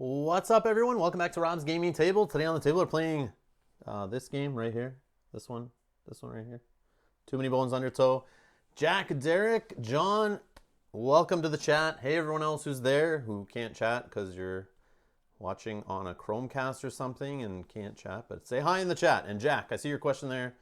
What's up, everyone? Welcome back to Rob's Gaming Table. Today on the table we're playing this game right here. This one right here. Too Many Bones Undertow. Jack, Derek, John, welcome to the chat. Hey, everyone else who's there who can't chat because you're watching on a Chromecast or something and can't chat, but say hi in the chat. And Jack, I see your question there.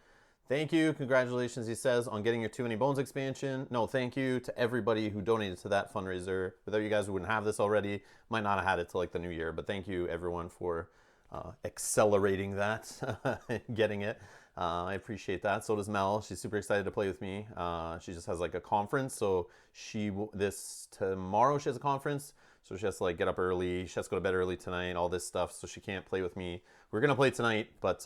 Thank you. Congratulations, he says, on getting your Too Many Bones expansion. No, thank you to everybody who donated to that fundraiser. Without you guys, we wouldn't have this already. Might not have had it till like the new year, but thank you, everyone, for accelerating that, getting it. I appreciate that. So does Mel. She's super excited to play with me. She just has like a conference, so tomorrow she has a conference, so she has to like get up early. She has to go to bed early tonight, all this stuff, so she can't play with me. We're gonna play tonight, but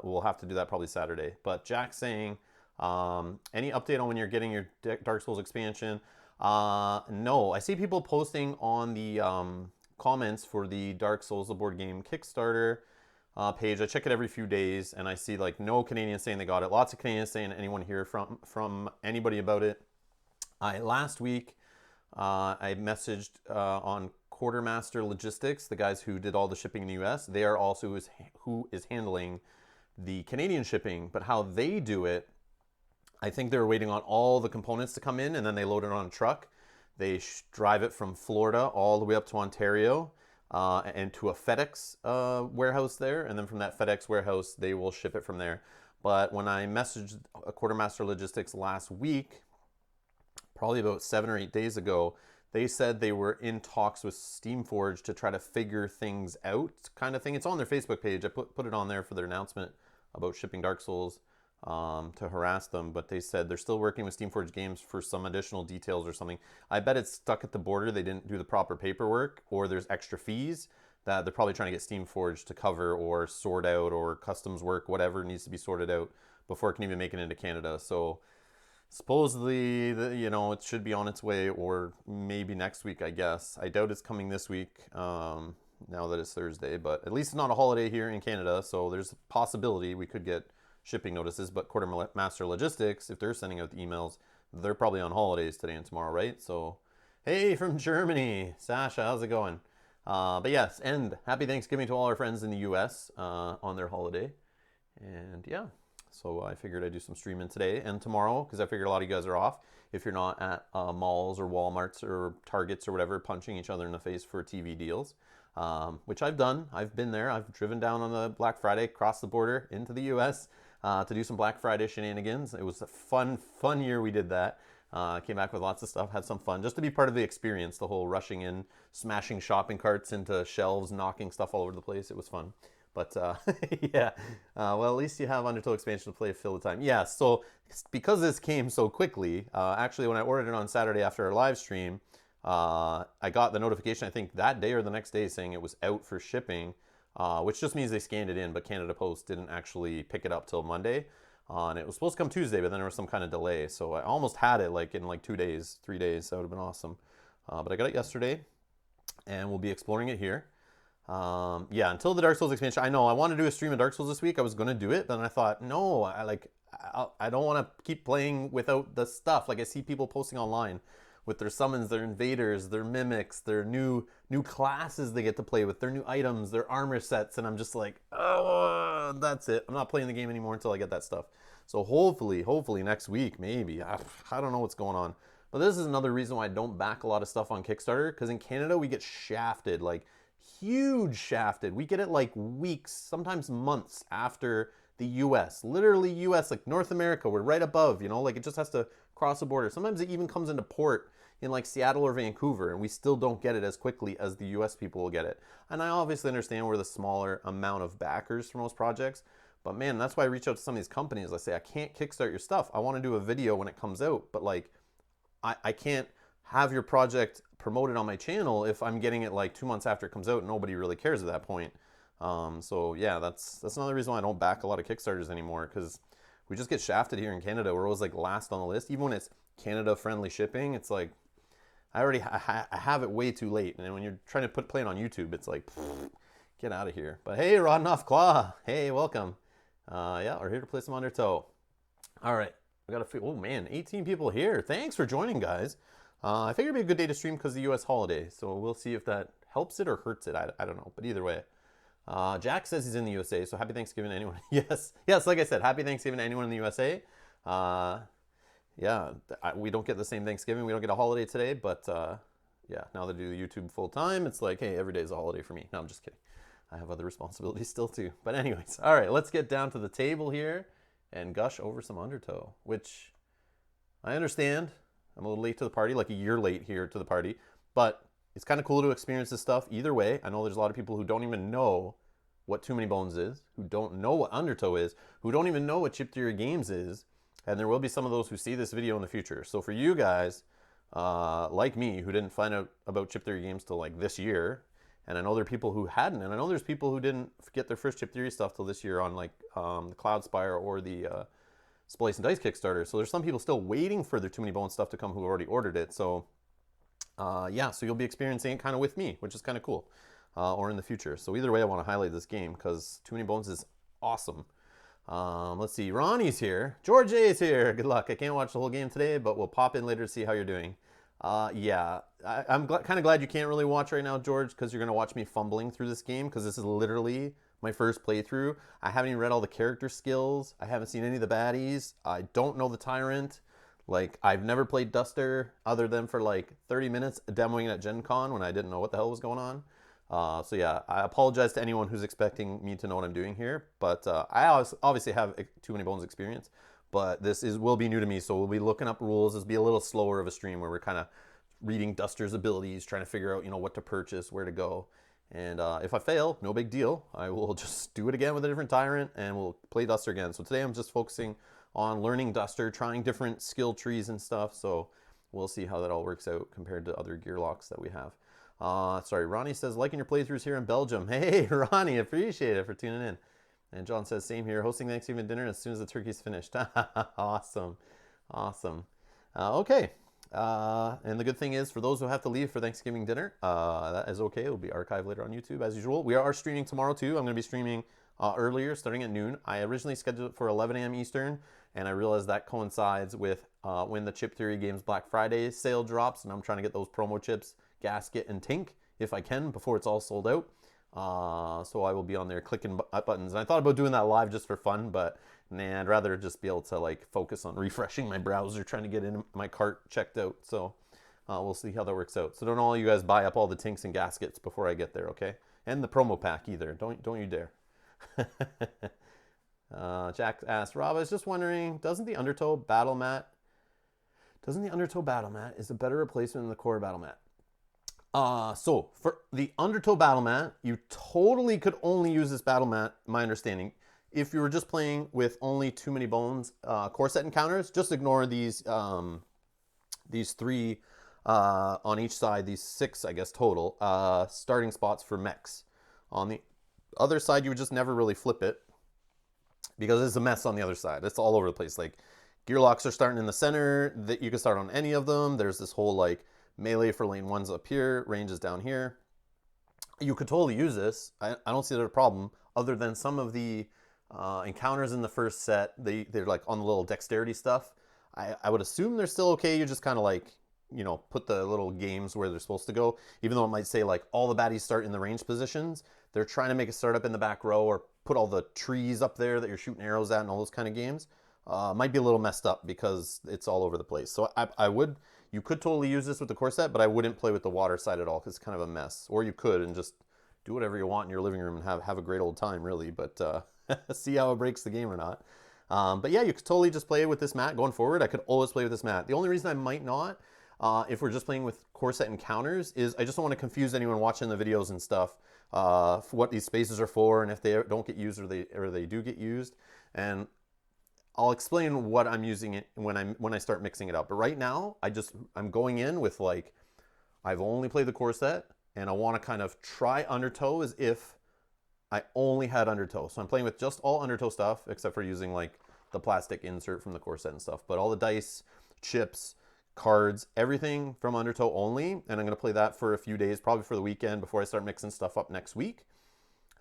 we'll have to do that probably Saturday. But Jack's saying, any update on when you're getting your Dark Souls expansion? No, I see people posting on the comments for the Dark Souls, the board game Kickstarter page. I check it every few days, and I see like no Canadians saying they got it. Lots of Canadians saying anyone hear from anybody about it. Last week, I messaged on Quartermaster Logistics, the guys who did all the shipping in the US. They are also who is handling the Canadian shipping, but how they do it, I think they're waiting on all the components to come in, and then they load it on a truck. They drive it from Florida all the way up to Ontario and to a FedEx warehouse there, and then from that FedEx warehouse, they will ship it from there. But when I messaged Quartermaster Logistics last week, probably about 7 or 8 days ago, they said they were in talks with Steamforge to try to figure things out, kind of thing. It's on their Facebook page. I put it on there for their announcement about shipping Dark Souls to harass them, but they said they're still working with Steamforge Games for some additional details or something. I bet it's stuck at the border. They didn't do the proper paperwork, or there's extra fees that they're probably trying to get Steamforge to cover or sort out, or customs work, whatever needs to be sorted out before it can even make it into Canada. So supposedly, it should be on its way, or maybe next week, I guess. I doubt it's coming this week, now that it's Thursday, but at least it's not a holiday here in Canada, so there's a possibility we could get shipping notices. But Quartermaster Logistics, if they're sending out the emails, they're probably on holidays today and tomorrow, right? So, hey, from Germany, Sasha, how's it going? But yes, and happy Thanksgiving to all our friends in the US on their holiday. And yeah. So I figured I'd do some streaming today and tomorrow, because I figured a lot of you guys are off. If you're not at malls or Walmarts or Targets or whatever, punching each other in the face for TV deals, which I've done. I've been there. I've driven down on the Black Friday, across the border into the US to do some Black Friday shenanigans. It was a fun year we did that. Came back with lots of stuff, had some fun, just to be part of the experience, the whole rushing in, smashing shopping carts into shelves, knocking stuff all over the place. It was fun. But yeah, well, at least you have Undertow expansion to play fill the time. Yeah, so because this came so quickly, actually when I ordered it on Saturday after our live stream, I got the notification, I think that day or the next day, saying it was out for shipping, which just means they scanned it in, but Canada Post didn't actually pick it up till Monday. And it was supposed to come Tuesday, but then there was some kind of delay. So I almost had it like in like 2 days, 3 days. That would have been awesome. But I got it yesterday, and we'll be exploring it here. Yeah, until the Dark Souls expansion. I know I want to do a stream of Dark Souls this week. I was going to do it, but then I thought, no, I don't want to keep playing without the stuff. Like, I see people posting online with their summons, their invaders, their mimics, their new classes they get to play with, their new items, their armor sets, and I'm just like, oh, that's it. I'm not playing the game anymore until I get that stuff. So hopefully next week, maybe. I don't know what's going on. But this is another reason why I don't back a lot of stuff on Kickstarter, because in Canada we get shafted, like huge shafted. We get it like weeks, sometimes months after the US. Literally US, like North America, we're right above, like it just has to cross the border. Sometimes it even comes into port in like Seattle or Vancouver, and we still don't get it as quickly as the US people will get it. And I obviously understand we're the smaller amount of backers for most projects, but man, that's why I reach out to some of these companies. I say, I can't kickstart your stuff. I want to do a video when it comes out, but like I can't have your project promoted on my channel if I'm getting it like 2 months after it comes out. Nobody really cares at that point. So yeah, that's another reason why I don't back a lot of Kickstarters anymore, because we just get shafted here in Canada. We're always like last on the list. Even when it's Canada friendly shipping, it's like I have it way too late. And when you're trying to play it on YouTube, it's like, get out of here. But hey, Rodnoff Claw, hey, welcome. Yeah, we're here to play some Undertow. All right, we got oh man, 18 people here. Thanks for joining, guys. I figured it'd be a good day to stream because of the US holiday, so we'll see if that helps it or hurts it. I don't know. But either way. Jack says he's in the USA, so happy Thanksgiving to anyone. Yes, like I said, happy Thanksgiving to anyone in the USA. Yeah, we don't get the same Thanksgiving. We don't get a holiday today, but yeah, now that I do YouTube full time, it's like, hey, every day is a holiday for me. No, I'm just kidding. I have other responsibilities still too. But anyways, all right, let's get down to the table here and gush over some Undertow, which I understand. I'm a little late to the party, like a year late here to the party, but it's kind of cool to experience this stuff either way. I know there's a lot of people who don't even know what Too Many Bones is, who don't know what Undertow is, who don't even know what Chip Theory Games is, and there will be some of those who see this video in the future. So for you guys, like me, who didn't find out about Chip Theory Games till like this year, and I know there are people who hadn't, and I know there's people who didn't get their first Chip Theory stuff till this year on like the Cloudspire or the Splice and Dice Kickstarter. So there's some people still waiting for their Too Many Bones stuff to come who already ordered it. So yeah, so you'll be experiencing it kind of with me, which is kind of cool, or in the future. So either way, I want to highlight this game because Too Many Bones is awesome. Let's see, Ronnie's here. George A is here. Good luck. I can't watch the whole game today, but we'll pop in later to see how you're doing. Yeah, I'm kind of glad you can't really watch right now, George, because you're going to watch me fumbling through this game, because this is literally my first playthrough. I haven't even read all the character skills. I haven't seen any of the baddies. I don't know the Tyrant. Like, I've never played Duster other than for like 30 minutes demoing it at Gen Con when I didn't know what the hell was going on. So yeah, I apologize to anyone who's expecting me to know what I'm doing here, but I obviously have Too Many Bones experience, but this will be new to me, so we'll be looking up rules. This will be a little slower of a stream where we're kind of reading Duster's abilities, trying to figure out, you know, what to purchase, where to go. And if I fail, no big deal. I will just do it again with a different Tyrant, and we'll play Duster again. So today I'm just focusing on learning Duster, trying different skill trees and stuff, so we'll see how that all works out compared to other gear locks that we have. Sorry, Ronnie says, liking your playthroughs here in Belgium. Hey, Ronnie, appreciate it for tuning in. And John says, same here, hosting Thanksgiving dinner as soon as the turkey's finished. Awesome, awesome. Okay, and the good thing is, for those who have to leave for Thanksgiving dinner, that is okay. It will be archived later on YouTube as usual. We are streaming tomorrow too. I'm going to be streaming earlier, starting at noon. I originally scheduled it for 11 a.m. Eastern, and I realized that coincides with when the Chip Theory Games Black Friday sale drops, and I'm trying to get those promo chips, Gasket and Tink, if I can, before it's all sold out. So I will be on there clicking buttons. And I thought about doing that live just for fun, but nah, I'd rather just be able to like focus on refreshing my browser, trying to get in my cart checked out. So we'll see how that works out. So don't all you guys buy up all the Tinks and Gaskets before I get there, okay? And the promo pack either. Don't you dare. Jack asked, Rob, I was just wondering, doesn't the Undertow battle mat is a better replacement than the core battle mat? So for the Undertow battle mat, you totally could only use this battle mat, my understanding, if you were just playing with only Too Many Bones core set encounters. Just ignore these three on each side, these 6, I guess, total starting spots for mechs. On the other side, you would just never really flip it because it's a mess on the other side. It's all over the place. Like, gear locks are starting in the center. That you can start on any of them. There's this whole like melee for lane 1's up here, range is down here. You could totally use this. I don't see there's a problem, other than some of the encounters in the first set, they're like on the little dexterity stuff. I would assume they're still okay. You just kind of like, you know, put the little games where they're supposed to go, even though it might say like all the baddies start in the range positions. They're trying to make a start up in the back row, or put all the trees up there that you're shooting arrows at and all those kind of games. Might be a little messed up because it's all over the place. So you could totally use this with the core set, but I wouldn't play with the water side at all because it's kind of a mess. Or you could and just do whatever you want in your living room and have a great old time, really. But see how it breaks the game or not. But yeah, you could totally just play with this mat going forward. I could always play with this mat. The only reason I might not, if we're just playing with core set encounters, is I just don't want to confuse anyone watching the videos and stuff for what these spaces are for, and if they don't get used or they do get used. And I'll explain what I'm using it when I start mixing it up. But right now, I'm going in with like, I've only played the core set, and I want to kind of try Undertow as if I only had Undertow. So I'm playing with just all Undertow stuff, except for using like the plastic insert from the core set and stuff. But all the dice, chips, cards, everything from Undertow only. And I'm going to play that for a few days, probably for the weekend, before I start mixing stuff up next week.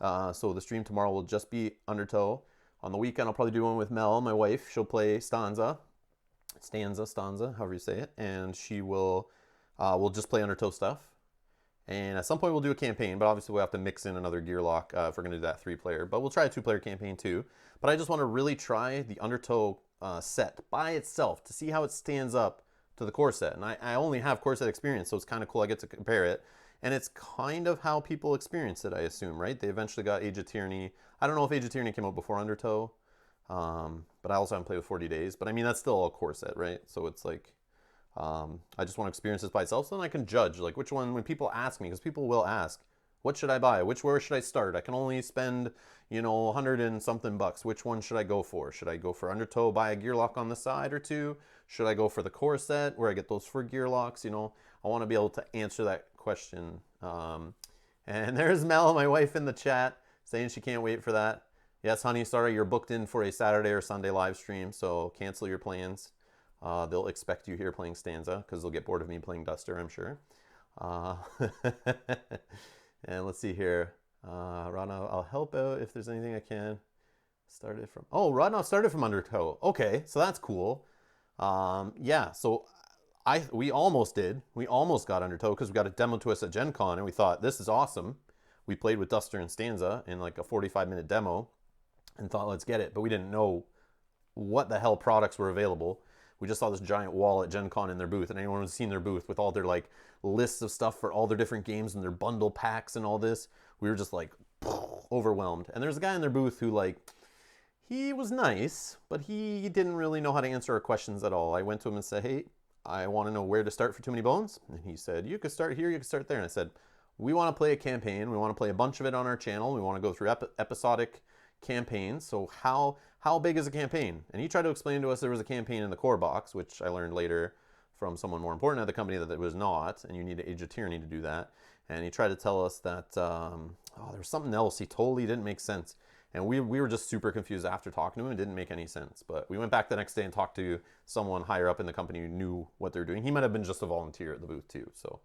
So the stream tomorrow will just be Undertow. On the weekend, I'll probably do one with Mel, my wife. She'll play Stanza, however you say it. And she will, we'll just play Undertow stuff. And at some point we'll do a campaign, but obviously we'll have to mix in another gear lock if we're going to do that 3-player. But we'll try a 2-player campaign too. But I just want to really try the Undertow set by itself to see how it stands up to the core set. And I only have core set experience, so it's kind of cool I get to compare it. And it's kind of how people experience it, I assume, right? They eventually got Age of Tyranny. I don't know if Age of Tyranny came out before Undertow, but I also haven't played with 40 Days. But I mean, that's still a core set, right? So it's like, I just want to experience this by itself so then I can judge like which one, when people ask me, because people will ask, what should I buy? Where should I start? I can only spend, you know, 100 and something bucks. Which one should I go for? Should I go for Undertow, buy a gear lock on the side or two? Should I go for the core set where I get those for gear locks? You know, I want to be able to answer that question. And there's Mel, my wife, in the chat saying she can't wait for that. Yes, honey, sorry, you're booked in for a Saturday or Sunday live stream, so cancel your plans. They'll expect you here playing Stanza because they'll get bored of me playing Duster, I'm sure. And let's see here. Rodna, I'll help out if there's anything I can. Started from, oh, Rodna started from Undertow. Okay, so that's cool. Yeah, so we almost did. We almost got Undertow because we got a demo to us at Gen Con and we thought, this is awesome. We played with Duster and Stanza in like a 45-minute demo and thought, let's get it. But we didn't know what the hell products were available. We just saw this giant wall at Gen Con in their booth, and anyone who's seen their booth with all their like lists of stuff for all their different games and their bundle packs and all this, we were just like overwhelmed. And there's a guy in their booth who like, he was nice, but he didn't really know how to answer our questions at all. I went to him and said, hey, I want to know where to start for Too Many Bones. And he said, you could start here, you could start there. And I said, we want to play a campaign. We want to play a bunch of it on our channel. We want to go through episodic campaigns. So how big is a campaign? And he tried to explain to us there was a campaign in the core box, which I learned later from someone more important at the company that it was not, and you need Age of Tyranny to do that. And he tried to tell us that, oh, there was something else. He totally didn't make sense. And we were just super confused after talking to him. It didn't make any sense. But we went back the next day and talked to someone higher up in the company who knew what they were doing. He might have been just a volunteer at the booth too. So,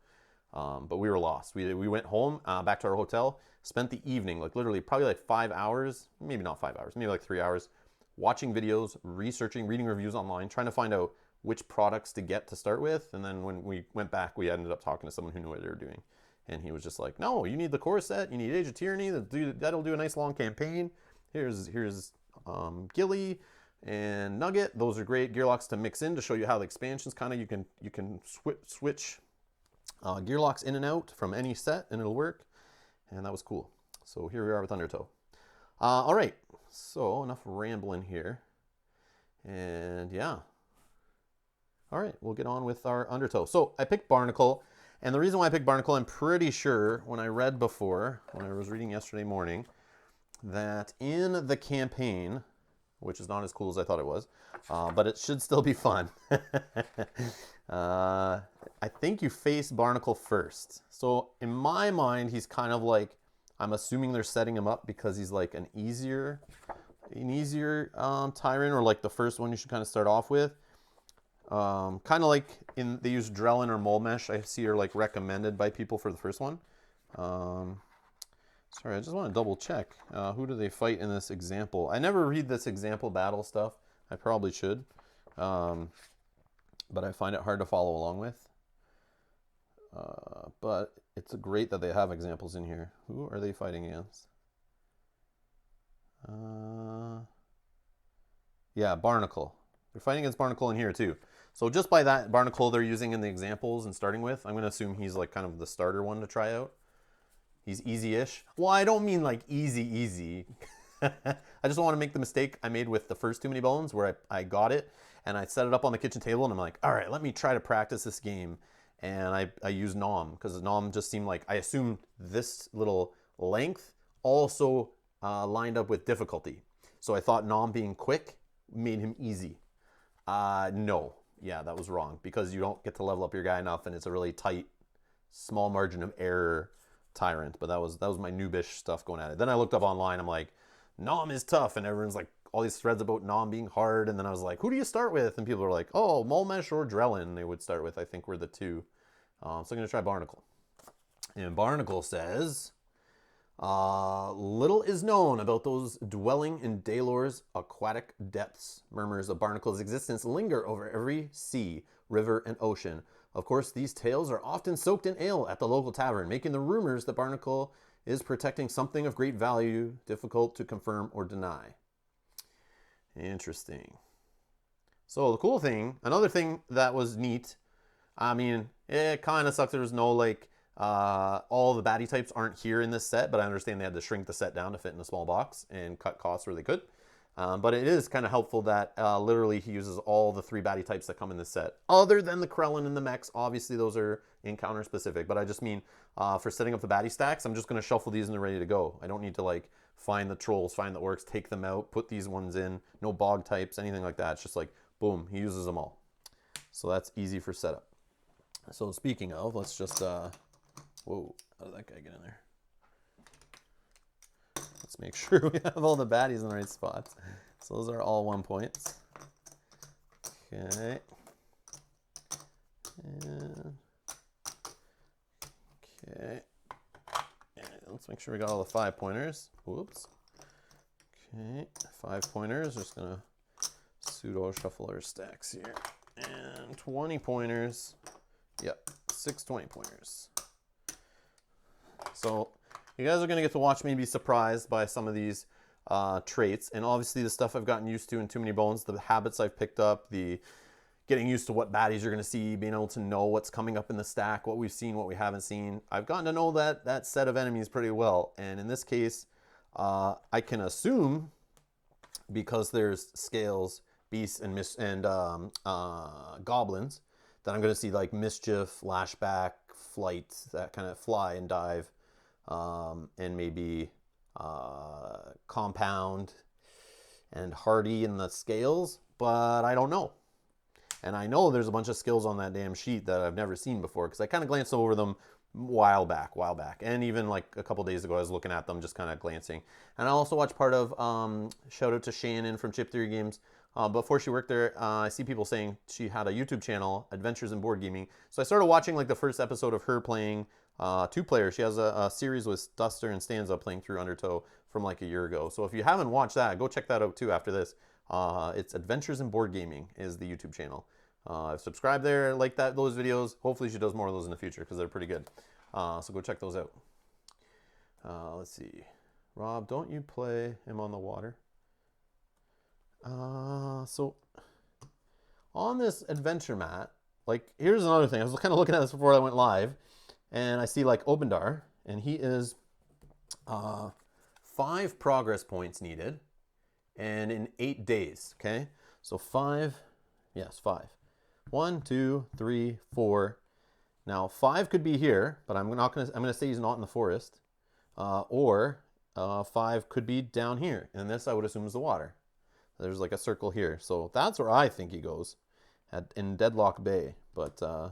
but we were lost. We went home, back to our hotel, spent the evening, like literally probably like 5 hours, maybe not 5 hours, maybe like 3 hours, watching videos, researching, reading reviews online, trying to find out which products to get to start with. And then when we went back, we ended up talking to someone who knew what they were doing. And he was just like, no, you need the core set, you need Age of Tyranny, that'll do a nice long campaign. Here's Gilly and Nugget. Those are great gear locks to mix in to show you how the expansions kind of, you can switch gear locks in and out from any set and it'll work. And that was cool. So here we are with Undertow. All right, so enough rambling here. And yeah. All right, we'll get on with our Undertow. So I picked Barnacle. And the reason why I picked Barnacle, I'm pretty sure when I read before, when I was reading yesterday morning, that in the campaign, which is not as cool as I thought it was, but it should still be fun. I think you face Barnacle first. So in my mind, he's kind of like, I'm assuming they're setting him up because he's like an easier tyrant, or like the first one you should kind of start off with. Kind of like they use Drellin or Molmesh, I see are like recommended by people for the first one. Sorry, I just want to double check. Who do they fight in this example? I never read this example battle stuff. I probably should. But I find it hard to follow along with. But it's great that they have examples in here. Who are they fighting against? Yeah, Barnacle. They're fighting against Barnacle in here too. So just by that Barnacle they're using in the examples and starting with, I'm going to assume he's like kind of the starter one to try out. He's easy-ish. Well, I don't mean like easy. I just don't want to make the mistake I made with the first Too Many Bones where I got it and I set it up on the kitchen table and I'm like, all right, let me try to practice this game. And I used Nom because Nom just seemed like, I assumed this little length also lined up with difficulty. So I thought Nom being quick made him easy. No. Yeah, that was wrong because you don't get to level up your guy enough and it's a really tight, small margin of error tyrant. But that was my noobish stuff going at it. Then I looked up online. I'm like, Nom is tough. And everyone's like, all these threads about Nom being hard. And then I was like, who do you start with? And people were like, oh, Molmesh or Drellin they would start with. I think were the two. So I'm going to try Barnacle. And Barnacle says, little is known about those dwelling in Daelor's aquatic depths. Murmurs of Barnacle's existence linger over every sea, river, and ocean. Of course, these tales are often soaked in ale at the local tavern, making the rumors that Barnacle is protecting something of great value difficult to confirm or deny. Interesting. So the cool thing, another thing that was neat, I mean, it kind of sucks there's no like, all the baddie types aren't here in this set, but I understand they had to shrink the set down to fit in a small box and cut costs where they could. But it is kind of helpful that literally he uses all the 3 baddie types that come in this set. Other than the Krellin and the mechs, obviously those are encounter specific. But I just mean for setting up the baddie stacks, I'm just going to shuffle these and they're ready to go. I don't need to like find the trolls, find the orcs, take them out, put these ones in. No bog types, anything like that. It's just like, boom, he uses them all. So that's easy for setup. So speaking of, let's just, whoa, how did that guy get in there? Let's make sure we have all the baddies in the right spots. So those are all 1 points. Okay. And, okay. And let's make sure we got all the 5 pointers. Whoops. Okay, 5 pointers. Just gonna pseudo shuffle our stacks here. And 20 pointers. Yep, 6 20 pointers. So you guys are going to get to watch me be surprised by some of these traits. And obviously the stuff I've gotten used to in Too Many Bones, the habits I've picked up, the getting used to what baddies you're going to see, being able to know what's coming up in the stack, what we've seen, what we haven't seen. I've gotten to know that set of enemies pretty well. And in this case, I can assume, because there's scales, beasts, and goblins, that I'm going to see like mischief, lashback, flight, that kind of fly and dive. And maybe compound and hardy in the scales, but I don't know. And I know there's a bunch of skills on that damn sheet that I've never seen before, because I kind of glanced over them a while back. And even like a couple days ago, I was looking at them, just kind of glancing. And I also watched part of, shout out to Shannon from Chip Theory Games. Before she worked there, I see people saying she had a YouTube channel, Adventures in Board Gaming. So I started watching like the first episode of her playing 2 players. She has a series with Duster and Stanza playing through Undertow from like a year ago. So if you haven't watched that, go check that out too after this. It's Adventures in Board Gaming is the YouTube channel. I've subscribed there, like those videos. Hopefully she does more of those in the future because they're pretty good. So go check those out. Let's see. Rob, don't you play him on the water? So on this adventure mat, like here's another thing. I was kind of looking at this before I went live, and I see like Obendar, and he is 5 progress points needed, and in 8 days. Okay, so 5, yes, 5. 1, 2, 3, 4. Now 5 could be here, but I'm gonna say he's not in the forest, or 5 could be down here, and this I would assume is the water. There's like a circle here, so that's where I think he goes, in Deadlock Bay, but I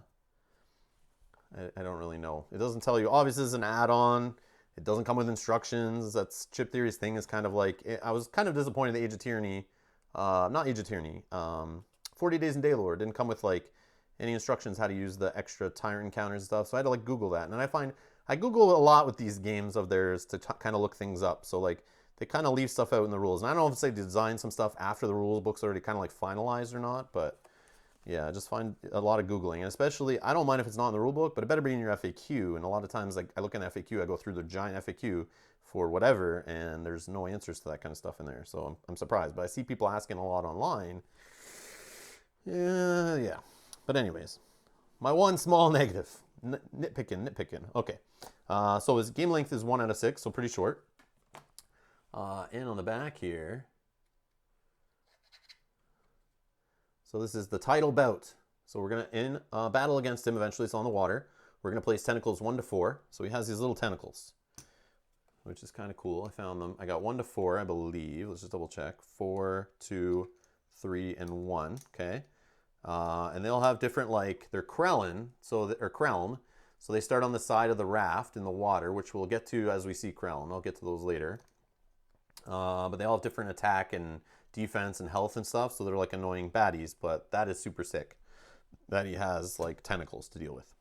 don't really know. It doesn't tell you. Obviously, it's an add-on. It doesn't come with instructions. That's Chip Theory's thing. Is kind of like, I was kind of disappointed the Age of Tyranny, not Age of Tyranny, 40 Days in Daylore didn't come with like any instructions how to use the extra tyrant encounters and stuff. So I had to like Google that, and I find I Google a lot with these games of theirs to kind of look things up. So like they kind of leave stuff out in the rules, and I don't know if they designed some stuff after the rules books already kind of like finalized or not, but. Yeah, I just find a lot of Googling, and especially, I don't mind if it's not in the rule book, but it better be in your FAQ, and a lot of times, like, I look in FAQ, I go through the giant FAQ for whatever, and there's no answers to that kind of stuff in there, so I'm surprised, but I see people asking a lot online. Yeah. But anyways, my one small negative, nitpicking, okay. So his game length is 1 out of 6, so pretty short. And on the back here, so this is the title bout. So we're going to battle against him eventually. It's on the water. We're going to place tentacles 1 to 4. So he has these little tentacles, which is kind of cool. I found them. I got 1 to 4, I believe. Let's just double check. 4, 2, 3, and 1. Okay. And they'll have different, like, they're Krellin, or Krelm. So they start on the side of the raft in the water, which we'll get to as we see Krellin. I'll get to those later. But they all have different attack and defense and health and stuff, so they're like annoying baddies, but that is super sick that he has like tentacles to deal with.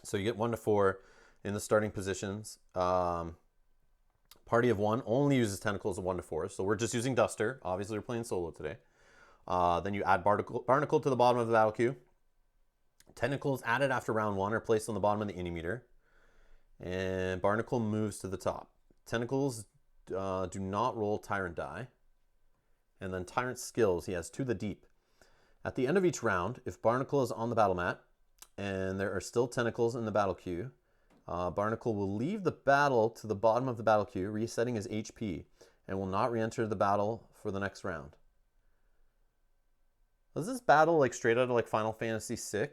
So you get 1 to 4 in the starting positions. Party of 1 only uses tentacles of 1 to 4, so we're just using Duster. Obviously we're playing solo today. Then you add Barnacle to the bottom of the battle queue. Tentacles added after round 1 are placed on the bottom of the innie meter. And Barnacle moves to the top. Tentacles do not roll Tyrant die. And then Tyrant skills, he has To the Deep. At the end of each round, if Barnacle is on the battle mat and there are still tentacles in the battle queue, Barnacle will leave the battle to the bottom of the battle queue, resetting his HP, and will not re-enter the battle for the next round. Was this battle like straight out of like Final Fantasy VI?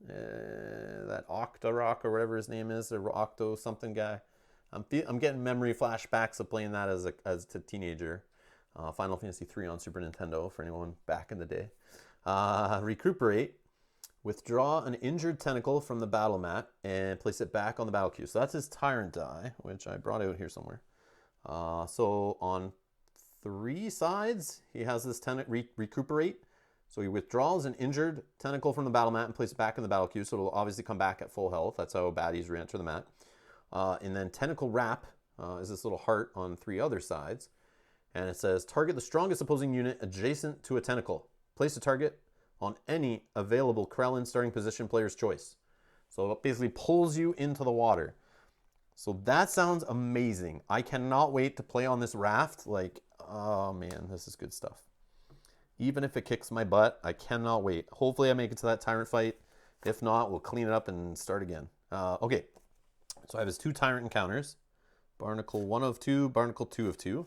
That Octorok or whatever his name is, or Octo something guy. I'm getting memory flashbacks of playing that as a teenager. Final Fantasy III on Super Nintendo for anyone back in the day. Recuperate. Withdraw an injured tentacle from the battle mat and place it back on the battle queue. So that's his Tyrant die, which I brought out here somewhere. So on 3 sides, he has this Recuperate. So he withdraws an injured tentacle from the battle mat and places it back in the battle queue. So it'll obviously come back at full health. That's how baddies re-enter the mat. And then Tentacle Wrap is this little heart on 3 other sides. And it says, target the strongest opposing unit adjacent to a tentacle. Place a target on any available Krellin starting position player's choice. So it basically pulls you into the water. So that sounds amazing. I cannot wait to play on this raft. Like, oh man, this is good stuff. Even if it kicks my butt, I cannot wait. Hopefully I make it to that Tyrant fight. If not, we'll clean it up and start again. Okay, so I have his 2 Tyrant encounters. Barnacle 1 of 2, Barnacle 2 of 2.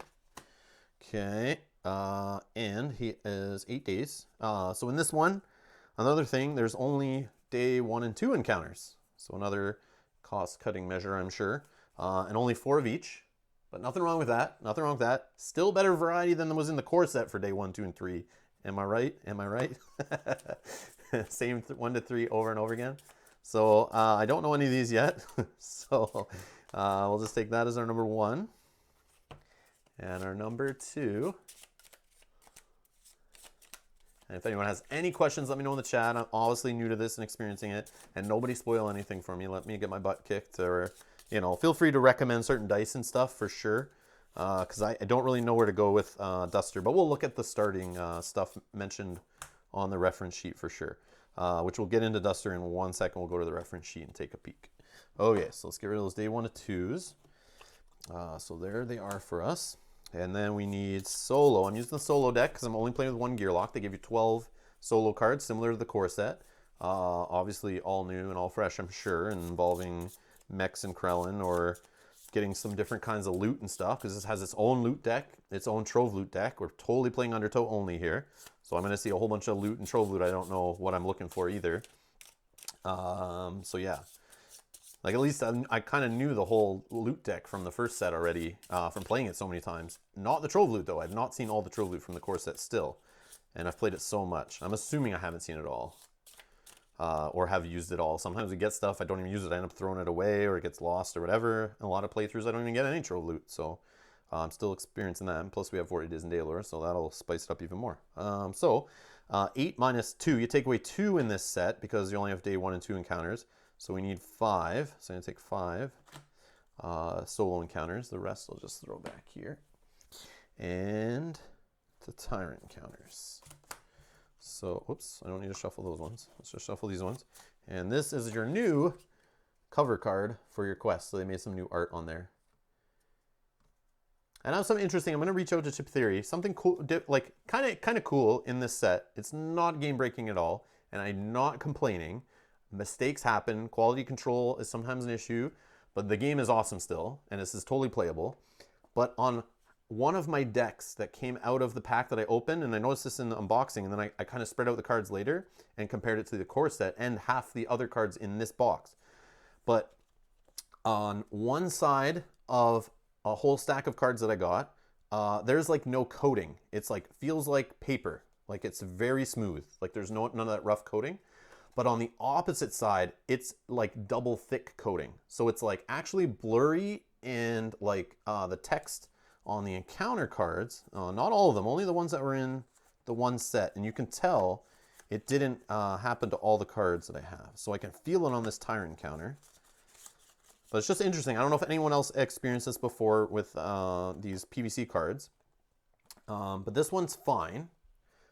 Okay, and he is 8 days. So in this one, another thing, there's only day 1 and 2 encounters. So another cost-cutting measure, I'm sure. And only 4 of each. But nothing wrong with that. Nothing wrong with that. Still better variety than was in the core set for day 1, 2, and 3. Am I right? Am I right? Same 1 to 3 over and over again. So I don't know any of these yet. So we'll just take that as our number 1. And our number 2. And if anyone has any questions, let me know in the chat. I'm obviously new to this and experiencing it. And nobody spoil anything for me. Let me get my butt kicked. Or, you know, feel free to recommend certain dice and stuff for sure. Because I don't really know where to go with Duster. But we'll look at the starting stuff mentioned on the reference sheet for sure. Which we'll get into Duster in 1 second. We'll go to the reference sheet and take a peek. Okay, so let's get rid of those day 1 to 2s. So there they are for us. And then we need solo. I'm using the solo deck because I'm only playing with 1 gear lock. They give you 12 solo cards, similar to the core set. Obviously all new and all fresh, I'm sure, and involving mechs and Krellin, or getting some different kinds of loot and stuff, because this has its own loot deck, its own trove loot deck. We're totally playing Undertow only here. So I'm going to see a whole bunch of loot and trove loot. I don't know what I'm looking for either. So yeah. Like, at least I kind of knew the whole loot deck from the first set already, from playing it so many times. Not the trove loot, though. I've not seen all the trove loot from the core set still. And I've played it so much. I'm assuming I haven't seen it all. Or have used it all. Sometimes we get stuff, I don't even use it. I end up throwing it away, or it gets lost, or whatever. In a lot of playthroughs, I don't even get any trove loot. So I'm still experiencing that. And plus, we have 40 days in Daylor, so that'll spice it up even more. 8 minus 2. You take away 2 in this set, because you only have day 1 and 2 encounters. So we need 5. So I'm going to take 5 solo encounters. The rest I'll just throw back here. And the Tyrant encounters. So, oops, I don't need to shuffle those ones. Let's just shuffle these ones. And this is your new cover card for your quest. So they made some new art on there. And I have something interesting. I'm going to reach out to Chip Theory. Something cool, like kind of cool in this set. It's not game breaking at all. And I'm not complaining. Mistakes happen. Quality control is sometimes an issue, but the game is awesome still, and this is totally playable. But on one of my decks that came out of the pack that I opened, and I noticed this in the unboxing, and then I kind of spread out the cards later and compared it to the core set and half the other cards in this box. But on one side of a whole stack of cards that I got, there's like no coating. It's like, feels like paper. Like, it's very smooth. Like, there's none of that rough coating. But on the opposite side, it's like double thick coating. So it's like actually blurry, and like the text on the encounter cards, not all of them, only the ones that were in the one set. And you can tell it didn't happen to all the cards that I have. So I can feel it on this Tyrant encounter. But it's just interesting. I don't know if anyone else experienced this before with these PVC cards. But this one's fine.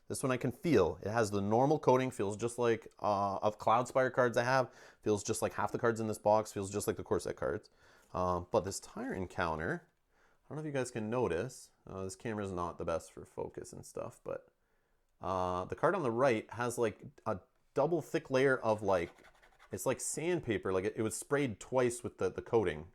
This one I can feel. It has the normal coating, feels just like of Cloudspire cards I have, feels just like half the cards in this box, feels just like the core set cards. But this tire encounter, I don't know if you guys can notice, this camera is not the best for focus and stuff, but the card on the right has like a double thick layer of like, it's like sandpaper, like it was sprayed twice with the coating.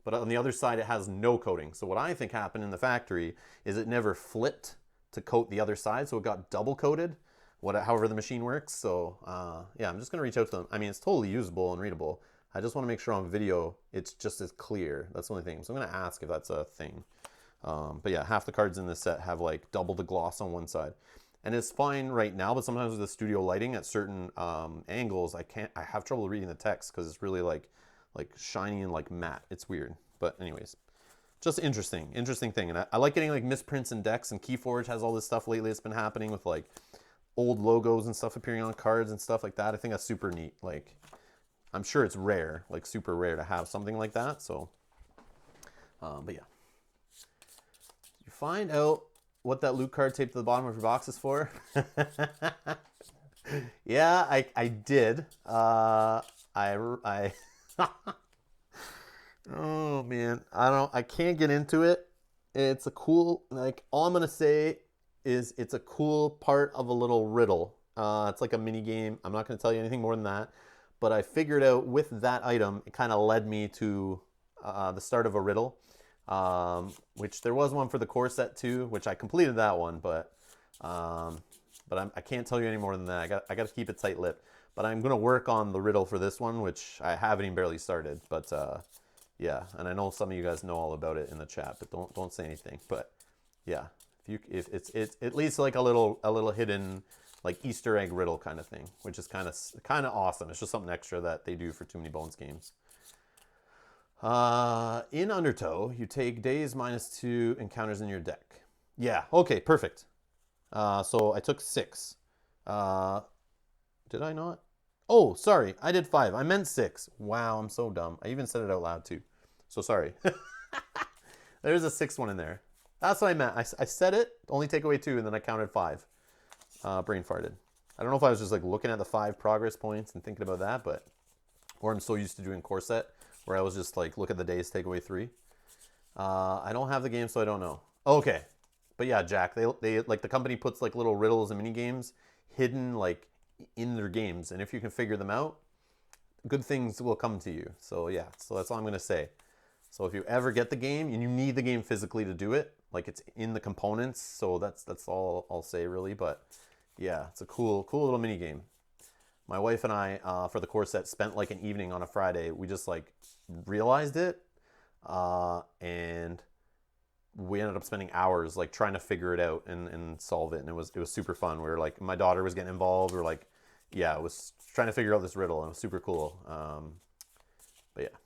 But on the other side, it has no coating. So what I think happened in the factory is it never flipped to coat the other side, so it got double coated, however the machine works. So yeah, I'm just gonna reach out to them. I mean, it's totally usable and readable. I just want to make sure on video it's just as clear. That's the only thing. So I'm gonna ask if that's a thing. But yeah, half the cards in this set have like double the gloss on one side. And it's fine right now, but sometimes with the studio lighting at certain angles, I have trouble reading the text because it's really like shiny and like matte. It's weird. But anyways, just interesting thing. And I like getting like misprints in decks, and Keyforge has all this stuff lately. It's been happening with like old logos and stuff appearing on cards and stuff like that. I think that's super neat. Like, I'm sure it's rare, like super rare to have something like that. So, but yeah. You find out what that loot card taped to the bottom of your box is for? Yeah, I did. Oh man, I can't get into it. It's a cool, like, all I'm gonna say is it's a cool part of a little riddle. It's like a mini game. I'm not gonna tell you anything more than that, but I figured out with that item, it kind of led me to the start of a riddle, which there was one for the core set too, which I completed that one, but I can't tell you any more than that. I got to keep it tight-lipped. But I'm gonna work on the riddle for this one, which I haven't even barely started. But yeah, and I know some of you guys know all about it in the chat, but don't say anything. But yeah, if it's at least like a little hidden like Easter egg riddle kind of thing, which is kind of awesome. It's just something extra that they do for Too Many Bones games. In Undertow, you take days -2 encounters in your deck. Yeah, okay, perfect. So I took 6. Did I not? Oh, sorry, I did 5. I meant 6. Wow, I'm so dumb. I even said it out loud too. So sorry. There's a 6th one in there. That's what I meant. I said it, only take away 2, and then I counted 5. Brain farted. I don't know if I was just like looking at the 5 progress points and thinking about that, but, or I'm so used to doing core set where I was just like, look at the days, take away 3. I don't have the game, so I don't know. Okay. But yeah, Jack, they like, the company puts like little riddles and mini games hidden like in their games, and if you can figure them out, good things will come to you. So yeah, so that's all I'm gonna say. So if you ever get the game, and you need the game physically to do it, like it's in the components, so that's all I'll say really. But yeah, it's a cool little mini game. My wife and I, for the core set, spent like an evening on a Friday. We just like realized it, and we ended up spending hours like trying to figure it out and solve it, and it was super fun. We were like, my daughter was getting involved. We were like, yeah, it was trying to figure out this riddle, and it was super cool. But yeah.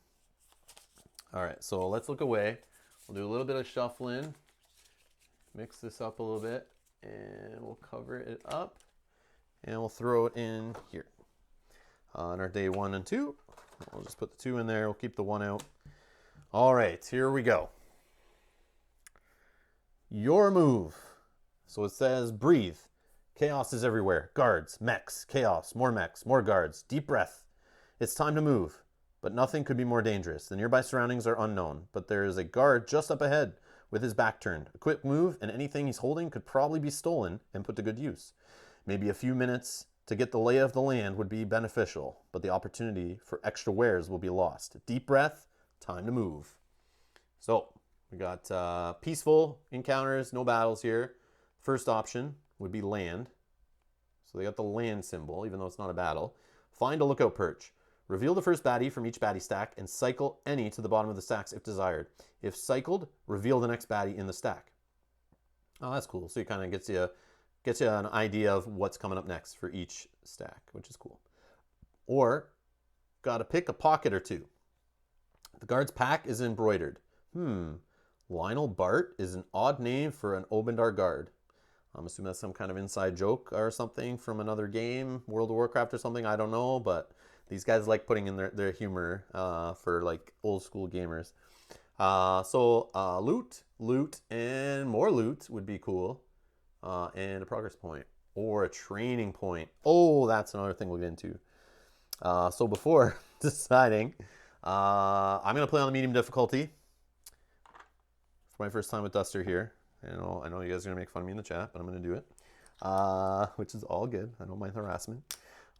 All right, so let's look away. We'll do a little bit of shuffling, mix this up a little bit, and we'll cover it up, and we'll throw it in here. On our day 1 and 2, we'll just put the 2 in there. We'll keep the 1 out. All right, here we go. Your move. So it says breathe. Chaos is everywhere. Guards, mechs, chaos, more guards. Deep breath. It's time to move. But nothing could be more dangerous. The nearby surroundings are unknown, but there is a guard just up ahead with his back turned. A quick move and anything he's holding could probably be stolen and put to good use. Maybe a few minutes to get the lay of the land would be beneficial, but the opportunity for extra wares will be lost. Deep breath, time to move. So we got peaceful encounters, no battles here. First option would be land. So they got the land symbol, even though it's not a battle. Find a lookout perch. Reveal the first baddie from each baddie stack and cycle any to the bottom of the stacks if desired. If cycled, reveal the next baddie in the stack. Oh, that's cool. So it kind of gets you an idea of what's coming up next for each stack, which is cool. Or, got to pick a pocket or 2. The guard's pack is embroidered. Lionel Bart is an odd name for an Obendar guard. I'm assuming that's some kind of inside joke or something from another game, World of Warcraft or something, I don't know, but these guys like putting in their humor for like old school gamers. Loot, and more loot would be cool. And a progress point. or a training point. Oh, that's another thing we'll get into. So before deciding, I'm going to play on the medium difficulty for my first time with Duster here. I know you guys are going to make fun of me in the chat, but I'm going to do it, which is all good. I don't mind harassment.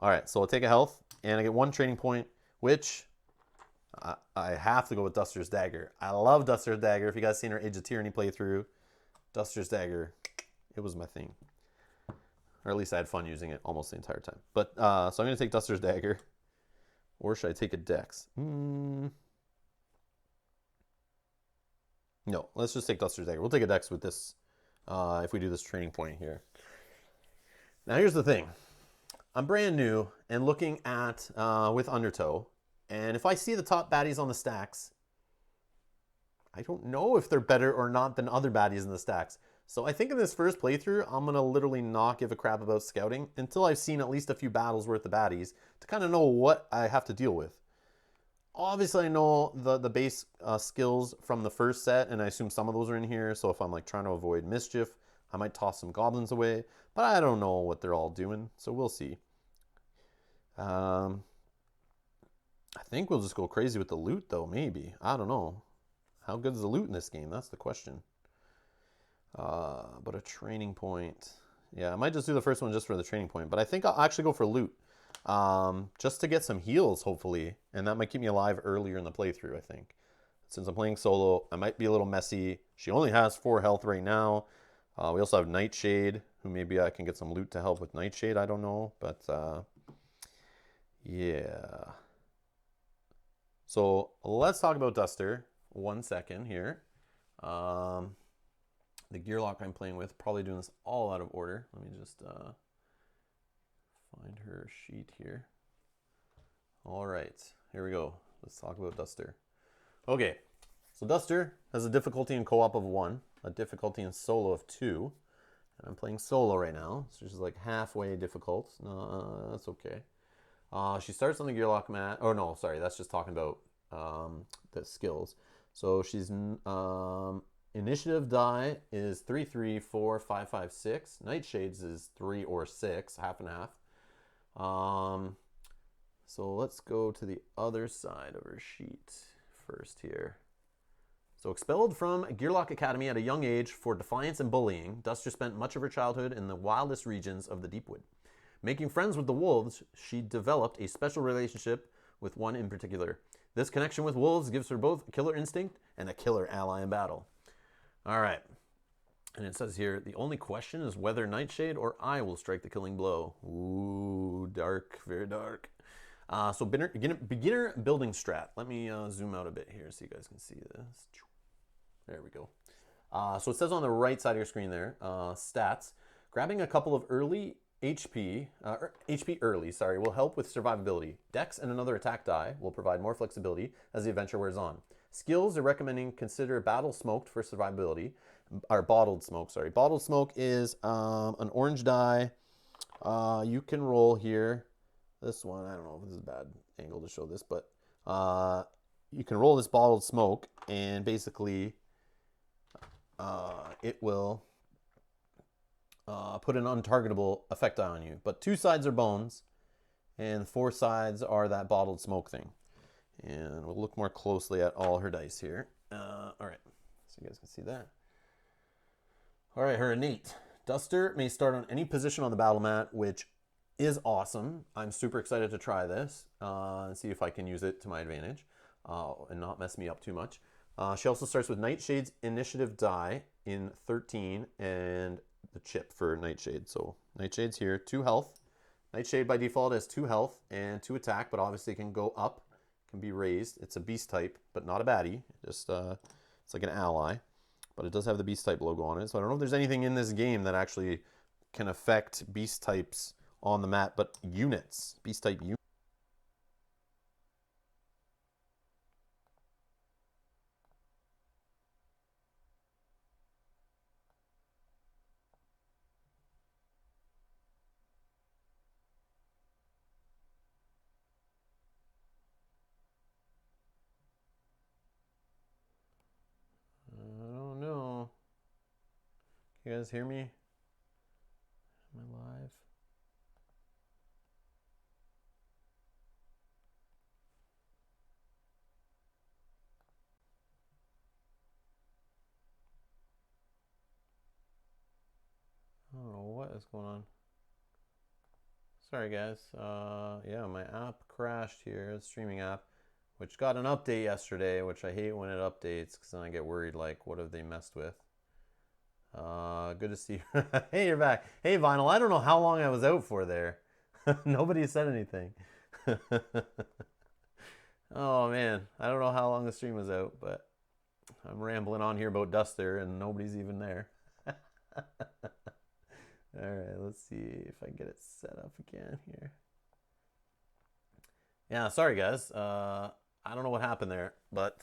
All right, so I'll take a health, and I get 1 training point, which I have to go with Duster's Dagger. I love Duster's Dagger. If you guys seen our Age of Tyranny playthrough, Duster's Dagger, it was my thing. Or at least I had fun using it almost the entire time. But so I'm going to take Duster's Dagger. Or should I take a Dex? No, let's just take Duster's Dagger. We'll take a Dex with this if we do this training point here. Now here's the thing. I'm brand new and looking at with Undertow. And if I see the top baddies on the stacks, I don't know if they're better or not than other baddies in the stacks. So I think in this first playthrough, I'm going to literally not give a crap about scouting until I've seen at least a few battles worth of baddies to kind of know what I have to deal with. Obviously, I know the base skills from the first set, and I assume some of those are in here. So if I'm like trying to avoid mischief, I might toss some goblins away. But I don't know what they're all doing, so we'll see. I think we'll just go crazy with the loot, though, maybe. I don't know. How good is the loot in this game? That's the question. But a training point. Yeah, I might just do the first one just for the training point. But I think I'll actually go for loot. Just to get some heals, hopefully. And that might keep me alive earlier in the playthrough, I think. Since I'm playing solo, I might be a little messy. She only has 4 health right now. We also have Nightshade, who maybe I can get some loot to help with Nightshade. I don't know. But, yeah. So let's talk about Duster. 1 second here. The gear lock I'm playing with, probably doing this all out of order. Let me just find her sheet here. All right, here we go. Let's talk about Duster. Okay, so Duster has a difficulty in co-op of 1, a difficulty in solo of 2, and I'm playing solo right now, so she's like halfway difficult. No, that's okay. She starts on the gear lock mat. Oh no, sorry, that's just talking about the skills. So she's initiative die is 3, 3, 4, 5, 5, 6. Nightshades is 3 or 6, half and half. So let's go to the other side of her sheet first here. So expelled from Gearlock Academy at a young age for defiance and bullying, Duster spent much of her childhood in the wildest regions of the Deepwood. Making friends with the wolves, she developed a special relationship with one in particular. This connection with wolves gives her both a killer instinct and a killer ally in battle. All right. And it says here, the only question is whether Nightshade or I will strike the killing blow. Ooh, dark, very dark. So beginner building strat. Let me zoom out a bit here so you guys can see this. There we go. So it says on the right side of your screen there, stats. Grabbing a couple of early HP early, will help with survivability. Dex and another attack die will provide more flexibility as the adventure wears on. Skills are recommending consider battle smoked for survivability, or bottled smoke, sorry. Bottled smoke is an orange die. You can roll here. This one, I don't know if this is a bad angle to show this, but you can roll this bottled smoke and basically it will put an untargetable effect die on you. But 2 sides are bones and 4 sides are that bottled smoke thing. And we'll look more closely at all her dice here. All right, so you guys can see that. All right, her innate. Duster may start on any position on the battle mat, which is awesome. I'm super excited to try this and see if I can use it to my advantage and not mess me up too much. She also starts with Nightshade's initiative die in 13 and the chip for Nightshade. So Nightshade's here, 2 health. Nightshade by default has 2 health and 2 attack, but obviously it can go up, can be raised. It's a beast type, but not a baddie. Just it's like an ally, but it does have the beast type logo on it. So I don't know if there's anything in this game that actually can affect beast types on the mat, but units, beast type units. I don't know. You guys hear me? Am I live? is going on? Sorry, guys. Yeah, my app crashed here, the streaming app, which got an update yesterday, which I hate when it updates because then I get worried, like, what have they messed with? Good to see you. Hey, you're back. Hey, Vinyl, I don't know how long I was out for there. Nobody said anything. Oh, man. I don't know how long the stream was out, but I'm rambling on here about Duster and nobody's even there. All right, let's see if I can get it set up again here. Yeah, sorry guys. I don't know what happened there, but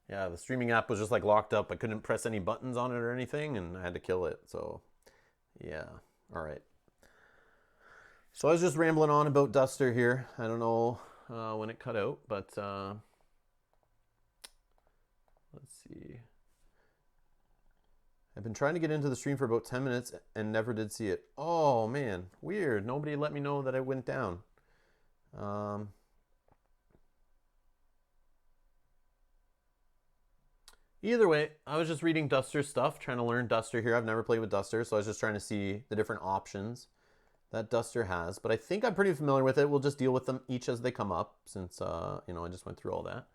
yeah, the streaming app was just like locked up. I couldn't press any buttons on it or anything, and I had to kill it. So yeah, all right. So I was just rambling on about Duster here. I don't know when it cut out, but let's see. I've been trying to get into the stream for about 10 minutes and never did see it. Oh, man. Weird. Nobody let me know that it went down. Either way, I was just reading Duster stuff, trying to learn Duster here. I've never played with Duster, so I was just trying to see the different options that Duster has. But I think I'm pretty familiar with it. We'll just deal with them each as they come up since, you know, I just went through all that.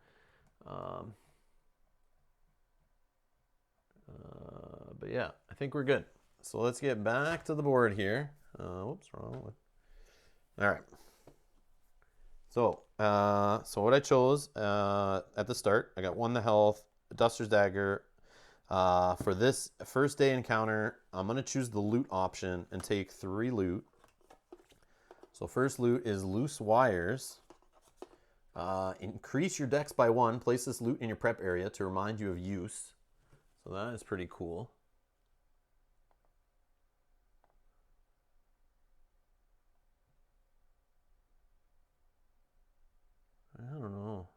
But yeah, I think we're good. So let's get back to the board here. Whoops, wrong one. All right. So, so what I chose at the start, I got 1 the health, Duster's Dagger. For this first day encounter, I'm going to choose the loot option and take 3 loot. So first loot is Loose Wires. Increase your dex by 1. Place this loot in your prep area to remind you of use. So that is pretty cool. I don't know.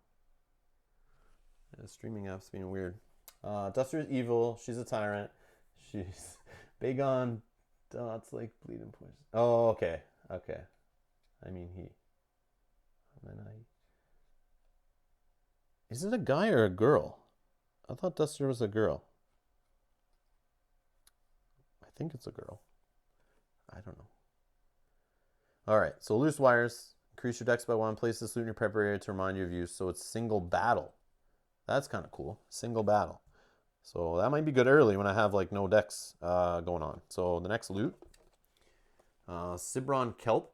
The streaming app's being weird. Duster is evil. She's a tyrant. She's big on dots like bleeding poison. Oh, okay. Okay. I mean, he. Is it a guy or a girl? I thought Duster was a girl. I think it's a girl. I don't know. All right. So Loose Wires. Increase your dex by 1. Place this loot in your prep area to remind you of use. So it's single battle. That's kind of cool. Single battle. So that might be good early when I have like no dex going on. So the next loot. Cibron Kelp.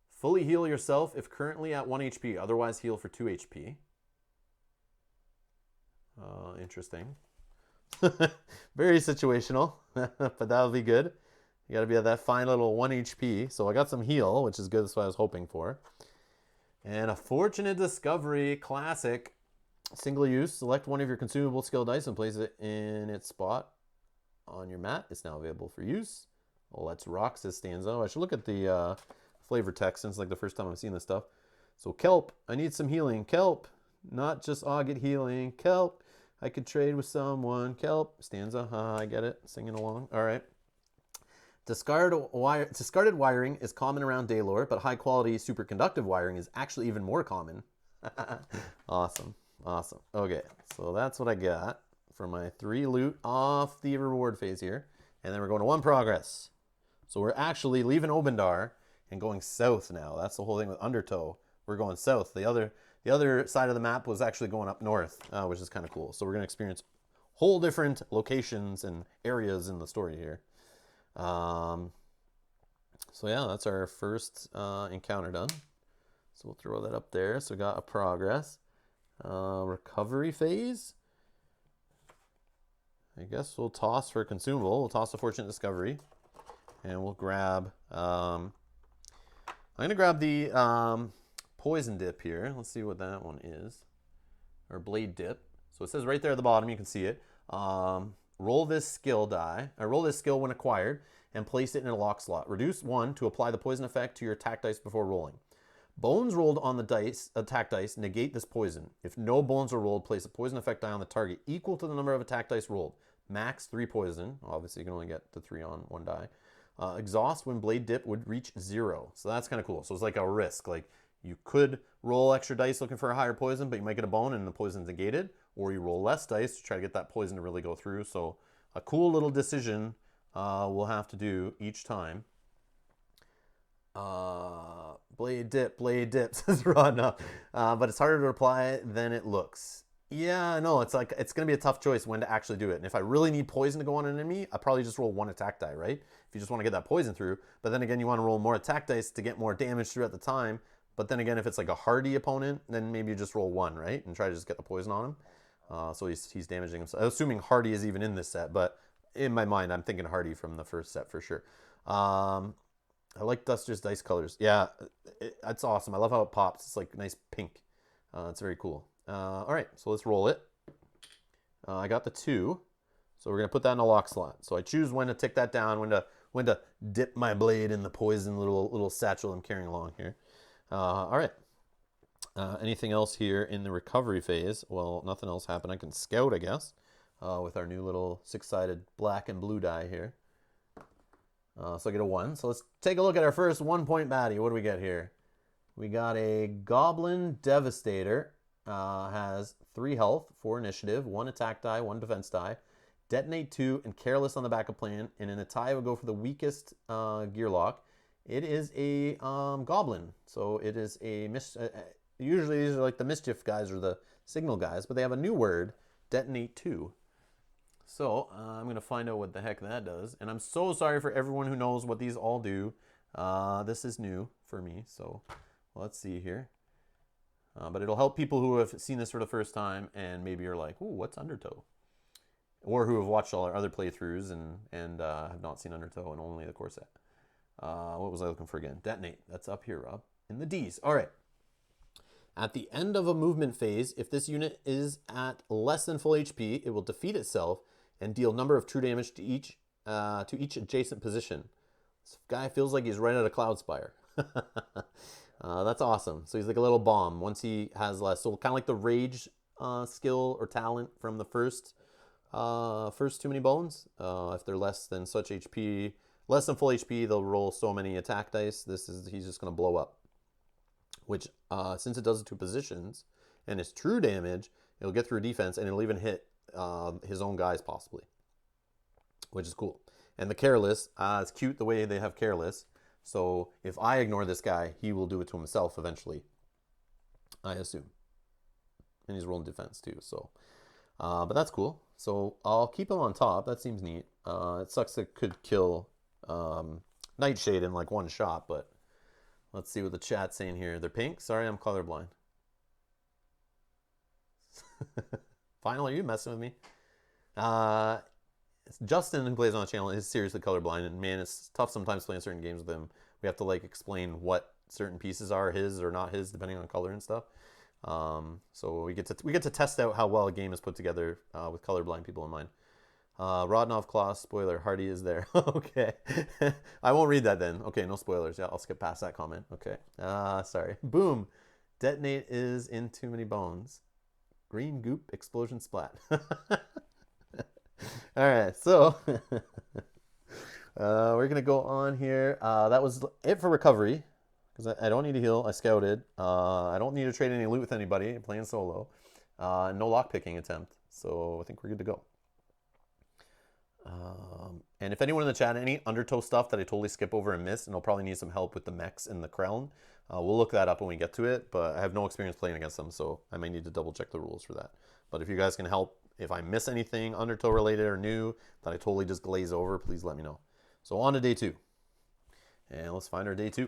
Fully heal yourself if currently at 1 HP. Otherwise heal for 2 HP. Interesting. Very situational. But that'll be good. You got to be at that fine little 1 HP. So I got some heal, which is good. That's what I was hoping for. And a Fortunate Discovery Classic. Single use. Select one of your consumable skill dice and place it in its spot on your mat. It's now available for use. Let's rock, says Stanzo. I should look at the flavor text since it's like the first time I've seen this stuff. So Kelp. I need some healing. Kelp. Not just get healing. Kelp. I could trade with someone. Kelp. Stanza. I get it. Singing along. All right. Discarded wiring is common around Daylore, but high quality superconductive wiring is actually even more common. Awesome. Awesome. Okay, so that's what I got for my 3 loot off the reward phase here. And then we're going to 1 progress. So we're actually leaving Obendar and going south now. That's the whole thing with Undertow. We're going south. The other side of the map was actually going up north, which is kind of cool. So we're going to experience whole different locations and areas in the story here. So yeah, that's our first encounter done. So we'll throw that up there. So we got a progress. Recovery phase. I guess we'll toss for a consumable. We'll toss a Fortunate Discovery. And we'll grab... I'm going to grab the Poison Dip here. Let's see what that one is. Or Blade Dip. So it says right there at the bottom, you can see it. Roll this skill die. Roll this skill when acquired and place it in a lock slot. Reduce 1 to apply the poison effect to your attack dice before rolling. Bones rolled on the attack dice negate this poison. If no bones are rolled, place a poison effect die on the target equal to the number of attack dice rolled. Max 3 poison. Obviously, you can only get the 3 on 1 die. Exhaust when Blade Dip would reach 0. So that's kind of cool. So it's like a risk. Like you could roll extra dice looking for a higher poison, but you might get a bone and the poison's negated. Or you roll less dice to try to get that poison to really go through. So a cool little decision we'll have to do each time. Blade dip, says Rod. No. But it's harder to apply than it looks. Yeah, no, it's like it's gonna be a tough choice when to actually do it. And if I really need poison to go on an enemy, I probably just roll one attack die, right? If you just want to get that poison through. But then again, you want to roll more attack dice to get more damage through at the time. But then again, if it's like a hardy opponent, then maybe you just roll one, right? And try to just get the poison on him. So he's damaging himself. Assuming hardy is even in this set, but in my mind, I'm thinking hardy from the first set for sure. I like Duster's dice colors. Yeah, it's awesome. I love how it pops. It's like nice pink. It's very cool. All right, so let's roll it. I got the 2, so we're gonna put that in a lock slot. So I choose when to tick that down, when to dip my blade in the poison little satchel I'm carrying along here. All right. Anything else here in the recovery phase? Well, nothing else happened. I can scout, I guess, with our new little 6-sided black and blue die here. So I get a 1. So let's take a look at our first 1-point baddie. What do we get here? We got a Goblin Devastator. Has 3 health, 4 initiative, 1 attack die, 1 defense die. Detonate 2 and Careless on the backup plan. And in a tie, I would go for the weakest gear lock. It is a Goblin. So it is a... usually these are like the mischief guys or the signal guys, but they have a new word, Detonate 2. So I'm going to find out what the heck that does. And I'm so sorry for everyone who knows what these all do. This is new for me. So let's see here. But it'll help people who have seen this for the first time and maybe you're like, ooh, what's Undertow? Or who have watched all our other playthroughs and have not seen Undertow and only the core set. What was I looking for again? Detonate. That's up here, Rob. In the D's. All right. At the end of a movement phase, if this unit is at less than full HP, it will defeat itself and deal number of true damage to each adjacent position. This guy feels like he's right out of Cloudspire. That's awesome. So he's like a little bomb once he has less. So kind of like the rage skill or talent from the first Too Many Bones. If they're less than such HP, less than full HP, they'll roll so many attack dice. He's just going to blow up. Which, since it does it to positions and it's true damage, it'll get through defense and it'll even hit his own guys possibly, which is cool. And the Careless, it's cute the way they have Careless. So if I ignore this guy, he will do it to himself eventually, I assume. And he's rolling defense too, so. But that's cool. So I'll keep him on top. That seems neat. It sucks it could kill Nightshade in like one shot, but let's see what the chat's saying here. They're pink? Sorry, I'm colorblind. Finally, are you messing with me? Justin, who plays on the channel, is seriously colorblind, and man, it's tough sometimes playing certain games with him. We have to like explain what certain pieces are his or not his, depending on color and stuff. So we get to test out how well a game is put together with colorblind people in mind. Rodnov Claw, spoiler, Hardy is there. Okay. I won't read that then. Okay, no spoilers. Yeah, I'll skip past that comment. Okay. Sorry. Boom. Detonate is in Too Many Bones. Green goop explosion splat. All right, so we're going to go on here. That was it for recovery because I don't need to heal. I scouted. I don't need to trade any loot with anybody. I'm playing solo. No lockpicking attempt. So I think we're good to go. And if anyone in the chat, any Undertow stuff that I totally skip over and miss, and I'll probably need some help with the mechs and the crown, we'll look that up when we get to it, but I have no experience playing against them, so I might need to double check the rules for that. But if you guys can help, if I miss anything Undertow related or new that I totally just glaze over, please let me know. So on to day 2. And let's find our day 2.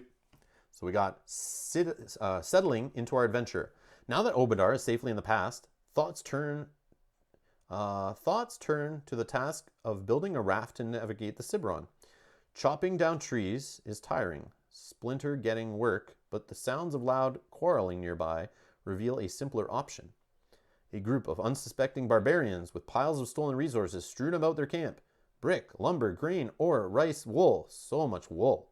So we got settling into our adventure. Now that Obadar is safely in the past, thoughts turn to the task of building a raft to navigate the Cibron. Chopping down trees is tiring. Splinter getting work, but the sounds of loud quarreling nearby reveal a simpler option. A group of unsuspecting barbarians with piles of stolen resources strewn about their camp. Brick, lumber, grain, ore, rice, wool. So much wool.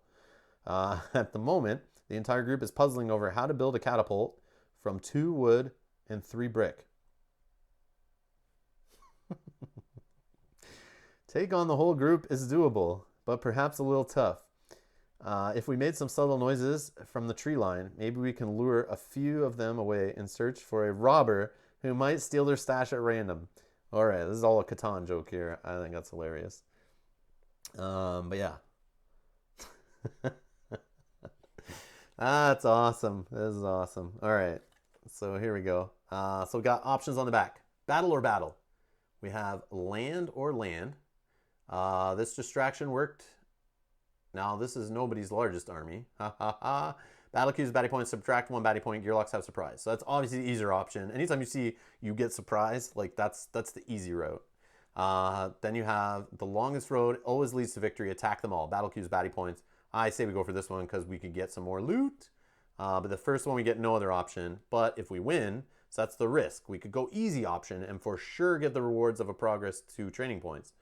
At the moment, the entire group is puzzling over how to build a catapult from 2 wood and 3 brick. Take on the whole group is doable, but perhaps a little tough. If we made some subtle noises from the tree line, maybe we can lure a few of them away and search for a robber who might steal their stash at random. All right, this is all a Catan joke here. I think that's hilarious. But yeah. That's awesome. This is awesome. All right. So here we go. So we got options on the back. Battle or battle. We have land or land. This distraction worked. Now this is nobody's largest army. Ha ha ha. Battle queues, baddie points, subtract one baddie point, gearlocks have surprise. So that's obviously the easier option. Anytime you see you get surprise, like that's the easy route. Then you have the longest road always leads to victory. Attack them all. Battle queues, baddie points. I say we go for this one because we could get some more loot. But the first one we get no other option. But if we win, so that's the risk. We could go easy option and for sure get the rewards of a progress to training points.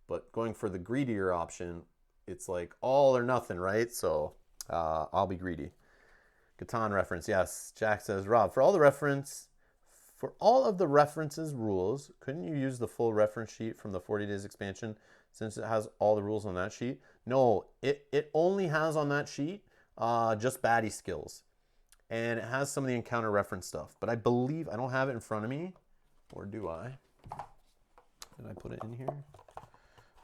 But going for the greedier option, it's like all or nothing, right? So I'll be greedy. Catan reference, yes. Jack says, Rob, for all of the references rules, couldn't you use the full reference sheet from the 40 days expansion since it has all the rules on that sheet? No, it only has on that sheet just baddie skills. And it has some of the encounter reference stuff. But I believe, I don't have it in front of me. Or do I? Did I put it in here?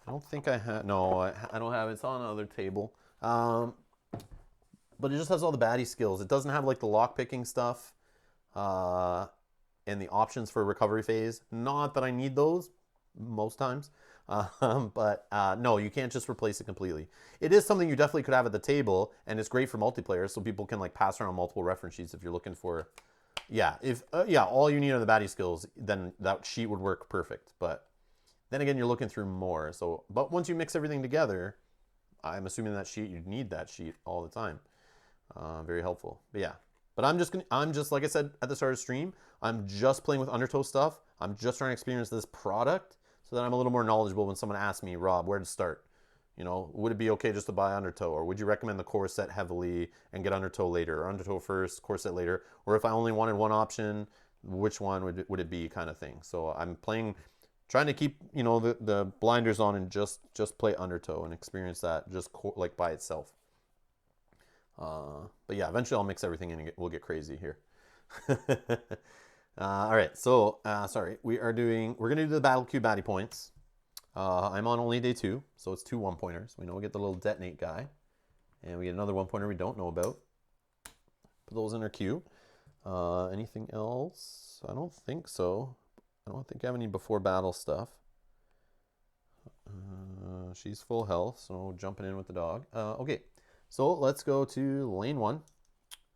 I don't think I have. No, I don't have it. It's on another table. But it just has all the baddie skills. It doesn't have like the lockpicking stuff and the options for recovery phase. Not that I need those most times. But no, you can't just replace it completely. It is something you definitely could have at the table, and it's great for multiplayer, so people can like pass around multiple reference sheets if you're looking for. Yeah, if all you need are the baddie skills, then that sheet would work perfect. But then again, you're looking through more. So, but once you mix everything together, I'm assuming that sheet you'd need that sheet all the time. Very helpful. But yeah, but I'm just like I said at the start of the stream, I'm just playing with Undertow stuff. I'm just trying to experience this product so that I'm a little more knowledgeable when someone asks me, Rob, where to start? You know, would it be okay just to buy Undertow, or would you recommend the core set heavily and get Undertow later, or Undertow first, core set later, or if I only wanted one option, which one would it be, kind of thing. So I'm trying to keep the blinders on and just play Undertow and experience that just like by itself. But yeah, eventually I'll mix everything in and we'll get crazy here. All right, so sorry, we're gonna do the battle queue baddie points. I'm on only day 2, so it's 2 1-pointers. We know we get the little detonate guy, and we get another 1-pointer we don't know about. Put those in our queue. Anything else? I don't think so. I don't think I have any before battle stuff. She's full health, so jumping in with the dog. Okay, so let's go to lane 1.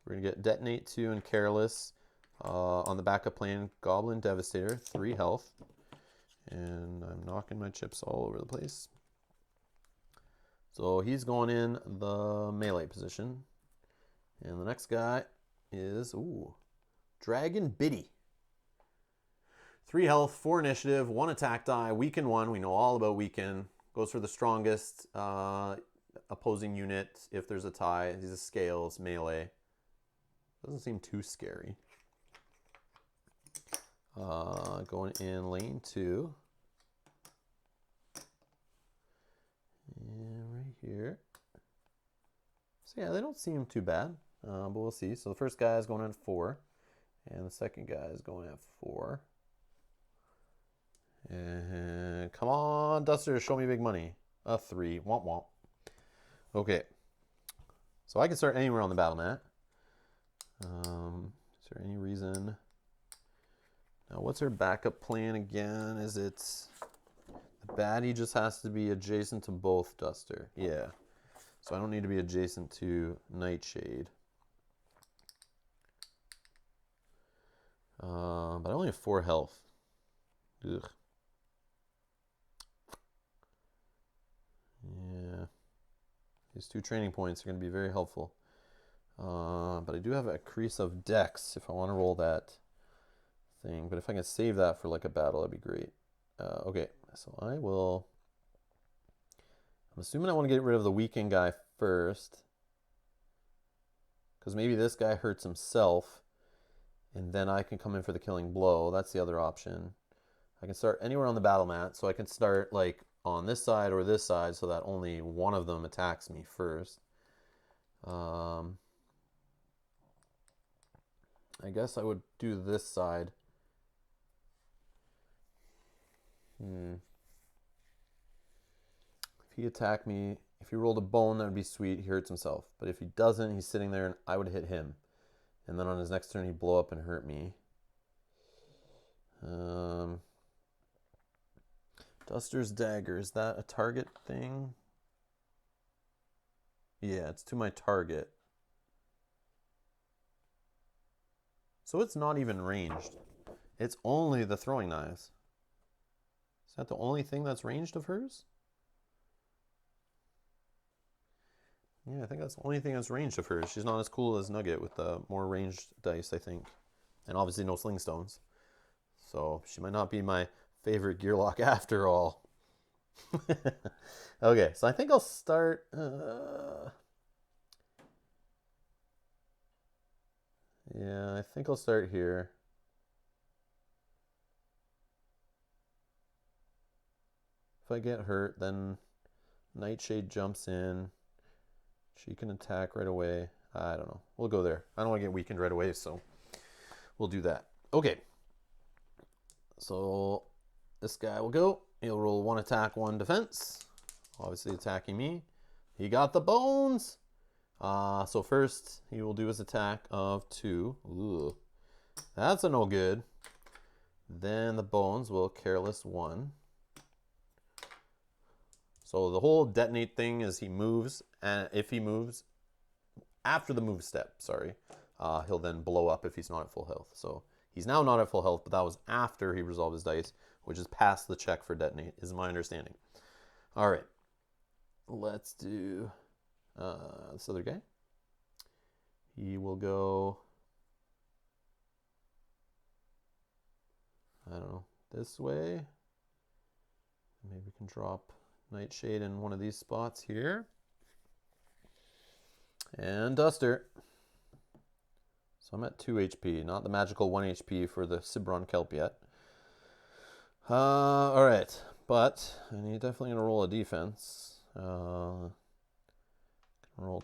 We're gonna get Detonate 2 and Careless. On the backup plan, Goblin Devastator, 3 health. And I'm knocking my chips all over the place. So he's going in the melee position. And the next guy is, Dragon Biddy. 3 health, 4 initiative, 1 attack die, weaken 1. We know all about weaken. Goes for the strongest opposing unit if there's a tie. These are scales, melee. Doesn't seem too scary. Going in lane 2. And right here. So yeah, they don't seem too bad, but we'll see. So the first guy is going at 4, and the second guy is going at 4. And come on, Duster, show me big money. A 3, womp womp. Okay, so I can start anywhere on the battle mat. Is there any reason? Now, what's her backup plan again? Is it the baddie just has to be adjacent to both Duster? Yeah. So I don't need to be adjacent to Nightshade. But I only have 4 health. Ugh. Yeah. These 2 training points are going to be very helpful. But I do have a crease of Dex if I want to roll that thing. But if I can save that for like a battle, that'd be great. Okay, so I'm assuming I want to get rid of the weakened guy first. Because maybe this guy hurts himself. And then I can come in for the killing blow. That's the other option. I can start anywhere on the battle mat. So I can start like on this side or this side so that only one of them attacks me first. I guess I would do this side. If he attacked me, if he rolled a bone, that would be sweet. He hurts himself. But if he doesn't, he's sitting there and I would hit him. And then on his next turn, he'd blow up and hurt me. Duster's Dagger, is that a target thing? Yeah, it's to my target. So it's not even ranged. It's only the throwing knives. Is that the only thing that's ranged of hers? Yeah, I think that's the only thing that's ranged of hers. She's not as cool as Nugget with the more ranged dice, I think. And obviously no sling stones. So she might not be my favorite Gearlock after all. Okay, so I think I'll start... Yeah, I think I'll start here. If I get hurt, then Nightshade jumps in. She can attack right away. I don't know. We'll go there. I don't want to get weakened right away, so we'll do that. Okay. So this guy will go. He'll roll 1 attack, 1 defense. Obviously attacking me. He got the bones. So first he will do his attack of 2. Ooh, that's a no good. Then the bones will careless 1. So the whole detonate thing is he moves, and if he moves after the move step, he'll then blow up if he's not at full health. So he's now not at full health, but that was after he resolved his dice, which is past the check for detonate, is my understanding. All right, let's do this other guy. He will go, I don't know, this way. Maybe we can drop Nightshade in one of these spots here. And Duster. So I'm at 2 HP, not the magical 1 HP for the Cibron Kelp yet. All right, but I need definitely gonna roll a defense. Roll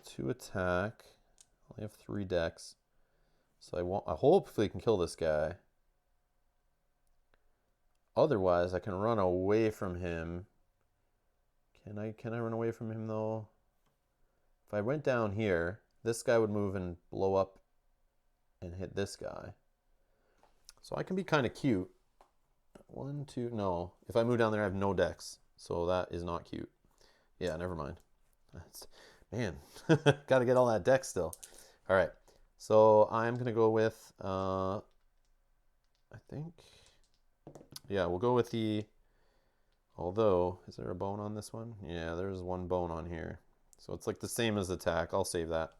2 attack. I only have 3 decks, so I hopefully can kill this guy. Otherwise, I can run away from him. Can I run away from him though? If I went down here, this guy would move and blow up and hit this guy. So I can be kind of cute. 1, 2, no. If I move down there, I have no decks. So that is not cute. Yeah, never mind. Man, got to get all that deck still. All right. So I'm going to go with, I think, yeah, we'll go with the... Although, is there a bone on this one? Yeah, there's 1 bone on here. So it's like the same as attack. I'll save that.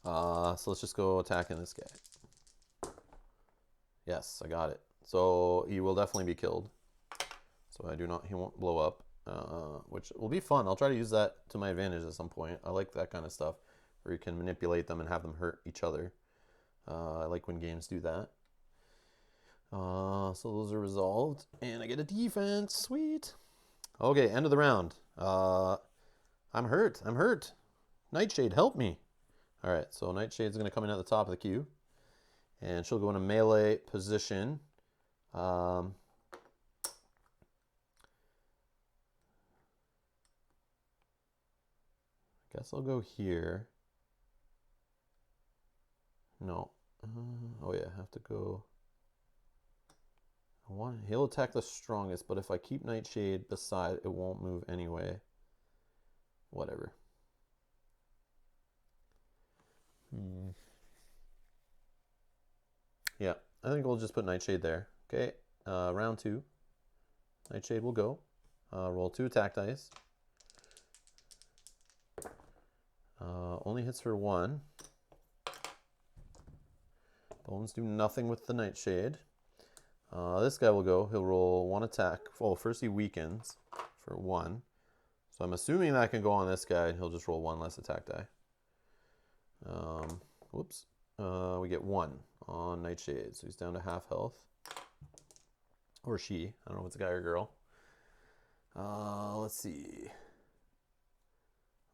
So let's just go attacking this guy. Yes, I got it. So he will definitely be killed. So he won't blow up, which will be fun. I'll try to use that to my advantage at some point. I like that kind of stuff where you can manipulate them and have them hurt each other. I like when games do that. So those are resolved, and I get a defense. Sweet. Okay, end of the round. I'm hurt. Nightshade, help me. All right, so Nightshade's going to come in at the top of the queue, and she'll go in a melee position. Guess I'll go here. No. Oh yeah, I have to go. He'll attack the strongest, but if I keep Nightshade beside, it won't move anyway. Whatever. Yeah, I think we'll just put Nightshade there. Okay, round 2. Nightshade will go. Roll 2 attack dice. Only hits for 1. Bones do nothing with the Nightshade. This guy will go. He'll roll 1 attack. Oh, first he weakens for 1. So I'm assuming that can go on this guy, and he'll just roll 1 less attack die. Whoops. We get 1 on Nightshade, so he's down to half health. Or she. I don't know if it's a guy or girl. Let's see.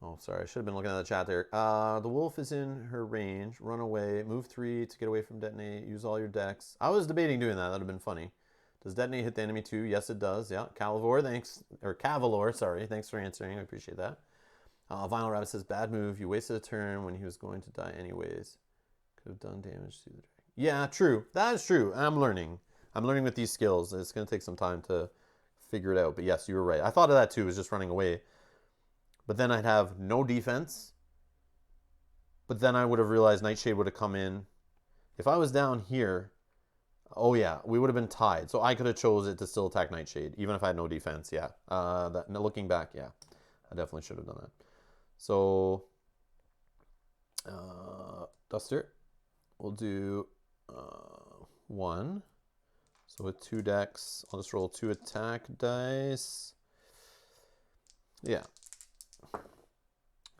Oh, sorry. I should have been looking at the chat there. The wolf is in her range. Run away. Move 3 to get away from detonate. Use all your decks. I was debating doing that. That would have been funny. Does detonate hit the enemy too? Yes, it does. Yeah. Cavalor, thanks. Or Cavalor, sorry. Thanks for answering. I appreciate that. Vinyl Rabbit says, bad move. You wasted a turn when he was going to die anyways. Could have done damage to the dragon. Yeah, true. That is true. I'm learning. I'm learning with these skills. It's going to take some time to figure it out. But yes, you were right. I thought of that too, was just running away. But then I'd have no defense. But then I would have realized Nightshade would have come in. If I was down here, oh yeah, we would have been tied. So I could have chose it to still attack Nightshade, even if I had no defense. Yeah. Looking back, yeah, I definitely should have done that. So, Duster, we'll do 1. So with 2 decks, I'll just roll 2 attack dice. Yeah.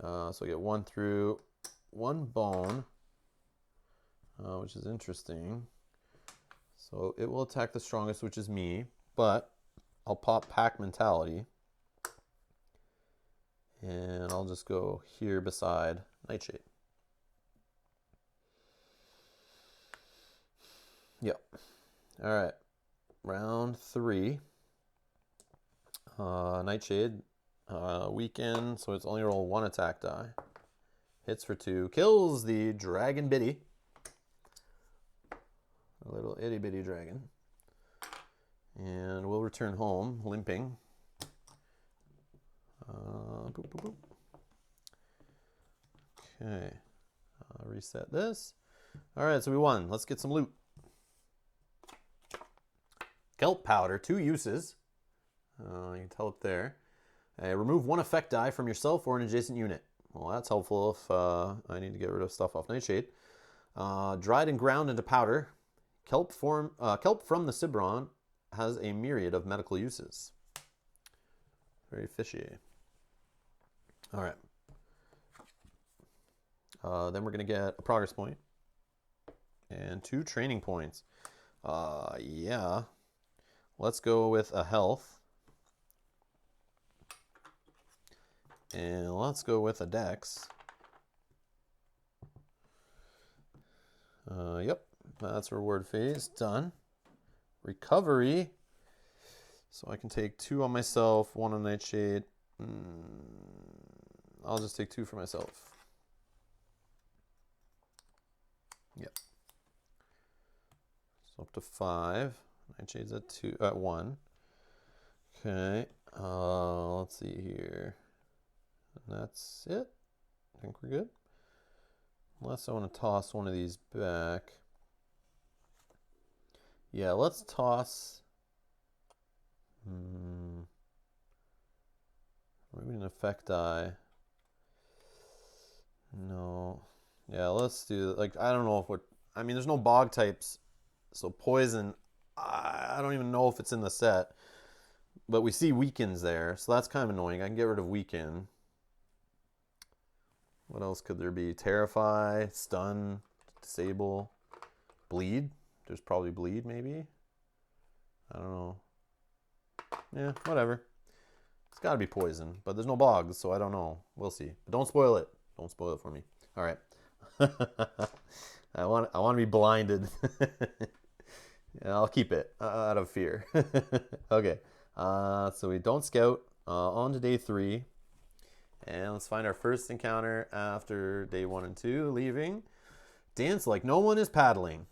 So I get 1 through, 1 bone, which is interesting. So it will attack the strongest, which is me, but I'll pop Pack Mentality. And I'll just go here beside Nightshade. Yep. All right. Round 3. Nightshade. Weaken, so it's only roll 1 attack die. Hits for 2. Kills the Dragon Biddy. A little itty bitty dragon. And we'll return home limping. Boop, boop, boop. Okay. Reset this. All right, so we won. Let's get some loot. Kelp powder, 2 uses. You can tell up there. Remove 1 effect die from yourself or an adjacent unit. Well, that's helpful if I need to get rid of stuff off Nightshade. Dried and ground into powder. Kelp from the Cibron has a myriad of medical uses. Very fishy. All right. Then we're going to get a progress point and 2 training points. Yeah. Let's go with a health. And let's go with a dex. Yep. That's reward phase. Done. Recovery. So I can take 2 on myself, 1 on Nightshade. I'll just take 2 for myself. Yep. So up to 5. Nightshade's at 1. Okay. Let's see here. And that's it. I think we're good. Unless I want to toss one of these back. Yeah, let's toss. Maybe an effect die. No. Yeah, let's do, like, I don't know if we're, I mean, there's no bog types. So poison, I don't even know if it's in the set. But we see weakens there, so that's kind of annoying. I can get rid of weaken. What else could there be? Terrify, stun, disable, bleed. There's probably bleed, maybe. I don't know. Yeah, whatever. It's got to be poison, but there's no bogs, so I don't know. We'll see. But don't spoil it. Don't spoil it for me. All right. I want to be blinded. Yeah, I'll keep it out of fear. Okay. So we don't scout. On to day 3. And let's find our first encounter after day 1 and 2. Leaving. Dance like no one is paddling.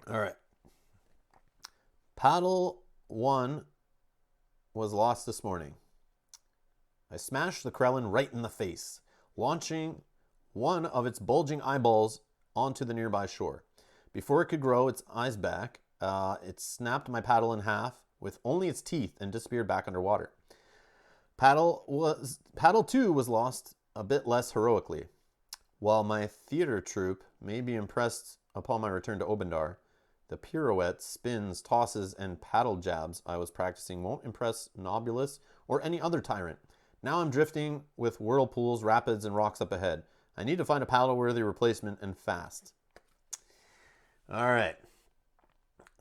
All right. Paddle 1 was lost this morning. I smashed the Krellin right in the face, launching one of its bulging eyeballs onto the nearby shore. Before it could grow its eyes back, it snapped my paddle in half with only its teeth and disappeared back underwater. Paddle 2 was lost a bit less heroically. While my theater troupe may be impressed upon my return to Obendar, the pirouettes, spins, tosses, and paddle jabs I was practicing won't impress Nobulus or any other tyrant. Now I'm drifting with whirlpools, rapids, and rocks up ahead. I need to find a paddle-worthy replacement and fast. All right.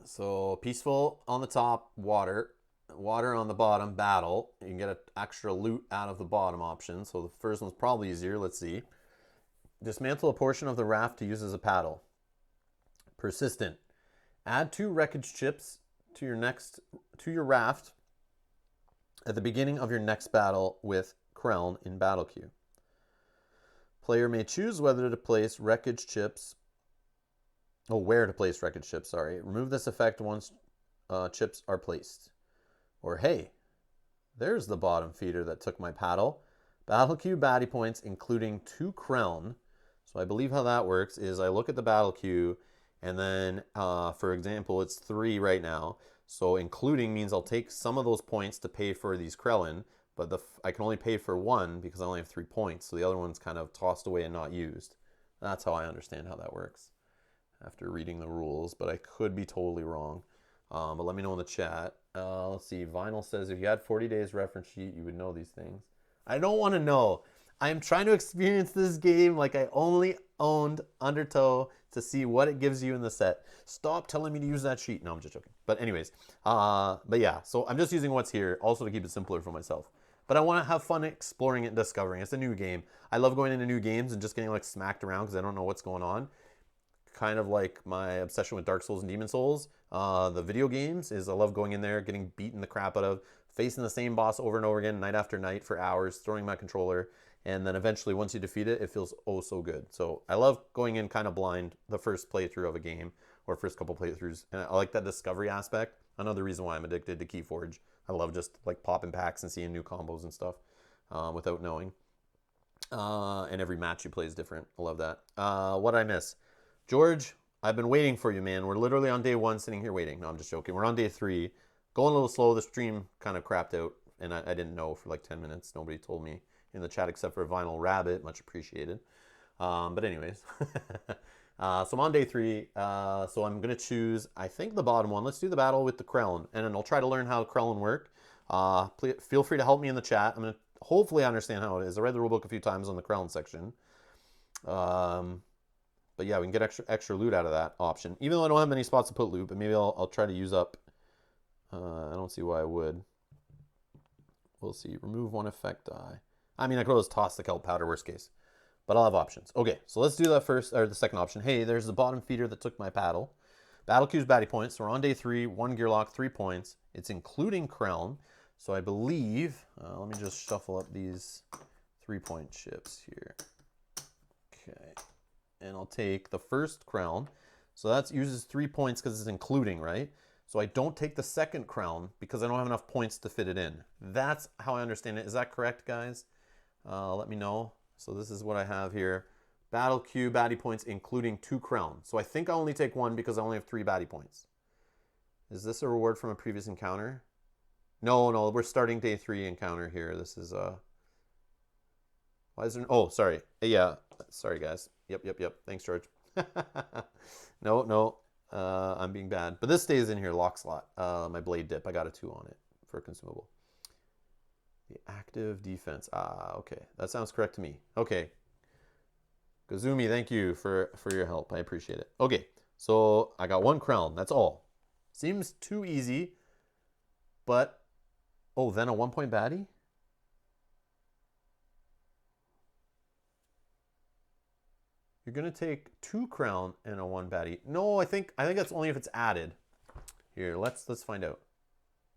So peaceful on the top, water. Water on the bottom, battle. You can get an extra loot out of the bottom option. So the first one's probably easier. Let's see. Dismantle a portion of the raft to use as a paddle. Persistent. Add 2 wreckage chips to your raft at the beginning of your next battle with Kreln in battle queue. Player may choose whether to place wreckage chips. Oh, where to place wreckage chips, sorry. Remove this effect once chips are placed. Or, hey, there's the bottom feeder that took my paddle. Battle queue baddie points, including 2 Kreln. So I believe how that works is I look at the battle queue, and then, for example, it's 3 right now. So including means I'll take some of those points to pay for these Kreln, but I can only pay for 1 because I only have 3 points. So the other one's kind of tossed away and not used. That's how I understand how that works after reading the rules, but I could be totally wrong. But let me know in the chat. Let's see. Vinyl says if you had 40 days reference sheet, you would know these things. I don't want to know. I'm trying to experience this game like I only owned Undertow to see what it gives you in the set. Stop telling me to use that sheet. No, I'm just joking. But anyways, but yeah, so I'm just using what's here also to keep it simpler for myself. But I want to have fun exploring it and discovering. It's a new game. I love going into new games and just getting like smacked around because I don't know what's going on. Kind of like my obsession with Dark Souls and Demon Souls. The video games is I love going in there, getting beaten the crap out of, facing the same boss over and over again, night after night for hours, throwing my controller. And then eventually, once you defeat it, it feels oh so good. So I love going in kind of blind the first playthrough of a game or first couple playthroughs. And I like that discovery aspect. Another reason why I'm addicted to Keyforge. I love just like popping packs and seeing new combos and stuff without knowing. And every match you play is different. I love that. What did I miss? George, I've been waiting for you, man. We're literally on day 1 sitting here waiting. No, I'm just joking. We're on day 3. Going a little slow. The stream kind of crapped out. And I didn't know for like 10 minutes. Nobody told me in the chat except for Vinyl Rabbit. Much appreciated. But anyways. So I'm on day 3. So I'm going to choose, I think, the bottom one. Let's do the battle with the Kreln. And then I'll try to learn how Kreln work. Feel free to help me in the chat. I'm going to hopefully understand how it is. I read the rulebook a few times on the Kreln section. But yeah, we can get extra loot out of that option. Even though I don't have many spots to put loot, but maybe I'll try to use up. I don't see why I would. We'll see. Remove 1 effect die. I mean, I could always toss the kelp powder, worst case. But I'll have options. Okay, so let's do that first, or the second option. Hey, there's the bottom feeder that took my paddle. Battle queue's baddie points. So we're on day 3, 1 gear lock, 3 points. It's including Kreln. So I believe, let me just shuffle up these 3-point chips here. Okay. And I'll take the first Kreln. So that uses 3 points because it's including, right? So I don't take the second Kreln because I don't have enough points to fit it in. That's how I understand it. Is that correct, guys? Let me know. So this is what I have here. Battle queue, baddie points, including 2 Kreln. So I think I only take 1 because I only have 3 baddie points. Is this a reward from a previous encounter? No, we're starting day 3 encounter here. This is why is there? Oh, sorry. Yeah, sorry guys. Yep. Thanks, George. No. I'm being bad. But this stays in here, lock slot. My blade dip. I got a 2 on it for a consumable. The active defense. Okay. That sounds correct to me. Okay. Kazumi, thank you for your help. I appreciate it. Okay. So I got 1 Kreln. That's all. Seems too easy. But, oh, then a 1-point baddie? You're going to take 2 Kreln and a 1 baddie. No, I think that's only if it's added. Here, let's find out.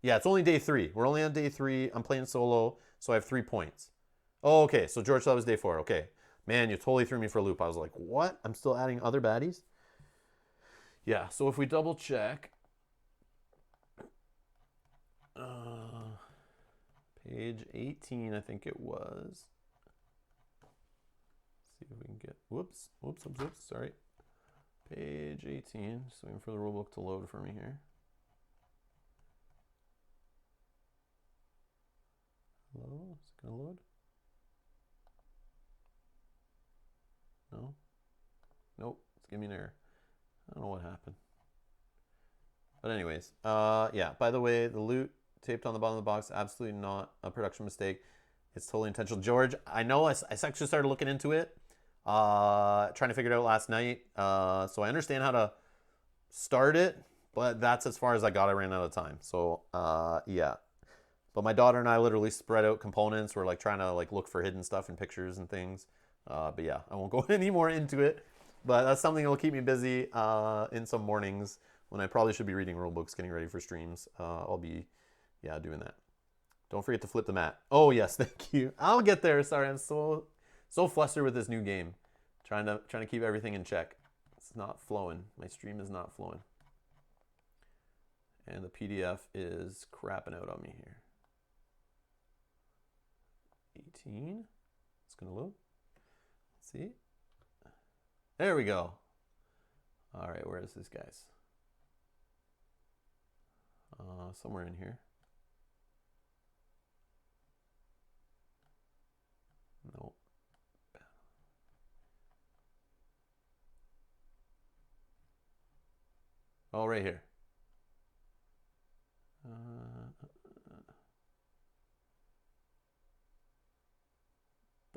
Yeah, it's only day 3. We're only on day 3. I'm playing solo, so I have 3 points. Oh, okay. So George thought it was day 4. Okay. Man, you totally threw me for a loop. I was like, what? I'm still adding other baddies? Yeah, so if we double check. Page 18, I think it was. See if we can get, whoops, sorry. Page 18, just waiting for the rulebook to load for me here. Hello, is it gonna load? No? Nope, it's giving me an error. I don't know what happened. But anyways, yeah, by the way, the loot taped on the bottom of the box, absolutely not a production mistake. It's totally intentional. George, I know I actually started looking into it, trying to figure it out last night. So I understand how to start it, but that's as far as I got. I ran out of time. So yeah. But my daughter and I literally spread out components. We're like trying to like look for hidden stuff in pictures and things. But yeah, I won't go any more into it. But that's something that'll keep me busy in some mornings when I probably should be reading rule books, getting ready for streams. I'll be, yeah, doing that. Don't forget to flip the mat. Oh yes, thank you. I'll get there. Sorry, I'm so flustered with this new game. Trying to keep everything in check. It's not flowing. My stream is not flowing. And the PDF is crapping out on me here. 18. It's gonna load. Let's see. There we go. All right, where is this, guys? Somewhere in here. Nope. Oh, right here.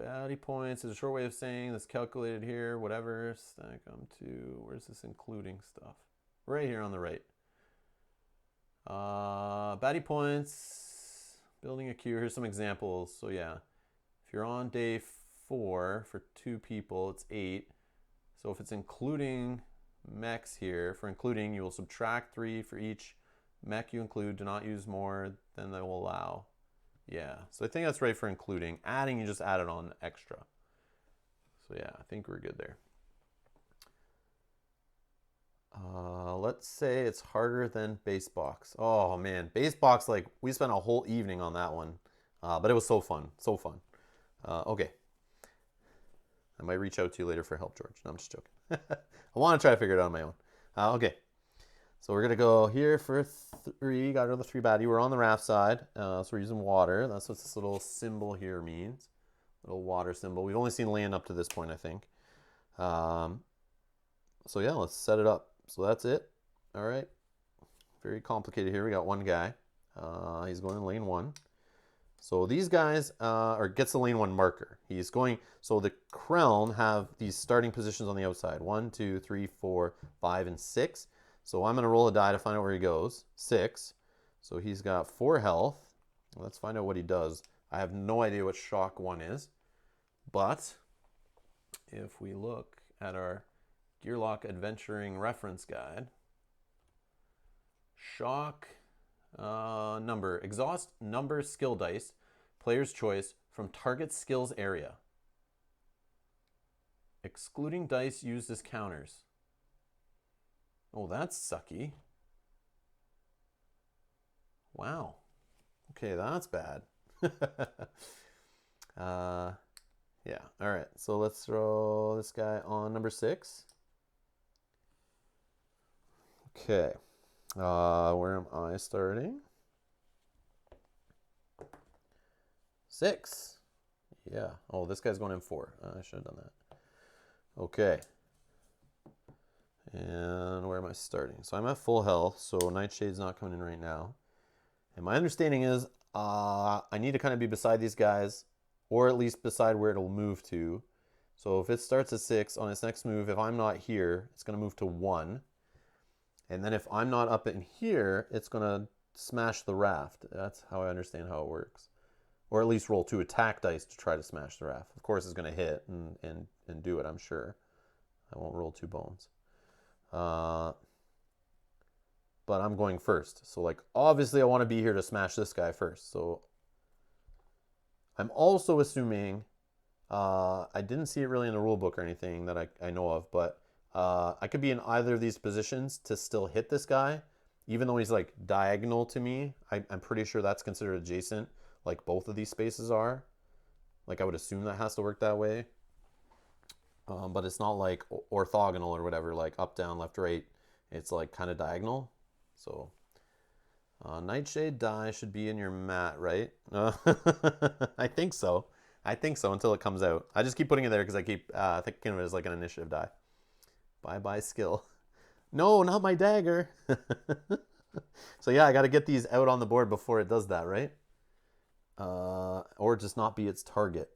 Baddie points is a short way of saying that's calculated here, whatever. Stack them to, where's this including stuff? Right here on the right. Baddie points, building a queue. Here's some examples. So yeah, if you're on day 4 for 2 people, it's 8. So if it's including mechs here, for including, you will subtract 3 for each mech you include. Do not use more than they will allow. Yeah, so I think that's right for including. Adding, you just add it on extra. So yeah, I think we're good there. Let's say it's harder than base box. Oh man, base box, like we spent a whole evening on that one. But it was so fun, so fun. Okay. I might reach out to you later for help, George. No, I'm just joking. I want to try to figure it out on my own. Okay. So we're going to go here for 3. Got another 3 baddie. We're on the raft side. So we're using water. That's what this little symbol here means. Little water symbol. We've only seen land up to this point, I think. So yeah, let's set it up. So that's it. All right. Very complicated here. We got one guy. He's going in lane 1. So these guys gets the lane 1 marker. He's going, so the Kreln have these starting positions on the outside. 1, 2, 3, 4, 5, and 6. So I'm going to roll a die to find out where he goes. 6. So he's got 4 health. Let's find out what he does. I have no idea what shock 1 is. But if we look at our Gearlock Adventuring Reference Guide, shock number, exhaust number skill dice, player's choice from target skills area, excluding dice used as counters. Oh, that's sucky. Wow. Okay, that's bad. Yeah, all right. So let's throw this guy on number 6. Okay. Where am I starting? 6. Yeah. Oh, this guy's going in 4. I should have done that. Okay. And where am I starting? So I'm at full health, so Nightshade's not coming in right now. And my understanding is I need to kind of be beside these guys, or at least beside where it'll move to. So if it starts at 6, on its next move, if I'm not here, it's going to move to 1. And then if I'm not up in here, it's going to smash the raft. That's how I understand how it works. Or at least roll 2 attack dice to try to smash the raft. Of course, it's going to hit and do it, I'm sure. I won't roll 2 bones. But I'm going first. So, like, obviously I want to be here to smash this guy first. So I'm also assuming, I didn't see it really in the rule book or anything that I know of, but I could be in either of these positions to still hit this guy, even though he's like diagonal to me. I'm pretty sure that's considered adjacent, like both of these spaces are. Like I would assume that has to work that way. But it's not like orthogonal or whatever, like up, down, left, right. It's like kind of diagonal. So Nightshade die should be in your mat, right? I think so. I think so until it comes out. I just keep putting it there because I keep thinking of it as like an initiative die. Bye-bye skill. No, not my dagger. So yeah, I got to get these out on the board before it does that, right? Or just not be its target.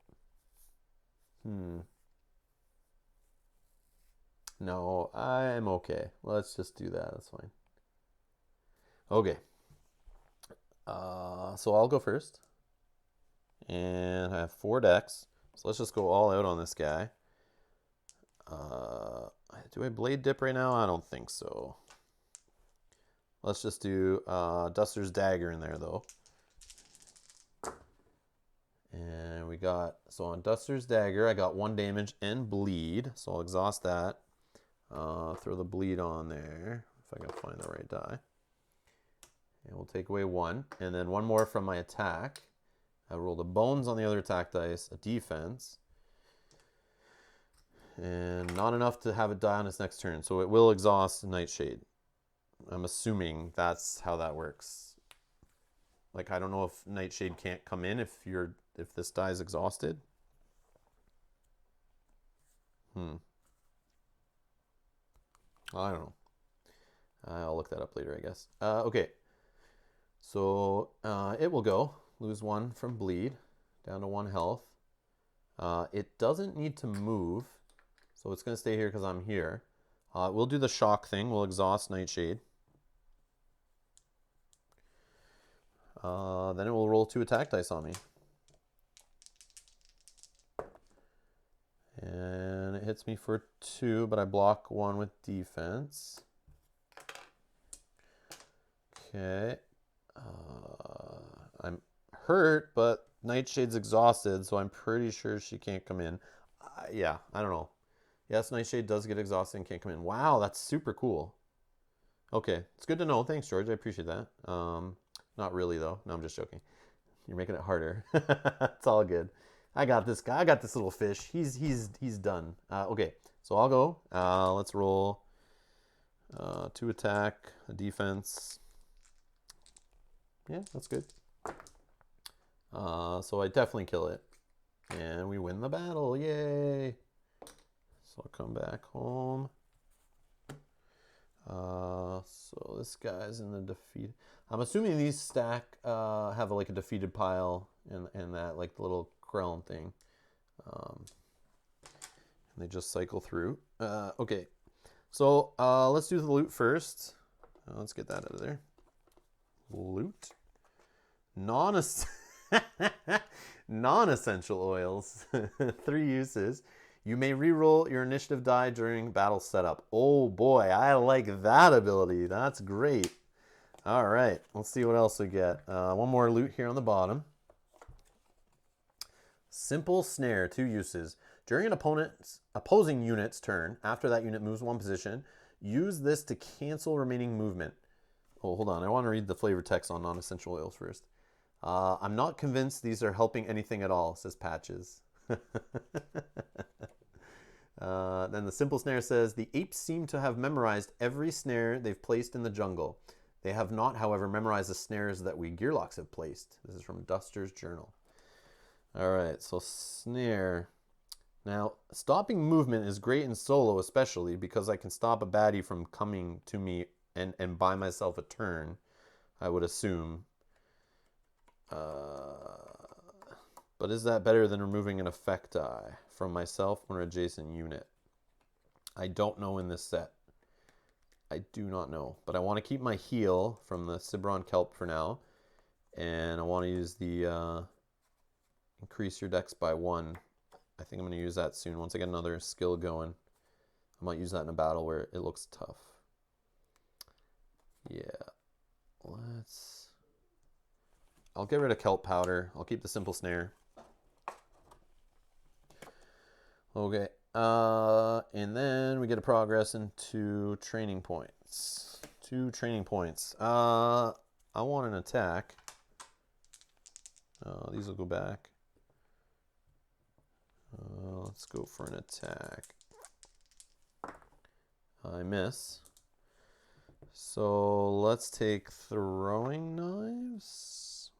No, I'm okay. Let's just do that. That's fine. Okay. So I'll go first. And I have 4 decks. So let's just go all out on this guy. Do I blade dip right now? I don't think so. Let's just do Duster's Dagger in there, though. And we got, so on Duster's Dagger, I got 1 damage and bleed. So I'll exhaust that. Throw the bleed on there, if I can find the right die. And we'll take away 1. And then 1 more from my attack. I rolled a bones on the other attack dice, a defense. And not enough to have it die on its next turn. So it will exhaust Nightshade. I'm assuming that's how that works. Like, I don't know if Nightshade can't come in if this die is exhausted. I don't know. I'll look that up later, I guess. Okay. So it will go. Lose 1 from bleed. Down to 1 health. It doesn't need to move. So it's going to stay here because I'm here. We'll do the shock thing. We'll exhaust Nightshade. Then it will roll 2 attack dice on me. And it hits me for 2, but I block 1 with defense. Okay. I'm hurt, but Nightshade's exhausted, so I'm pretty sure she can't come in. Yeah, I don't know. Yes, Nightshade does get exhausted and can't come in. Wow, that's super cool. Okay, it's good to know. Thanks, George. I appreciate that. Not really, though. No, I'm just joking. You're making it harder. It's all good. I got this guy. I got this little fish. He's done. Okay, so I'll go. Let's roll 2 attack, a defense. Yeah, that's good. So I definitely kill it. And we win the battle. Yay! So I'll come back home. So this guy's in the defeat. I'm assuming these stack have like a defeated pile and that like the little crown thing. And they just cycle through. Okay. So let's do the loot first. Let's get that out of there. Loot. Non-essential oils. 3 uses. You may reroll your initiative die during battle setup. Oh boy, I like that ability. That's great. All right, let's see what else we get. 1 more loot here on the bottom. Simple Snare, 2 uses. During an opposing unit's turn, after that unit moves 1 position, use this to cancel remaining movement. Oh, hold on. I want to read the flavor text on non-essential oils first. I'm not convinced these are helping anything at all, says Patches. Then the Simple Snare says, the apes seem to have memorized every snare they've placed in the jungle. They have not, however, memorized the snares that we Gearlocks have placed. This is from Duster's Journal. All right, so snare. Now, stopping movement is great in solo, especially because I can stop a baddie from coming to me and buy myself a turn, I would assume. But is that better than removing an effect die from myself or an adjacent unit? I don't know in this set. I do not know. But I want to keep my heal from the Cibron Kelp for now. And I want to use the increase your dex by 1. I think I'm going to use that soon. Once I get another skill going, I might use that in a battle where it looks tough. Yeah. I'll get rid of Kelp Powder. I'll keep the Simple Snare. Okay. And then we get a progress into training points. 2 training points. I want an attack. These will go back. Let's go for an attack. I miss. So let's take throwing knives.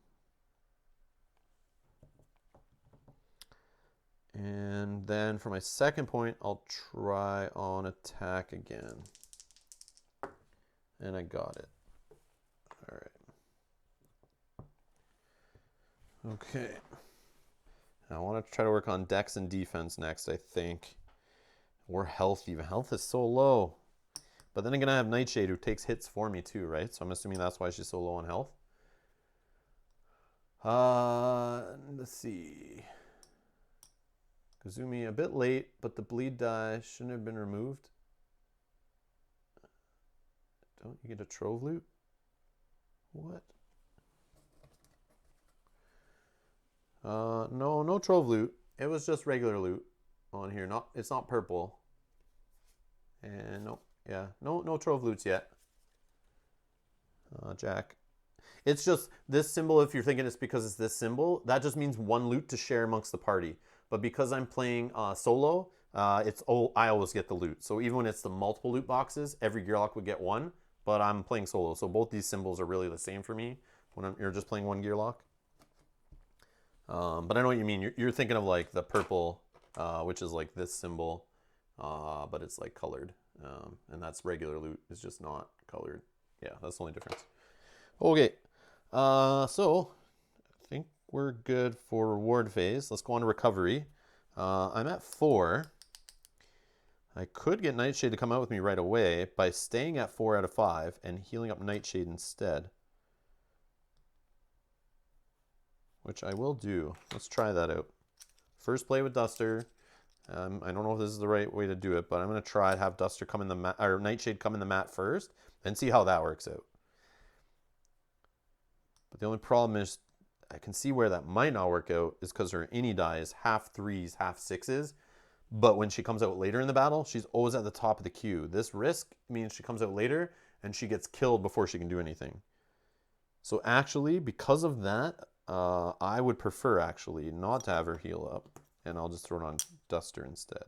And then for my second point, I'll try on attack again. And I got it. All right. Okay. I want to try to work on dex and defense next, I think. Or health even. Health is so low. But then I'm going to have Nightshade who takes hits for me too, right? So I'm assuming that's why she's so low on health. Let's see. Kazumi a bit late, but the bleed die shouldn't have been removed. Don't you get a trove loot? What? No trove loot. It was just regular loot on here. It's not purple. And no trove loots yet. Jack. It's just this symbol, if you're thinking it's because it's this symbol, that just means one loot to share amongst the party. But because I'm playing solo, I always get the loot. So even when it's the multiple loot boxes, every Gearlock would get one, but I'm playing solo. So both these symbols are really the same for me when you're just playing one Gearlock. But I know what you mean. You're thinking of like the purple, which is like this symbol, but it's like colored. And that's regular loot. It's just not colored. Yeah, that's the only difference. Okay. So I think we're good for reward phase. Let's go on to recovery. I'm at 4. I could get Nightshade to come out with me right away by staying at 4 out of 5 and healing up Nightshade instead. Which I will do. Let's try that out. First play with Duster. I don't know if this is the right way to do it, but I'm going to try to have Duster come in the mat, or Nightshade come in the mat first and see how that works out. But the only problem is I can see where that might not work out is because her ini die is half 3s, half 6s. But when she comes out later in the battle, she's always at the top of the queue. This risk means she comes out later and she gets killed before she can do anything. So actually, because of that, I would prefer actually not to have her heal up. And I'll just throw it on Duster instead.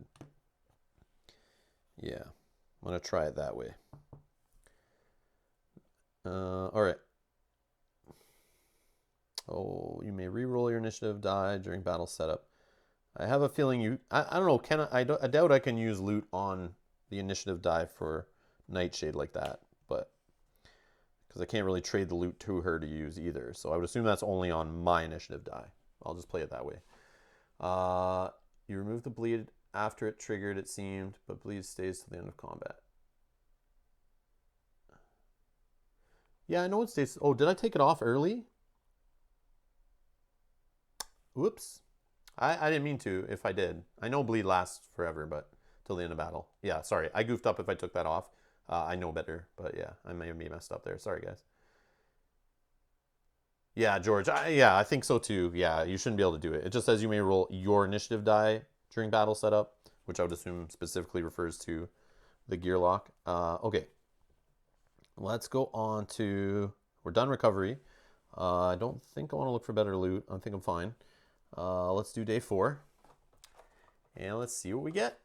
Yeah, I'm going to try it that way. All right. Oh, you may re-roll your initiative die during battle setup. I have a feeling I don't know, I doubt I can use loot on the initiative die for Nightshade like that, but because I can't really trade the loot to her to use either. So I would assume that's only on my initiative die. I'll just play it that way. You remove the bleed after it triggered, it seemed, but bleed stays to the end of combat. Yeah, I know it stays. Oh, did I take it off early? Whoops. I didn't mean to if I did. I know bleed lasts forever, but till the end of battle. Yeah, sorry. I goofed up if I took that off. I know better, but yeah, I may have messed up there. Sorry, guys. Yeah, George. I think so too. Yeah, you shouldn't be able to do it. It just says you may roll your initiative die during battle setup, which I would assume specifically refers to the Gearlock. Okay. Let's go on to... We're done recovery. I don't think I want to look for better loot. I think I'm fine. Let's do day 4. And let's see what we get.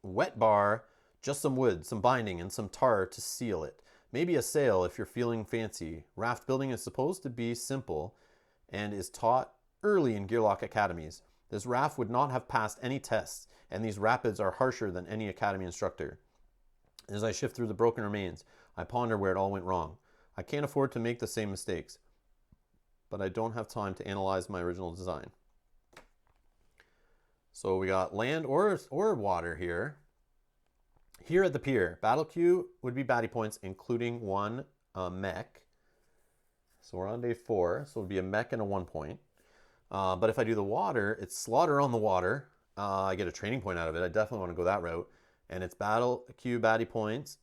Wet bar, just some wood, some binding, and some tar to seal it. Maybe a sail if you're feeling fancy. Raft building is supposed to be simple and is taught early in Gearlock academies. This raft would not have passed any tests, and these rapids are harsher than any academy instructor. As I shift through the broken remains, I ponder where it all went wrong. I can't afford to make the same mistakes, but I don't have time to analyze my original design. So we got land or water here. Here at the pier, battle queue would be baddie points, including 1 mech. So we're on day 4, so it would be a mech and a 1 point. But if I do the water, it's slaughter on the water. I get a training point out of it. I definitely want to go that route. And it's battle queue baddie points,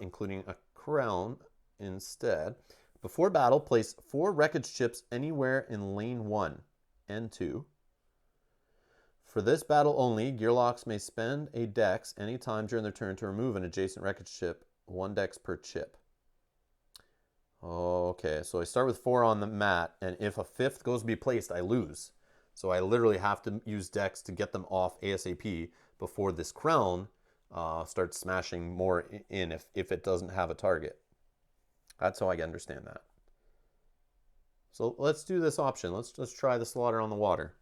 including a crown instead. Before battle, place 4 wreckage chips anywhere in lane 1 and 2. For this battle only, Gearlocks may spend a dex anytime during their turn to remove an adjacent wreckage chip, 1 dex per chip. Okay, so I start with 4 on the mat, and if a 5th goes to be placed, I lose. So I literally have to use dex to get them off ASAP before this crown starts smashing more in if it doesn't have a target. That's how I understand that. So let's do this option. Let's try the slaughter on the water.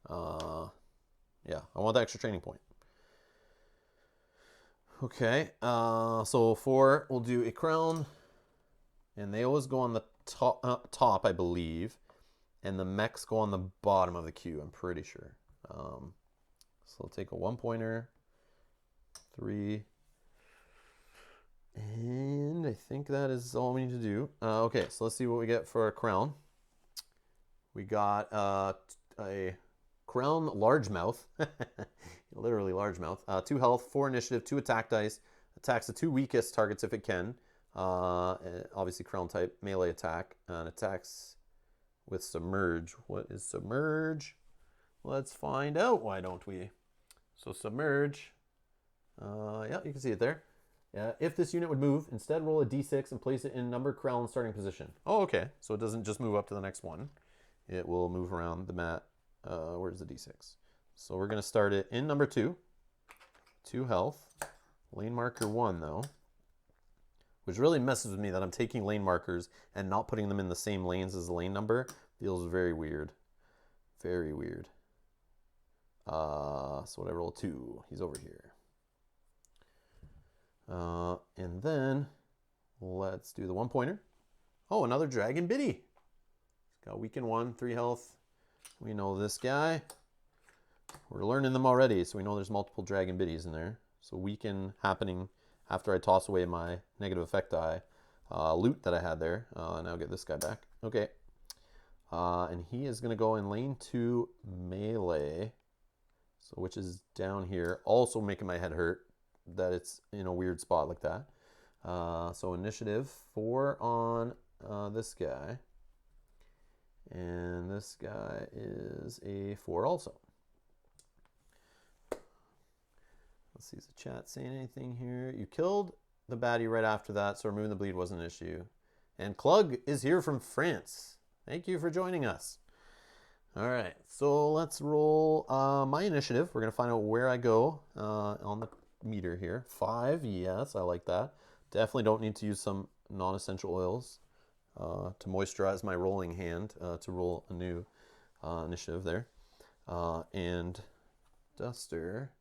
Yeah, I want the extra training point. Okay, so 4, we'll do a crown, and they always go on the top, I believe, and the mechs go on the bottom of the queue, I'm pretty sure. So I'll take a 1-pointer, 3, and I think that is all we need to do. Okay, so let's see what we get for a crown. We got a Crown Largemouth. Literally largemouth. 2 health, 4 initiative, 2 attack dice. Attacks the 2 weakest targets if it can. Obviously Crown type melee attack. And attacks with Submerge. What is Submerge? Let's find out, why don't we? So Submerge. Yeah, you can see it there. If this unit would move, instead roll a d6 and place it in number Crown starting position. Oh, okay. So it doesn't just move up to the next one. It will move around the mat. Where's the d6? So we're going to start it in number 2. 2 health. Lane marker 1, though. Which really messes with me that I'm taking lane markers and not putting them in the same lanes as the lane number. Feels very weird. Very weird. So what I roll 2. He's over here. And then let's do the 1-pointer. Oh, another Dragon Biddy. He's got weaken 1, 3 health. We know this guy. We're learning them already, so we know there's multiple Dragon Biddies in there. So weaken happening after I toss away my negative effect die loot that I had there. And I'll get this guy back. Okay. And he is going to go in lane 2 melee. So which is down here. Also making my head hurt that it's in a weird spot like that. So initiative 4 on this guy. And this guy is a 4 also. Let's see, is the chat saying anything here? You killed the baddie right after that, so removing the bleed wasn't an issue. And Klug is here from France. Thank you for joining us. All right, so let's roll my initiative. We're going to find out where I go on the meter here. 5, yes, I like that. Definitely don't need to use some non-essential oils to moisturize my rolling hand to roll a new initiative there. And Duster.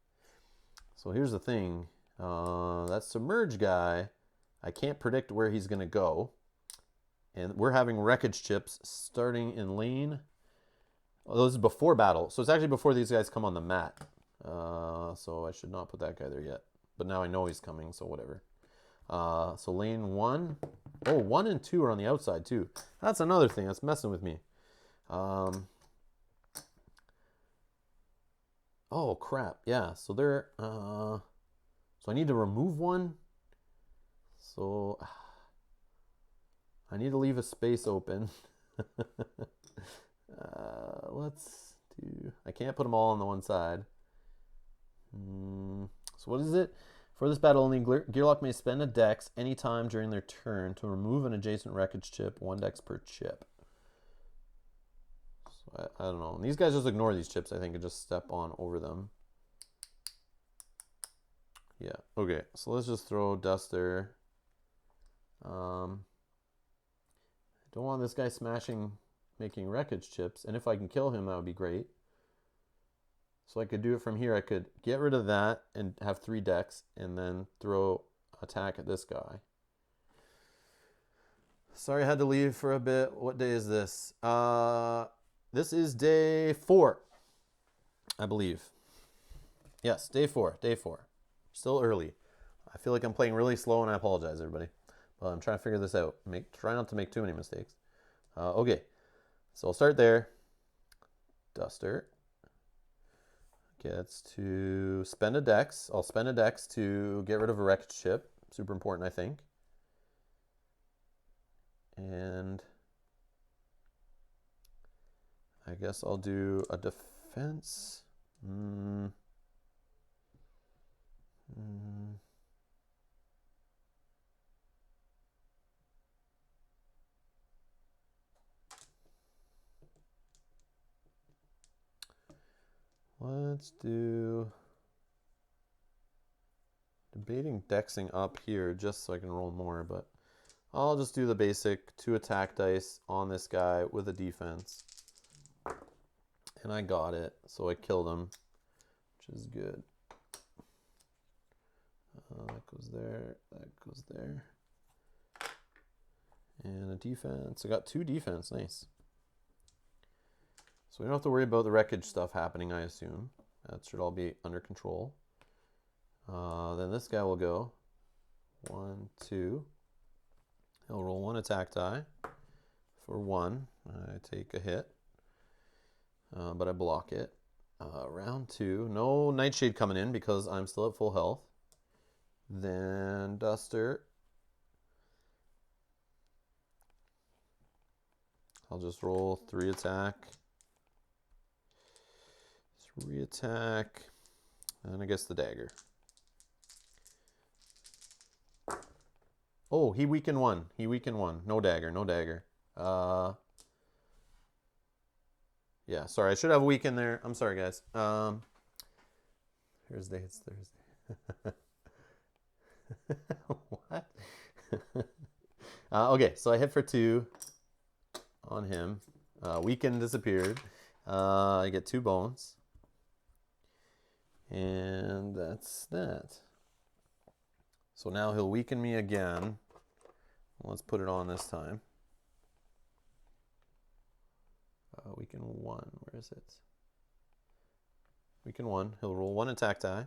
So here's the thing. That Submerge guy, I can't predict where he's going to go. And we're having wreckage chips starting in lane. Oh, this is before battle. So it's actually before these guys come on the mat. So I should not put that guy there yet. But now I know he's coming, so whatever. So lane 1. Oh, 1 and 2 are on the outside too. That's another thing that's messing with me. Oh, crap. Yeah, so they're... so I need to remove one. So I need to leave a space open. Let's do... I can't put them all on the one side. So what is it? For this battle, only Gearlock may spend a dex anytime during their turn to remove an adjacent wreckage chip, 1 dex per chip. So I don't know. And these guys just ignore these chips, I think, and just step on over them. Yeah, okay. So let's just throw Duster. I don't want this guy smashing, making wreckage chips. And if I can kill him, that would be great. So I could do it from here. I could get rid of that and have 3 decks and then throw attack at this guy. Sorry I had to leave for a bit. What day is this? This is day 4, I believe. Yes, day 4. Day 4. Still early. I feel like I'm playing really slow and I apologize, everybody. But I'm trying to figure this out. Try not to make too many mistakes. Okay, so I'll start there. Duster gets to spend a dex. I'll spend a dex to get rid of a wreckage chip. Super important, I think. And I guess I'll do a defense. Let's do debating dexing up here just so I can roll more, but I'll just do the basic 2 attack dice on this guy with a defense. And I got it, so I killed him, which is good. That goes there, that goes there. And a defense. I got 2 defense, nice. So we don't have to worry about the wreckage stuff happening, I assume. That should all be under control. Then this guy will go 1, 2. He'll roll 1 attack die for 1. I take a hit, but I block it. Round 2. No Nightshade coming in because I'm still at full health. Then Duster. I'll just roll 3 attack. 3 attack. And I guess the dagger. Oh, he weakened 1. He weakened 1. No dagger, no dagger. Yeah, sorry, I should have a weaken there. I'm sorry, guys. Thursday, it's Thursday. What? Okay, so I hit for 2 on him. Weaken disappeared. I get 2 bones. And that's that. So now he'll weaken me again. Let's put it on this time. Weaken 1. Where is it? Weaken 1. He'll roll 1 attack die.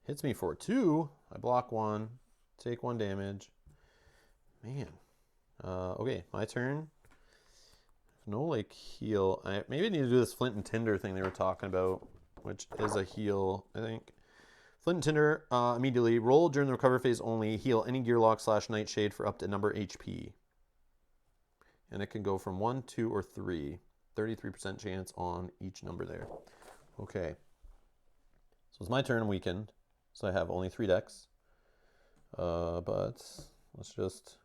Hits me for 2. I block 1. Take 1 damage. Man. Okay, my turn. No, like, heal. I maybe need to do this Flint and Tinder thing they were talking about, which is a heal, I think. Flint and Tinder, immediately. Roll during the recover phase only. Heal any Gearlock / Nightshade for up to number HP. And it can go from 1, 2, or 3. 33% chance on each number there. Okay. So it's my turn, I'm weakened. So I have only 3 decks. But let's just...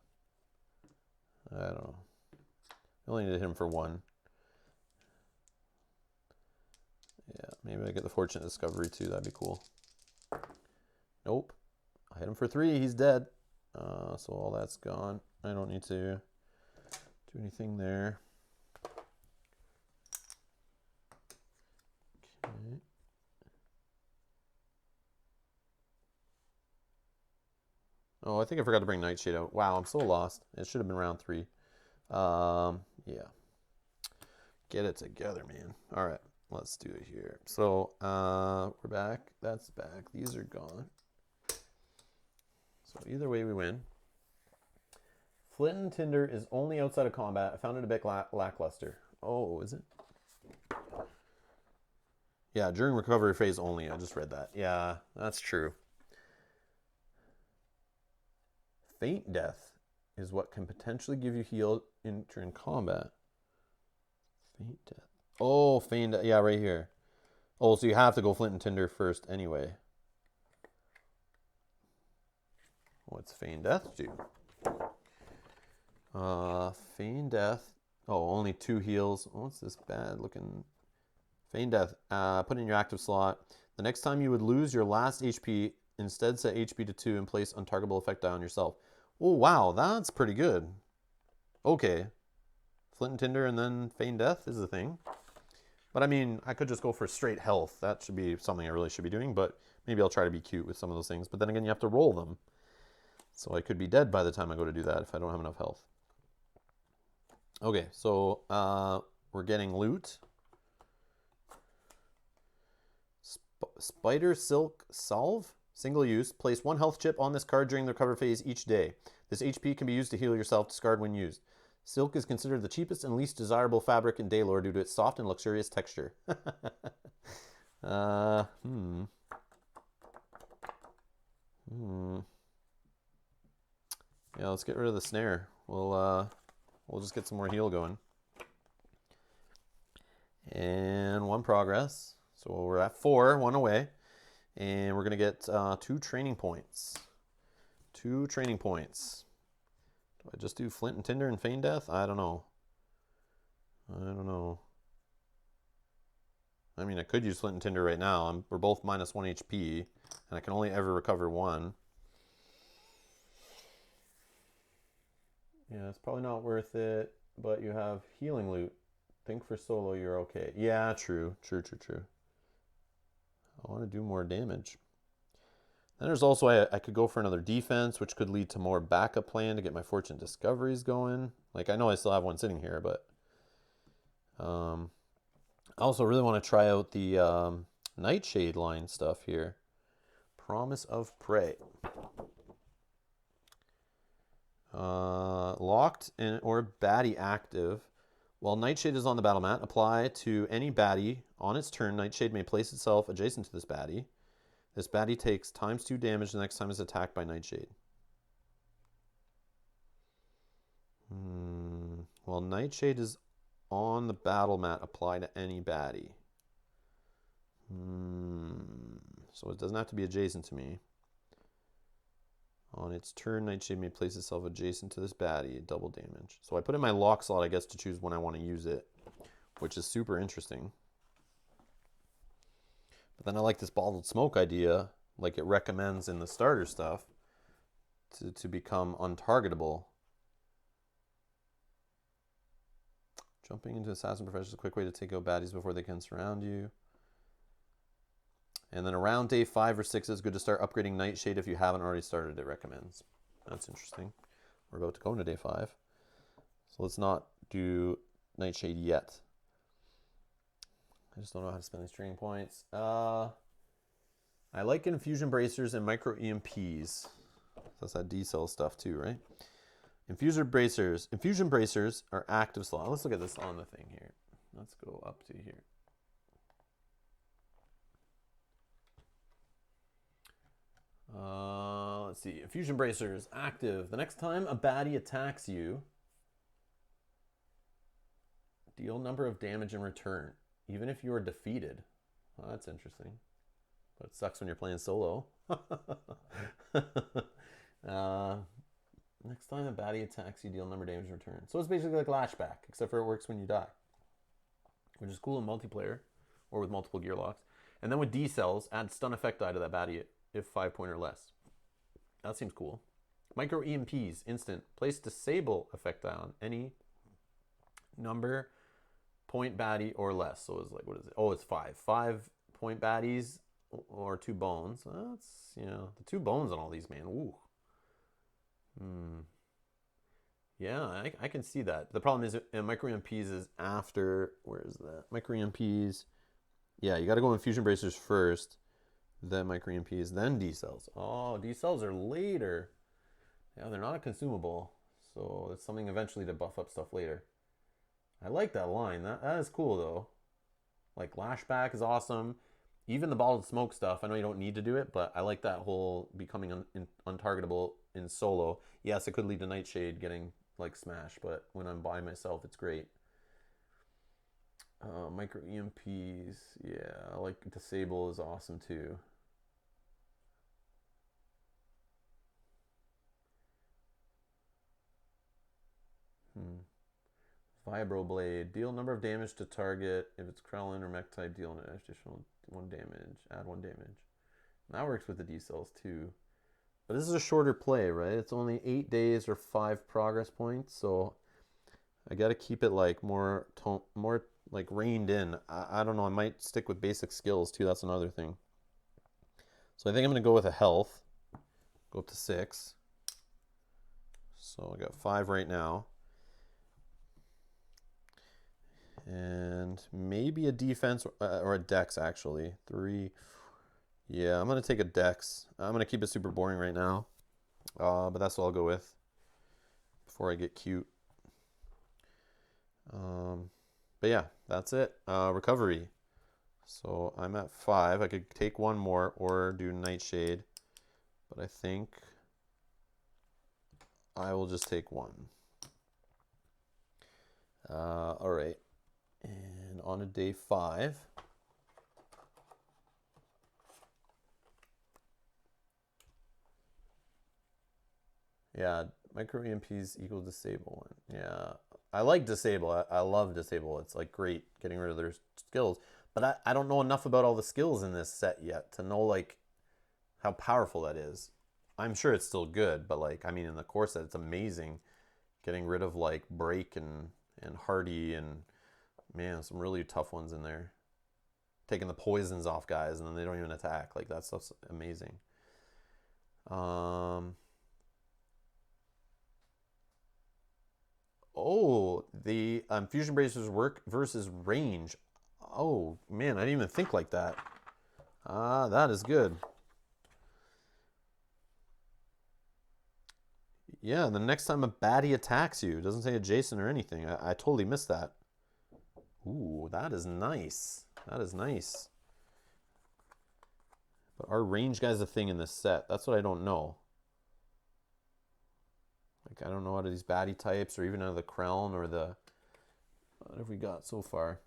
I don't know. I only need to hit him for 1. Yeah, maybe I get the Fortunate Discovery too. That'd be cool. Nope. I hit him for 3. He's dead. So all that's gone. I don't need to do anything there. Okay. Oh, I think I forgot to bring Nightshade out. Wow, I'm so lost. It should have been round 3. Yeah. Get it together, man. All right, let's do it here. So we're back. That's back. These are gone. So either way, we win. Flint and Tinder is only outside of combat. I found it a bit lackluster. Oh, is it? Yeah, during recovery phase only. I just read that. Yeah, that's true. Faint Death is what can potentially give you heal during combat. Faint Death. Oh, Faint Death. Yeah, right here. Oh, so you have to go Flint and Tinder first anyway. What's Feign Death do? Feign Death. Oh, only 2 heals. Oh, what's this bad looking? Feign Death. Put in your active slot. The next time you would lose your last HP, instead set HP to 2 and place untargetable effect die on yourself. Oh, wow. That's pretty good. Okay. Flint and Tinder and then Feign Death is the thing. But I mean, I could just go for straight health. That should be something I really should be doing, but maybe I'll try to be cute with some of those things. But then again, you have to roll them. So I could be dead by the time I go to do that if I don't have enough health. Okay, so we're getting loot. Spider Silk Salve, single use. Place 1 health chip on this card during the recover phase each day. This HP can be used to heal yourself, discard when used. Silk is considered the cheapest and least desirable fabric in Daylore due to its soft and luxurious texture. Yeah, let's get rid of the snare. We'll just get some more heal going. And 1 progress. So we're at 4, 1 away. And we're going to get 2 training points. 2 training points. Do I just do Flint and Tinder and Feign Death? I don't know. I mean, I could use Flint and Tinder right now. We're both minus 1 HP. And I can only ever recover 1. Yeah, it's probably not worth it, but you have healing loot. Think for solo, you're okay. Yeah, true. I want to do more damage. Then there's also, I could go for another defense, which could lead to more backup plan to get my Fortune Discoveries going. Like, I know I still have 1 sitting here, but I also really want to try out the Nightshade line stuff here. Promise of Prey. Locked in or baddie active While Nightshade is on the battle mat, apply to any baddie. On its turn, Nightshade may place itself adjacent to this baddie. This baddie takes ×2 damage the next time it's attacked by Nightshade. While Nightshade is on the battle mat, apply to any baddie. So it doesn't have to be adjacent to me. On its turn, Nightshade may place itself adjacent to this baddie, double damage. So I put in my lock slot, I guess, to choose when I want to use it, which is super interesting. But then I like this bottled smoke idea, like it recommends in the starter stuff, to become untargetable. Jumping into Assassin Profession is a quick way to take out baddies before they can surround you. And then around day 5 or 6, it's good to start upgrading Nightshade if you haven't already started, it recommends. That's interesting. We're about to go into day 5. So let's not do Nightshade yet. I just don't know how to spend these training points. I like Infusion Bracers and Micro EMPs. That's that D-cell stuff too, right? Infusion Bracers are active slot. Let's look at this on the thing here. Let's go up to here. Let's see. Infusion Bracers active. The next time a baddie attacks you, deal number of damage in return, even if you are defeated. Well, that's interesting. But it sucks when you're playing solo. Next time a baddie attacks you, deal number of damage in return. So it's basically like Lashback, except for it works when you die, which is cool in multiplayer or with multiple gear locks. And then with D-cells, add stun effect die to that baddie if 5 point or less. That seems cool. Micro EMPs, instant. Place disable effect die on any number, point baddie or less. So it's like, what is it? Oh, it's 5. 5 point baddies or 2 bones. That's, you know, the 2 bones on all these, man. Ooh. Yeah, I can see that. The problem is Micro EMPs is after, where is that? Micro EMPs. Yeah, you got to go Infusion Bracers first, then Micro EMPs, then D-cells. Oh, D-cells are later. Yeah, they're not a consumable, so it's something eventually to buff up stuff later. I like that line. That is cool, though. Like, Lashback is awesome. Even the Bottled Smoke stuff, I know you don't need to do it, but I like that whole becoming untargetable in solo. Yes, it could lead to Nightshade getting, like, smashed, but when I'm by myself, it's great. Micro EMPs, yeah, I like Disable is awesome, too. Vibroblade. Deal number of damage to target. If it's Krellin or Mech type, deal an additional 1 damage. Add 1 damage. And that works with the D-cells too. But this is a shorter play, right? It's only 8 days or 5 progress points. So I got to keep it like more like reined in. I don't know. I might stick with basic skills too. That's another thing. So I think I'm going to go with a health. Go up to 6. So I got 5 right now. And maybe a defense or a dex, actually. 3. Yeah, I'm going to take a dex. I'm going to keep it super boring right now. But that's what I'll go with before I get cute. But yeah, that's it. Recovery. So I'm at 5. I could take 1 more or do Nightshade. But I think I will just take 1. All right. And on to day 5. Yeah, Micro EMPs equal Disable 1. Yeah, I like Disable. I love Disable. It's like great getting rid of their skills. But I don't know enough about all the skills in this set yet to know like how powerful that is. I'm sure it's still good, but like, I mean, in the core set, it's amazing getting rid of like Break and Hardy and, man, some really tough ones in there. Taking the poisons off guys and then they don't even attack. Like, that stuff's amazing. Oh, the Fusion Bracers work versus range. Oh, man, I didn't even think like that. That is good. Yeah, the next time a baddie attacks you, it doesn't say adjacent or anything. I totally missed that. Ooh, that is nice. That is nice. But our range guy's a thing in this set. That's what I don't know. Like, I don't know out of these baddie types or even out of the Kreln or the... What have we got so far?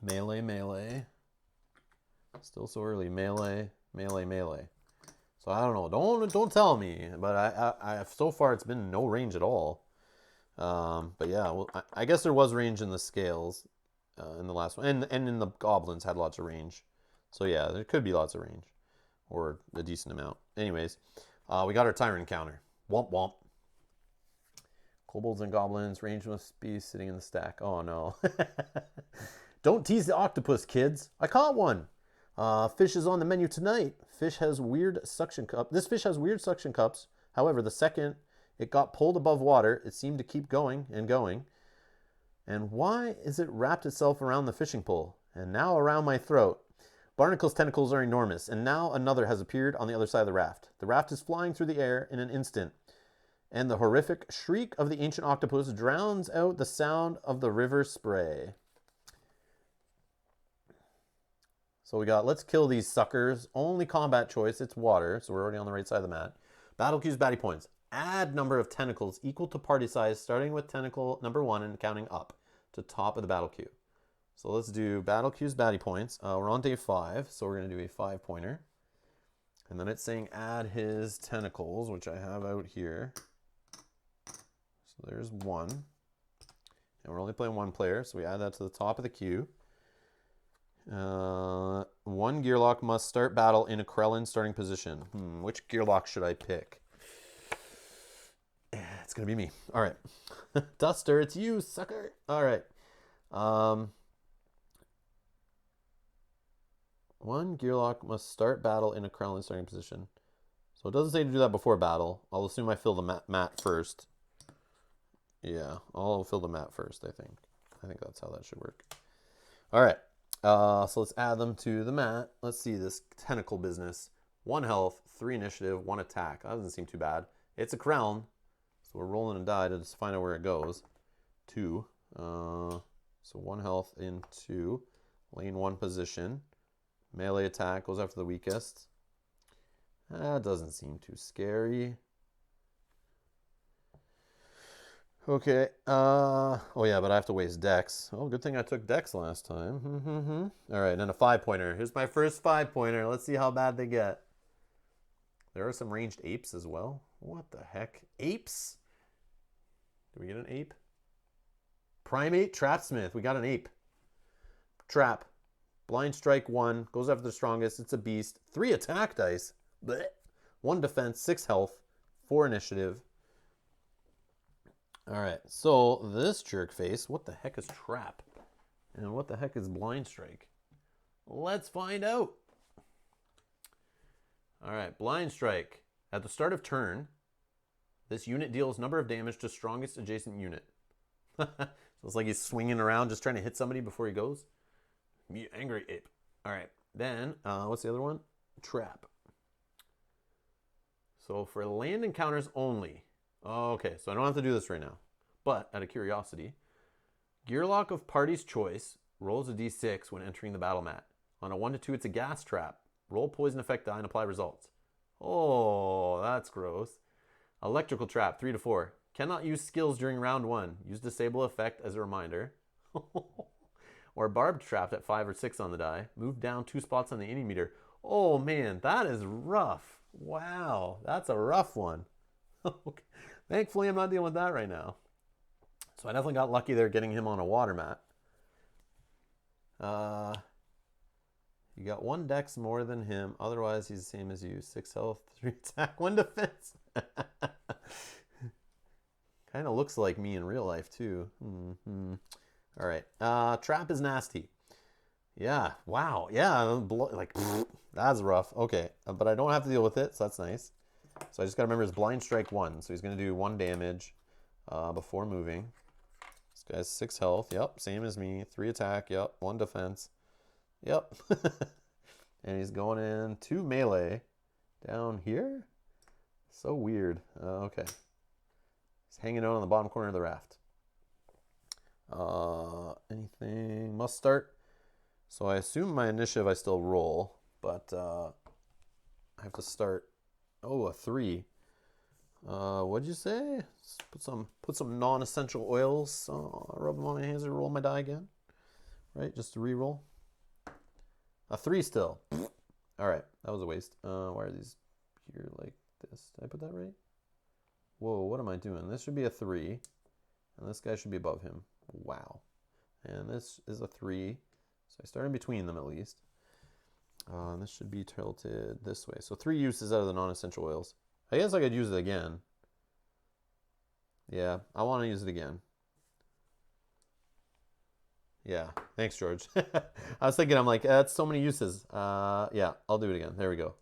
Melee, melee. Still so early. Melee, melee, melee. So I don't know. Don't tell me. But I so far it's been no range at all. But yeah, well, I guess there was range in the scales in the last one, and in the goblins had lots of range. So yeah, there could be lots of range, or a decent amount. Anyways, we got our tyrant counter. Womp womp. Kobolds and goblins, range must be sitting in the stack. Oh no. Don't tease the octopus, kids. I caught one. Fish is on the menu tonight. Fish has weird suction cup. This fish has weird suction cups. However, the second it got pulled above water, it seemed to keep going and going. And why is it wrapped itself around the fishing pole? And now around my throat. Barnacle's tentacles are enormous, and now another has appeared on the other side of the raft. The raft is flying through the air in an instant, and the horrific shriek of the ancient octopus drowns out the sound of the river spray. So we got, let's kill these suckers. Only combat choice, it's water, so we're already on the right side of the mat. Battle cues, baddie points. Add number of tentacles equal to party size, starting with tentacle number 1 and counting up to top of the battle cue. So let's do battle cues, baddie points. We're on day 5, so we're going to do a 5-pointer. And then it's saying add his tentacles, which I have out here. So there's 1. And we're only playing 1 player, so we add that to the top of the queue. 1 Gearlock must start battle in a Krellin starting position. Which Gearlock should I pick? It's going to be me. All right. Duster, it's you, sucker. All right. 1 Gearlock must start battle in a Krellin starting position. So it doesn't say to do that before battle. I'll assume I fill the mat first. Yeah, I'll fill the mat first, I think. I think that's how that should work. All right. So let's add them to the mat. Let's see this tentacle business. 1 health, 3 initiative, 1 attack. That doesn't seem too bad. It's a crown, so we're rolling a die to just find out where it goes. 2. So 1 health into lane 1 position. Melee attack goes after the weakest. That doesn't seem too scary. Okay. Oh yeah, but I have to waste Dex. Oh, good thing I took Dex last time. All right, and then a 5-pointer. Here's my first 5-pointer. Let's see how bad they get. There are some ranged apes as well. What the heck? Apes? Did we get an ape? Primate, Trapsmith. We got an ape. Trap. Blind strike 1. Goes after the strongest. It's a beast. 3 attack dice. Blech. 1 defense, 6 health, 4 initiative. All right, so this jerk face, what the heck is Trap? And what the heck is Blind Strike? Let's find out. All right, Blind Strike. At the start of turn, this unit deals number of damage to strongest adjacent unit. So it's like he's swinging around just trying to hit somebody before he goes. Angry ape. All right, then what's the other one? Trap. So for land encounters only. Oh, okay, so I don't have to do this right now. But, out of curiosity, Gearlock of party's choice rolls a d6 when entering the battle mat. On a 1 to 2, it's a gas trap. Roll poison effect die and apply results. Oh, that's gross. Electrical trap, 3 to 4. Cannot use skills during round 1. Use disable effect as a reminder. Or barbed trap at 5 or 6 on the die. Move down 2 spots on the innie meter. Oh man, that is rough. Wow, that's a rough one. Okay. Thankfully, I'm not dealing with that right now. So I definitely got lucky there getting him on a water mat. You got 1 dex more than him. Otherwise, he's the same as you. 6 health, 3 attack, 1 defense. Kind of looks like me in real life, too. All right. Trap is nasty. Yeah. Wow. Yeah. Like, that's rough. Okay. But I don't have to deal with it, so that's nice. So I just got to remember his blind strike 1. So he's going to do 1 damage before moving. This guy's 6 health. Yep, same as me. 3 attack. Yep, 1 defense. Yep. And he's going in 2 melee down here. So weird. Okay. He's hanging out on the bottom corner of the raft. Anything? Must start. So I assume my initiative I still roll, but I have to start. Oh, a 3. What'd you say? Put some non-essential oils. Rub them on my hands and roll my die again. Right, just to re-roll. A 3 still. All right, that was a waste. Why are these here like this? Did I put that right? Whoa, what am I doing? This should be a 3, and this guy should be above him. Wow. And this is a 3, so I start in between them at least. And this should be tilted this way. So 3 uses out of the non-essential oils. I guess I could use it again. Yeah, I want to use it again. Yeah, thanks, George. I was thinking, I'm like, that's so many uses. Yeah, I'll do it again. There we go.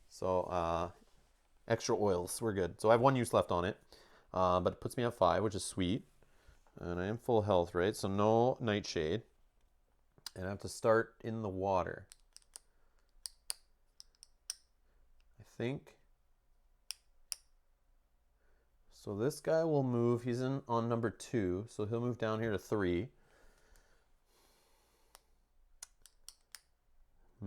So, extra oils, we're good. So I have 1 use left on it, but it puts me at 5, which is sweet. And I am full health, right? So no nightshade. And I have to start in the water. I think. So this guy will move. He's on number 2, so he'll move down here to 3. I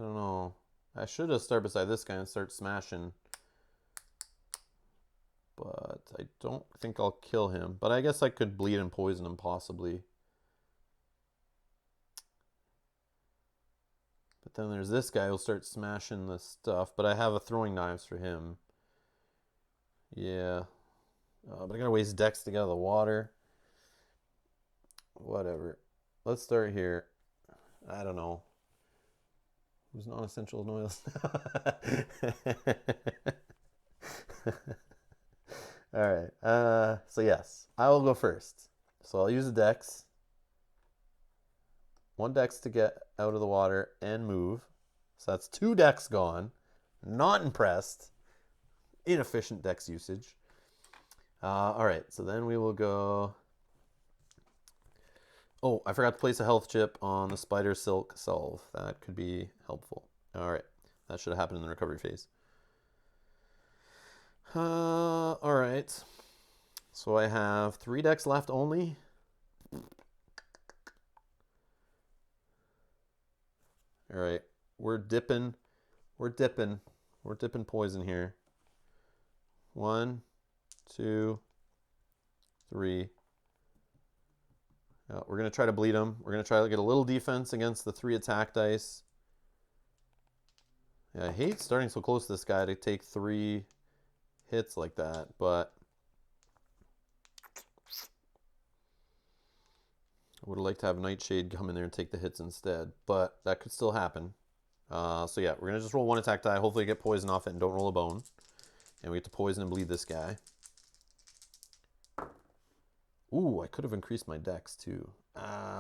don't know. I should have started beside this guy and start smashing. But I don't think I'll kill him. But I guess I could bleed and poison him possibly. But then there's this guy who'll start smashing the stuff. But I have a throwing knives for him. Yeah. But I gotta waste dex to get out of the water. Whatever. Let's start here. I don't know. Who's non-essential oils? All right. So yes, I will go first. So I'll use a dex. 1 dex to get out of the water and move. So that's 2 dex gone. Not impressed. Inefficient dex usage. All right. So then we will go. Oh, I forgot to place a health chip on the spider silk salve. That could be helpful. All right. That should have happened in the recovery phase. All right. So I have 3 decks left only. All right. We're dipping poison here. 1, 2, 3. We're going to try to bleed him. We're going to try to get a little defense against the 3 attack dice. Yeah, I hate starting so close to this guy to take 3 hits like that, but I would have liked to have Nightshade come in there and take the hits instead, but that could still happen. So yeah, we're going to just roll 1 attack die, hopefully get poison off it and don't roll a bone. And we get to poison and bleed this guy. Ooh, I could have increased my dex too.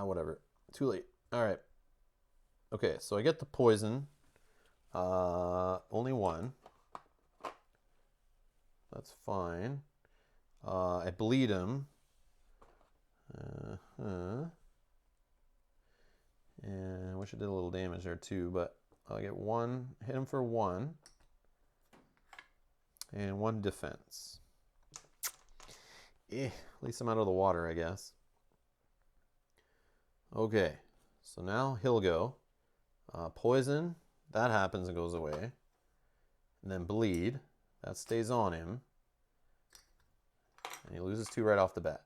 Whatever. Too late. All right. Okay, so I get the poison. Only 1. That's fine. I bleed him. And I wish I did a little damage there too, but I'll get 1. Hit him for 1. And 1 defense. At least I'm out of the water, I guess. Okay, so now he'll go. Poison, that happens and goes away. And then bleed, that stays on him. And he loses 2 right off the bat.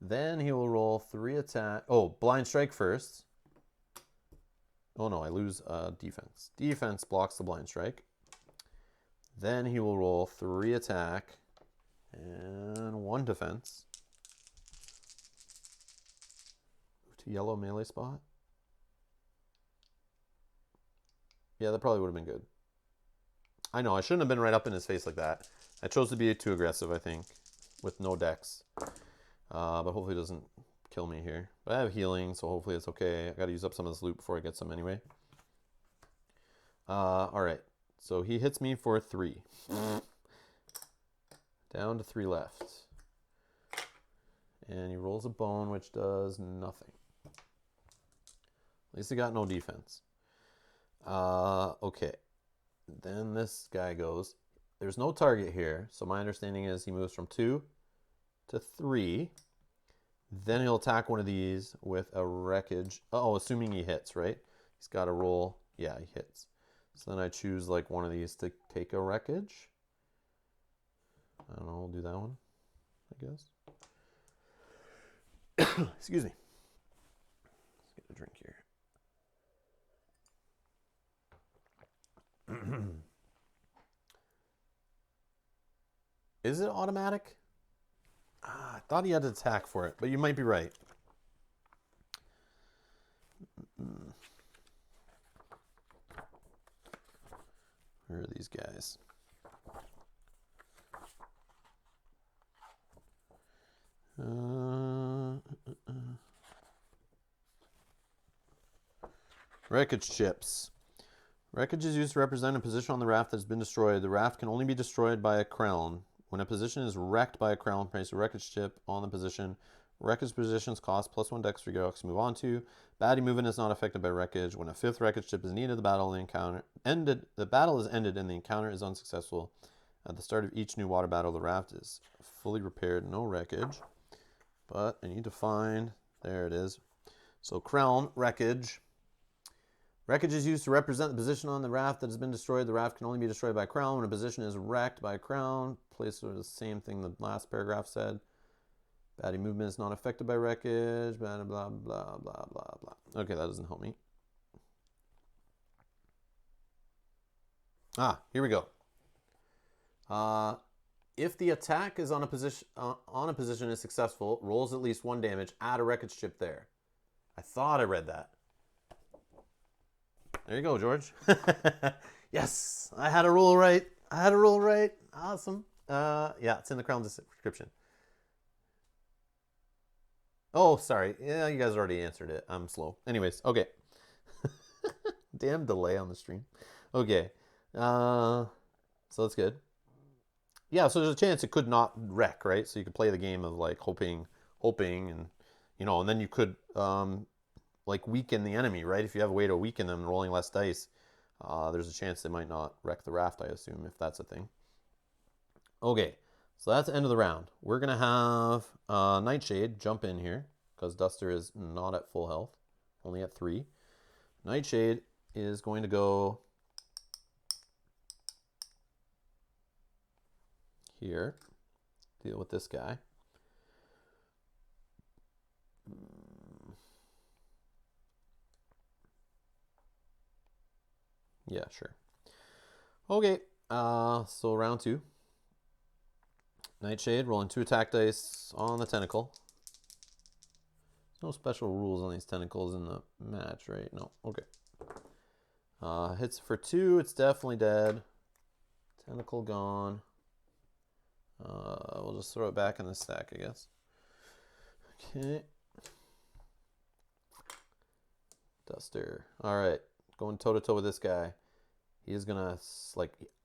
Then he will roll 3 attack. Oh, blind strike first. Oh no, I lose defense. Defense blocks the blind strike. Then he will roll 3 attack. And 1 defense. Move to yellow melee spot. Yeah, that probably would have been good. I know, I shouldn't have been right up in his face like that. I chose to be too aggressive, I think, with no dex. But hopefully it doesn't kill me here. But I have healing, so hopefully it's okay. I gotta use up some of this loot before I get some anyway. Alright, so he hits me for 3. Down to 3 left. And he rolls a bone, which does nothing. At least he got no defense. Okay. Then this guy goes. there's no target here. So my understanding is he moves from 2 to 3. Then he'll attack one of these with a wreckage. Oh, assuming he hits, right? He's got to roll. Yeah, he hits. So then I choose like one of these to take a wreckage. I don't know, we'll do that one, I guess. Excuse me. Let's get a drink here. Is it automatic? I thought he had to attack for it, but you might be right. Where are these guys? Wreckage chips. Wreckage is used to represent a position on the raft that has been destroyed. The raft can only be destroyed by a crown. When a position is wrecked by a crown, place a wreckage chip on the position. Wreckage positions cost +1 dex for your to move on to. Baddie movement is not affected by wreckage. When a 5th wreckage chip is needed, the battle is ended and the encounter is unsuccessful. At the start of each new water battle, the raft is fully repaired, no wreckage. But I need to find, there it is. So crown, wreckage. Wreckage is used to represent the position on the raft that has been destroyed. The raft can only be destroyed by a crown. When a position is wrecked by a crown, place the same thing the last paragraph said. Baddie movement is not affected by wreckage. Blah, blah, blah, blah, blah, blah. Okay, that doesn't help me. Here we go. If the attack is on a position is successful, rolls at least 1 damage, add a wreckage chip there. I thought I read that. There you go, George. Yes, I had a roll right. Awesome. Yeah, it's in the crown description. Oh, sorry. Yeah, you guys already answered it. I'm slow. Anyways, okay. Damn delay on the stream. Okay. So that's good. Yeah, so there's a chance it could not wreck, right? So you could play the game of like hoping, and and then you could like weaken the enemy, right? If you have a way to weaken them, rolling less dice, there's a chance they might not wreck the raft, I assume, if that's a thing. Okay, so that's the end of the round. We're going to have Nightshade jump in here, because Duster is not at full health, only at 3. Nightshade is going to go here, deal with this guy. Yeah, sure. Okay, so round 2. Nightshade rolling 2 attack dice on the tentacle. There's no special rules on these tentacles in the match, right? No, okay. Hits for 2, it's definitely dead. Tentacle gone. We'll just throw it back in the stack, I guess. Okay. Duster. All right, going toe-to-toe with this guy. He is gonna,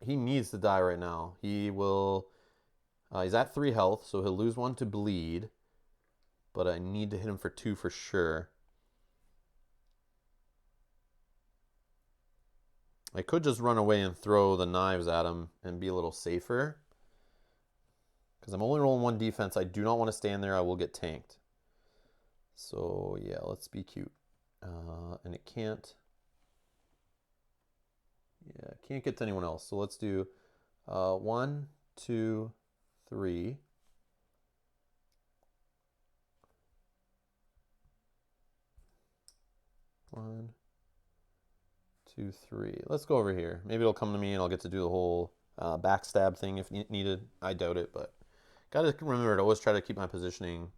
he needs to die right now. He will, he's at 3 health, so he'll lose 1 to bleed. But I need to hit him for 2 for sure. I could just run away and throw the knives at him and be a little safer. Because I'm only rolling 1 defense. I do not want to stand there. I will get tanked. So, yeah, let's be cute. And it can't... Yeah, can't get to anyone else. So let's do 1, 2, 3. One, 2, 3. Let's go over here. Maybe it'll come to me and I'll get to do the whole backstab thing if needed. I doubt it, but gotta remember to always try to keep my positioning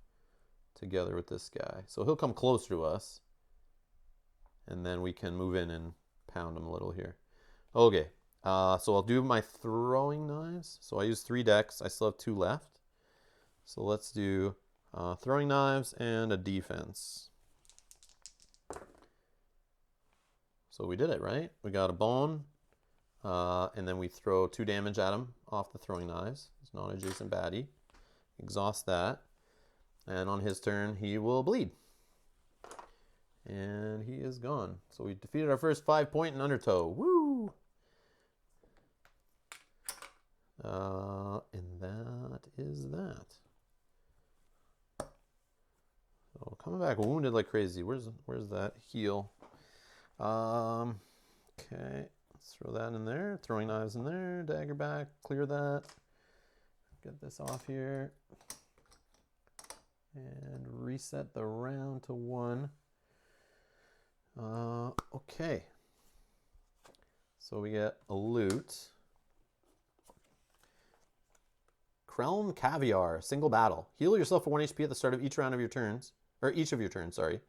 together with this guy. So he'll come closer to us, and then we can move in and pound him a little here. Okay, so I'll do my throwing knives. So I use 3 decks. I still have 2 left. So let's do throwing knives and a defense. So we did it, right? We got a bone, and then we throw 2 damage at him off the throwing knives. It's not adjacent baddie. Exhaust that. And on his turn, he will bleed. And he is gone. So we defeated our first 5-point in Undertow. Woo! And that is that. So coming back wounded like crazy. Where's that heal? Okay, let's throw that in there. Throwing knives in there. Dagger back. Clear that. Get this off here. And reset the round to 1. Okay. So we get a loot. Krelm Caviar, single battle. Heal yourself for 1 HP at the start of each round of your turns. Or each of your turns, sorry.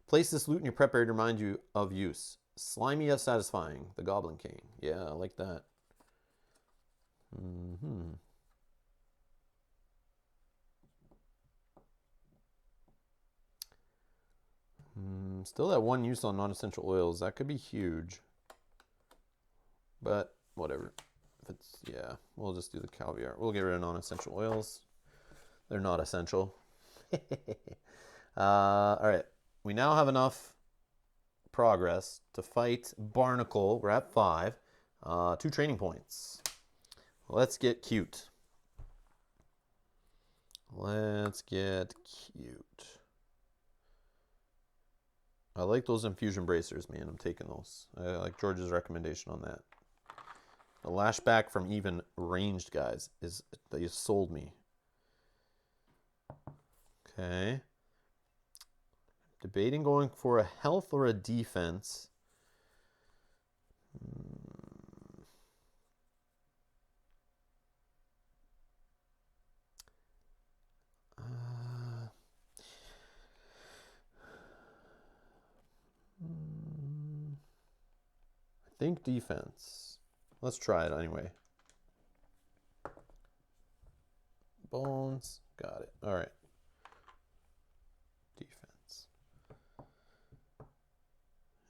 Place this loot in your prep area to remind you of use. Slimy yet satisfying. The Goblin King. Yeah, I like that. Still that 1 use on non-essential oils. That could be huge. But whatever. If it's, yeah, we'll just do the caviar. We'll get rid of non-essential oils. They're not essential. All right. We now have enough progress to fight Barnacle. We're at 5. 2 training points. Let's get cute. Let's get cute. I like those infusion bracers, man. I'm taking those. I like George's recommendation on that. The lashback from even ranged guys is they sold me. Okay. Debating going for a health or a defense. I think defense. Let's try it anyway. Bones. Got it. All right. Defense.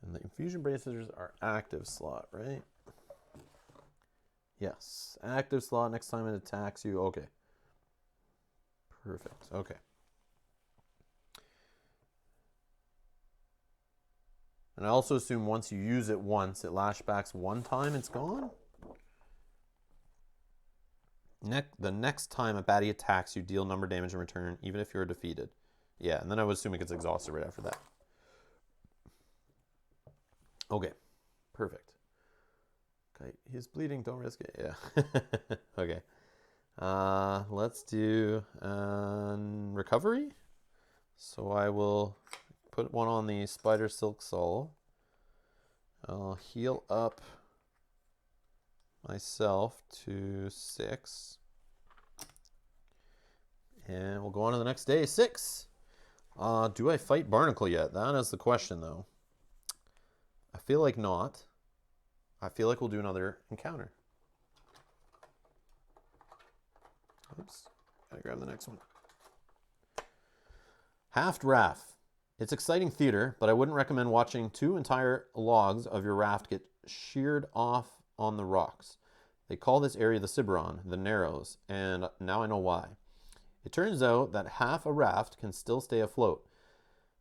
And the infusion bracers are active slot, right? Yes. Active slot next time it attacks you. Okay. Perfect. Okay. And I also assume once you use it once, it lashbacks 1 time, it's gone? The next time a baddie attacks, you deal number damage in return, even if you're defeated. Yeah, and then I would assume it gets exhausted right after that. Okay, perfect. Okay, he's bleeding, don't risk it. Yeah. Okay. Let's do recovery. So I will put 1 on the Spider Silk Soul. I'll heal up myself to 6. And we'll go on to the next day, 6. Do I fight Barnacle yet? That is the question, though. I feel like not. I feel like we'll do another encounter. Oops. Gotta grab the next one. Haft Raft. It's exciting theater, but I wouldn't recommend watching 2 entire logs of your raft get sheared off on the rocks. They call this area the Ciberon, the Narrows, and now I know why. It turns out that half a raft can still stay afloat.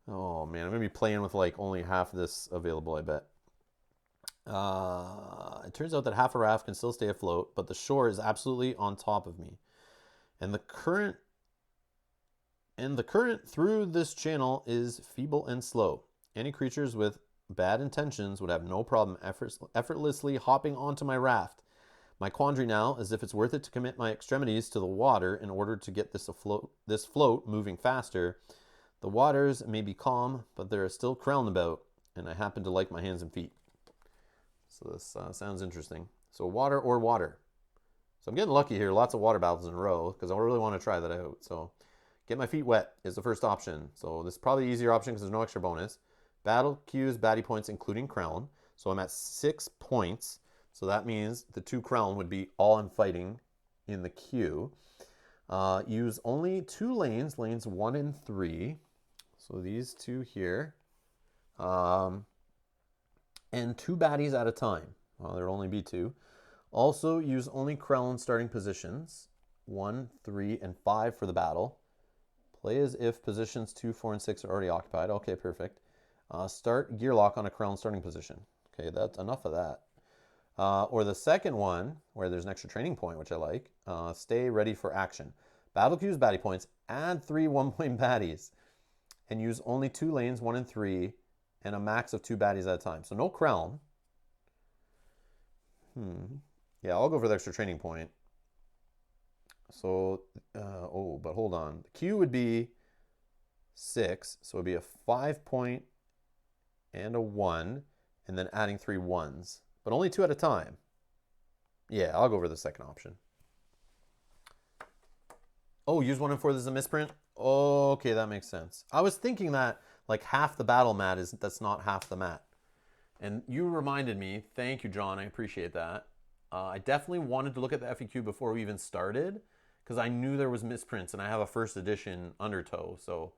Oh man, I'm going to be playing with like only half of this available, I bet. It turns out that half a raft can still stay afloat, but the shore is absolutely on top of me. And the current through this channel is feeble and slow. Any creatures with bad intentions would have no problem effortlessly hopping onto my raft. My quandary now is if it's worth it to commit my extremities to the water in order to get this float moving faster. The waters may be calm, but there is still Krelm about, and I happen to like my hands and feet. So this sounds interesting. So water or water. So I'm getting lucky here. Lots of water battles in a row because I really want to try that out. So get my feet wet is the first option. So this is probably the easier option because there's no extra bonus. Battle queues, baddie points, including Krelm. So I'm at 6 points. So that means the 2 Krelm would be all I'm fighting in the queue. Use only 2 lanes, lanes 1 and 3. So these 2 here. And 2 baddies at a time. Well, there'll only be 2. Also use only Krelm starting positions. 1, 3, and 5 for the battle. Play as if positions 2, 4, and 6 are already occupied. Okay, perfect. Start gear lock on a Krelm starting position. Okay, that's enough of that. Or the second one, where there's an extra training point, which I like. Stay ready for action. Battle queues, baddie points. Add 3 1-point baddies. And use only 2 lanes, 1 and 3. And a max of 2 baddies at a time. So no Krelm. Yeah, I'll go for the extra training point. So, but hold on. The queue would be 6. So it would be a 5-point and a 1. And then adding 3 1s. But only 2 at a time. Yeah, I'll go for the second option. Oh, use 1 and 4. This is a misprint? Okay, that makes sense. I was thinking that like half the battle mat that's not half the mat. And you reminded me. Thank you, John. I appreciate that. I definitely wanted to look at the FAQ before we even started because I knew there was misprints, and I have a first edition Undertow. So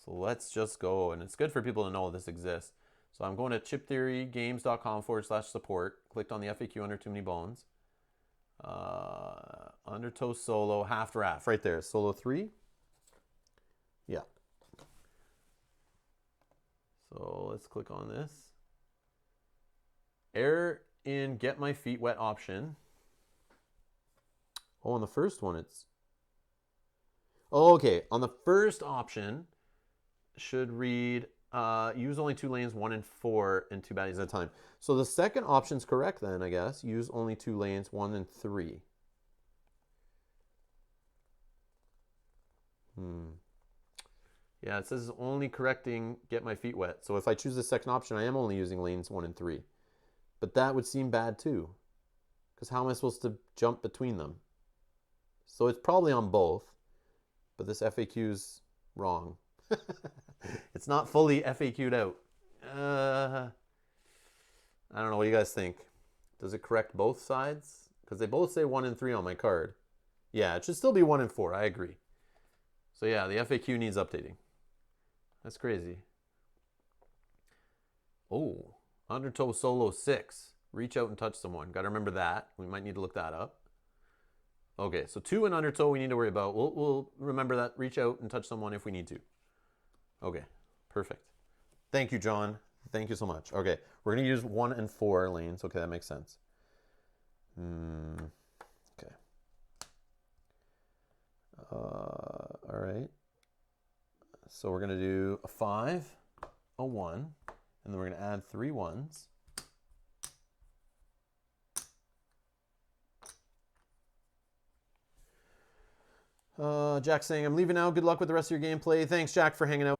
let's just go. And it's good for people to know this exists. So I'm going to chiptheorygames.com/support. Clicked on the FAQ under Too Many Bones. Undertow solo half draft right there. Solo 3. Yeah. So let's click on this. Error in get my feet wet option. Oh, on the first one it's... Oh, okay. On the first option should read use only 2 lanes, 1 and 4, and 2 baddies at a time. So the second option's correct then, I guess. Use only 2 lanes, 1 and 3. Yeah, it says only correcting get my feet wet. So if I choose the second option, I am only using lanes 1 and 3. But that would seem bad too. Because how am I supposed to jump between them? So it's probably on both. But this FAQ's wrong. It's not fully FAQ'd out. I don't know. What do you guys think? Does it correct both sides? Because they both say 1 and 3 on my card. Yeah, it should still be 1 and 4. I agree. So yeah, the FAQ needs updating. That's crazy. Oh, Undertow Solo 6. Reach out and touch someone. Got to remember that. We might need to look that up. Okay, so 2 in Undertow we need to worry about. We'll remember that. Reach out and touch someone if we need to. Okay, perfect. Thank you, John. Thank you so much. Okay, we're going to use 1 and 4 lanes. Okay, that makes sense. Okay. All right. So we're going to do a 5, a 1, and then we're going to add 3 1s. Jack's saying, I'm leaving now. Good luck with the rest of your gameplay. Thanks, Jack, for hanging out.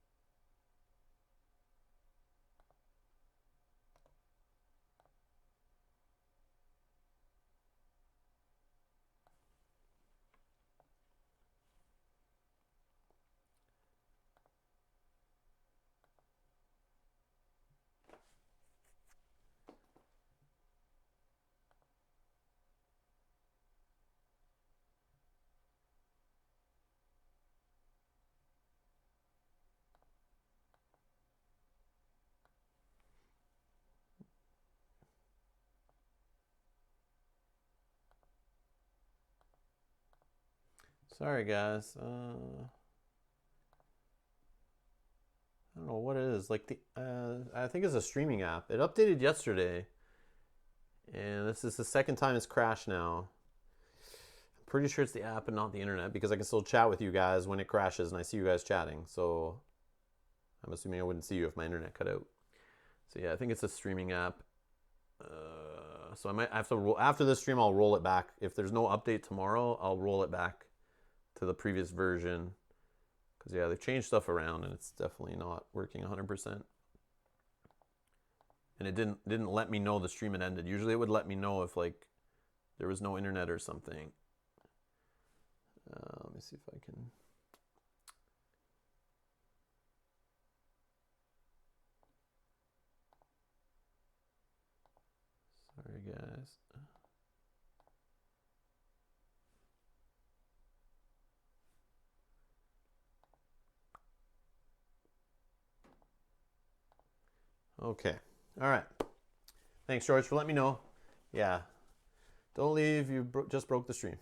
Sorry, guys. I don't know what it is. Like I think it's a streaming app. It updated yesterday, and this is the second time it's crashed now. I'm pretty sure it's the app and not the internet because I can still chat with you guys when it crashes and I see you guys chatting. So I'm assuming I wouldn't see you if my internet cut out. So yeah, I think it's a streaming app. So I might have to roll after this stream. I'll roll it back. If there's no update tomorrow, I'll roll it back to the previous version. Because yeah, they've changed stuff around and it's definitely not working 100%. And it didn't let me know the stream had ended. Usually it would let me know if like there was no internet or something. Let me see if I can. Sorry, guys. Okay. All right. Thanks, George, for letting me know. Yeah. Don't leave. You just broke the stream.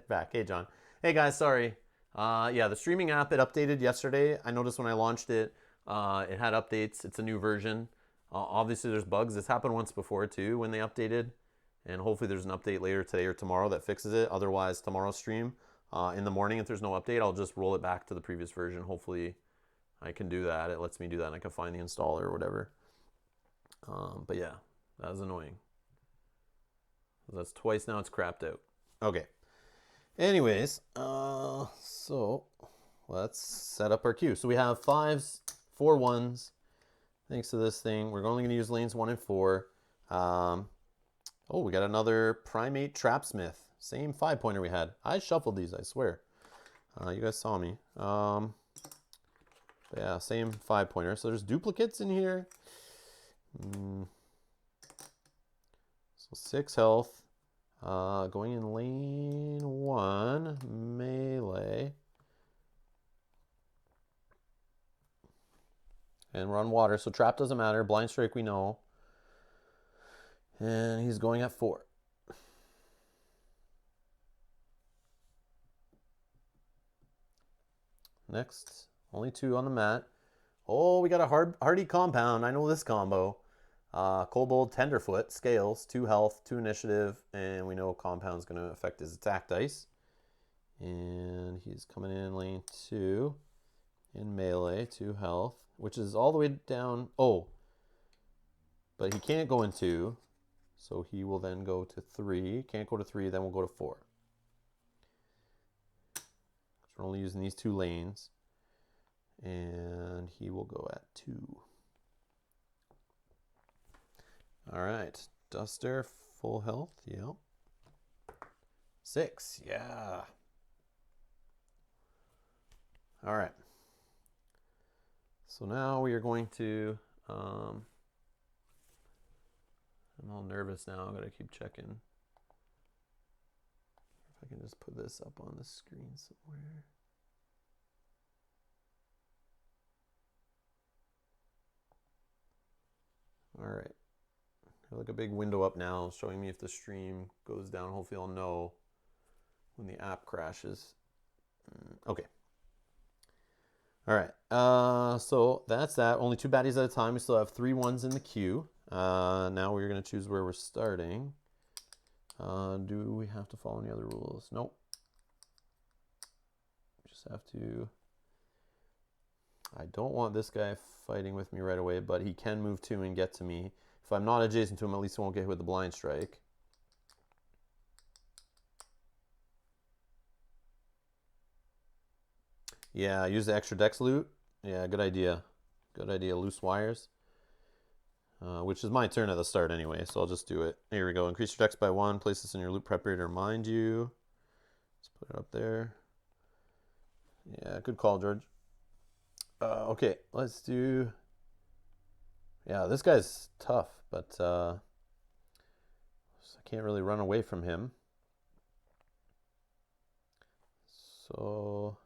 Back. Hey, John. Hey, guys. Sorry. Yeah, the streaming app, it updated yesterday. I noticed when I launched it, it had updates. It's a new version. Obviously, there's bugs. This happened once before too when they updated, and hopefully there's an update later today or tomorrow that fixes it. Otherwise, tomorrow's stream in the morning, if there's no update, I'll just roll it back to the previous version. Hopefully, I can do that. It lets me do that, and I can find the installer or whatever. But yeah, that was annoying. That's twice now it's crapped out. Okay. Anyways, so let's set up our queue. So we have 5s, 4 1s. Thanks to this thing, we're only going to use lanes 1 and 4. Oh, we got another Primate Trapsmith. Same 5-pointer we had. I shuffled these, I swear. You guys saw me. Yeah, same 5-pointer. So there's duplicates in here. So 6 health. Going in lane 1, melee. And we're on water, so trap doesn't matter. Blind strike we know. And he's going at 4. Next, only 2 on the mat. Oh, we got a hardy compound. I know this combo. Kobold, Tenderfoot, Scales, 2 health, 2 initiative, and we know compound's going to affect his attack dice. And he's coming in lane 2 in melee, 2 health, which is all the way down. Oh, but he can't go in 2, so he will then go to 3. Can't go to 3, then we'll go to 4. We're only using these 2 lanes, and he will go at 2. All right, Duster, full health, yep. 6, yeah. All right. So now we are going to, I'm all nervous now, I gotta keep checking. If I can just put this up on the screen somewhere. All right. Like a big window up now showing me if the stream goes down. Hopefully I'll know when the app crashes. Okay. All right. So that's that. Only 2 baddies at a time. We still have 3 1s in the queue. Now we're going to choose where we're starting. Do we have to follow any other rules? Nope. Just have to. I don't want this guy fighting with me right away, but he can move 2 and get to me. If I'm not adjacent to him, at least I won't get hit with the blind strike. Yeah, use the extra dex loot. Yeah, good idea. Good idea. Loose wires. Which is my turn at the start anyway, so I'll just do it. Here we go. Increase your dex by 1. Place this in your loot preparator to remind you. Let's put it up there. Yeah, good call, George. Okay, let's do... Yeah, this guy's tough, but I can't really run away from him. So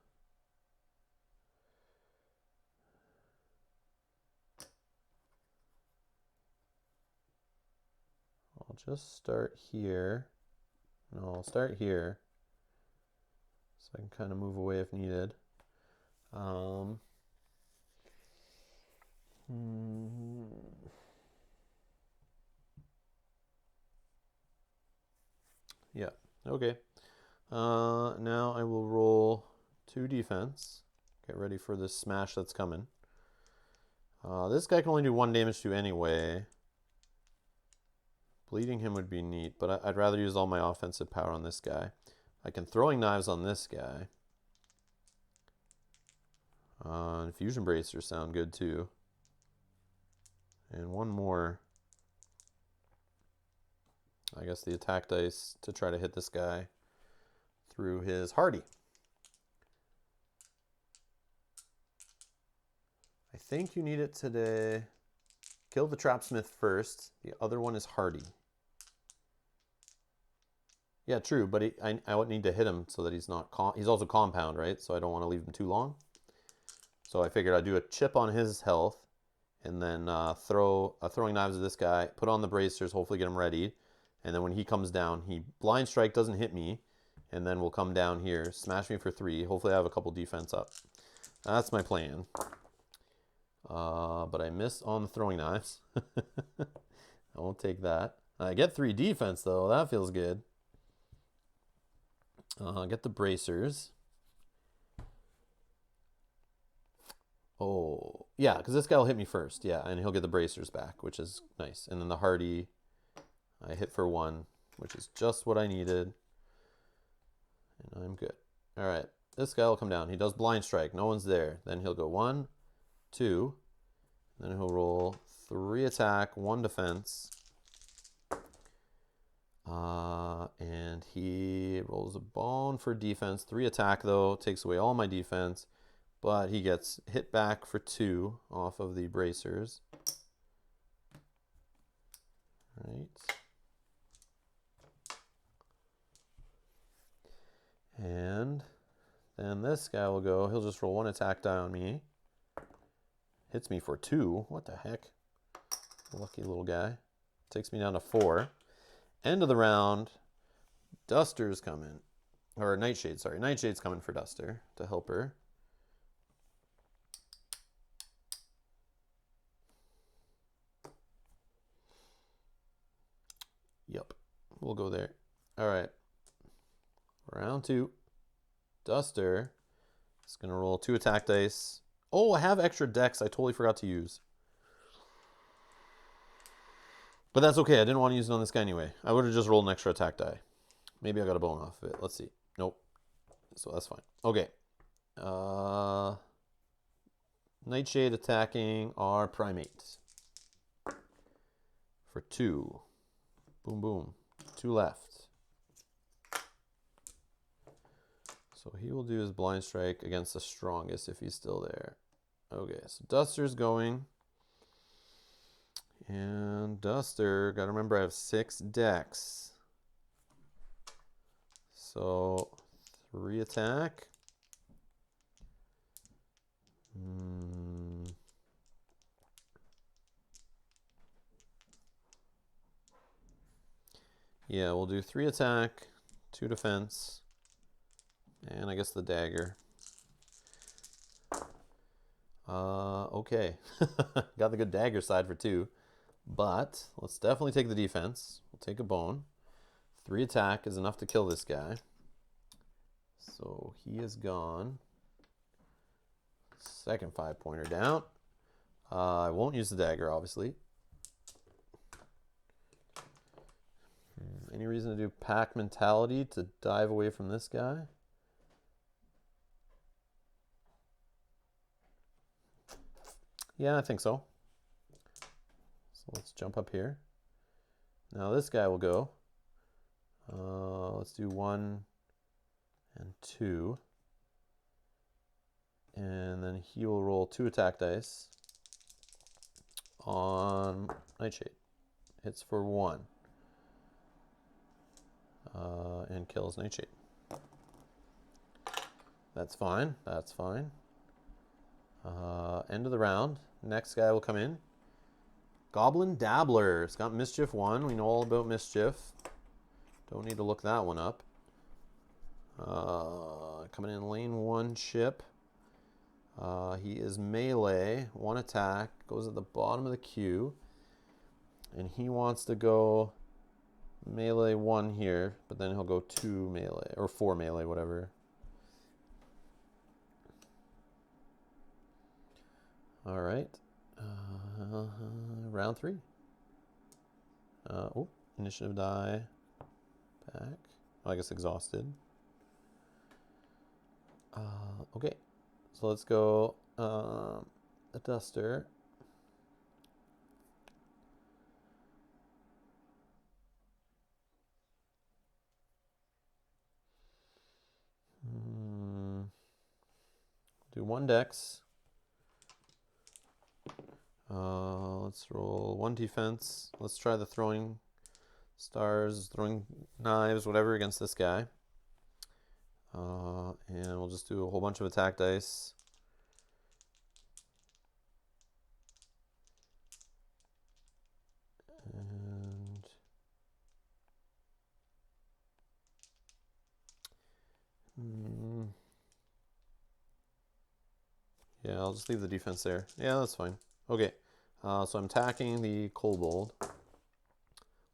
I'll just start here. No, I'll start here. So I can kind of move away if needed. Yeah, okay. Now I will roll 2 defense. Get ready for this smash that's coming. This guy can only do 1 damage to anyway. Bleeding him would be neat, but I'd rather use all my offensive power on this guy. I can throwing knives on this guy. Fusion bracers sound good too. And 1 more. I guess the attack dice to try to hit this guy through his hardy. I think you need it today. Kill the Trapsmith first. The other one is hardy. Yeah, true, but I would need to hit him so that he's not... he's also compound, right? So I don't want to leave him too long. So I figured I'd do a chip on his health and then throwing knives at this guy, put on the bracers, hopefully get him ready. And then when he comes down, he blind strike doesn't hit me, and then we'll come down here, smash me for 3. Hopefully I have a couple defense up. That's my plan. But I miss on the throwing knives. I won't take that. I get 3 defense, though. That feels good. Get the bracers. Oh, yeah, because this guy will hit me first. Yeah, and he'll get the bracers back, which is nice. And then the hardy, I hit for 1, which is just what I needed. And I'm good. All right, this guy will come down. He does blind strike. No one's there. Then he'll go 1, 2. Then he'll roll 3 attack, 1 defense. And he rolls a bone for defense. 3 attack, though. Takes away all my defense. But he gets hit back for 2 off of the bracers. Right. And then this guy will go. He'll just roll 1 attack die on me. Hits me for 2. What the heck? Lucky little guy. Takes me down to 4. End of the round. Duster's coming. Or Nightshade, sorry. Nightshade's coming for Duster to help her. Yep. We'll go there. All right. Round 2. Duster is going to roll 2 attack dice. Oh, I have extra decks I totally forgot to use. But that's okay. I didn't want to use it on this guy anyway. I would have just rolled an extra attack die. Maybe I got a bone off of it. Let's see. Nope. So that's fine. Okay. Nightshade attacking our primate. For 2. Boom, boom. 2 left. So he will do his blind strike against the strongest if he's still there. Okay, so Duster's going. And Duster, gotta remember I have 6 decks. So 3 attack. Yeah, we'll do 3 attack, 2 defense, and I guess the dagger. Okay. Got the good dagger side for 2. But let's definitely take the defense. We'll take a bone. 3 attack is enough to kill this guy. So he is gone. Second 5-pointer down. I won't use the dagger, obviously. Any reason to do pack mentality to dive away from this guy? Yeah, I think so. So let's jump up here. Now this guy will go. Let's do 1 and 2. And then he will roll 2 attack dice on Nightshade. Hits for 1. And kills Nightshade. That's fine. That's fine. End of the round. Next guy will come in. Goblin Dabbler. It's got Mischief 1. We know all about Mischief. Don't need to look that one up. Coming in lane 1 chip. He is melee. 1 attack. Goes at the bottom of the queue. And he wants to go melee 1 here, but then he'll go 2 melee, or 4 melee, whatever. All right. Round 3. Oh, initiative die. Back. Oh, I guess exhausted. Okay. So let's go a Duster. Do 1 dex. Let's roll 1 defense. Let's try the throwing stars, throwing knives, whatever against this guy. And we'll just do a whole bunch of attack dice. And yeah, I'll I'll just leave the defense there. Yeah, that's fine. Okay, so I'm attacking the kobold.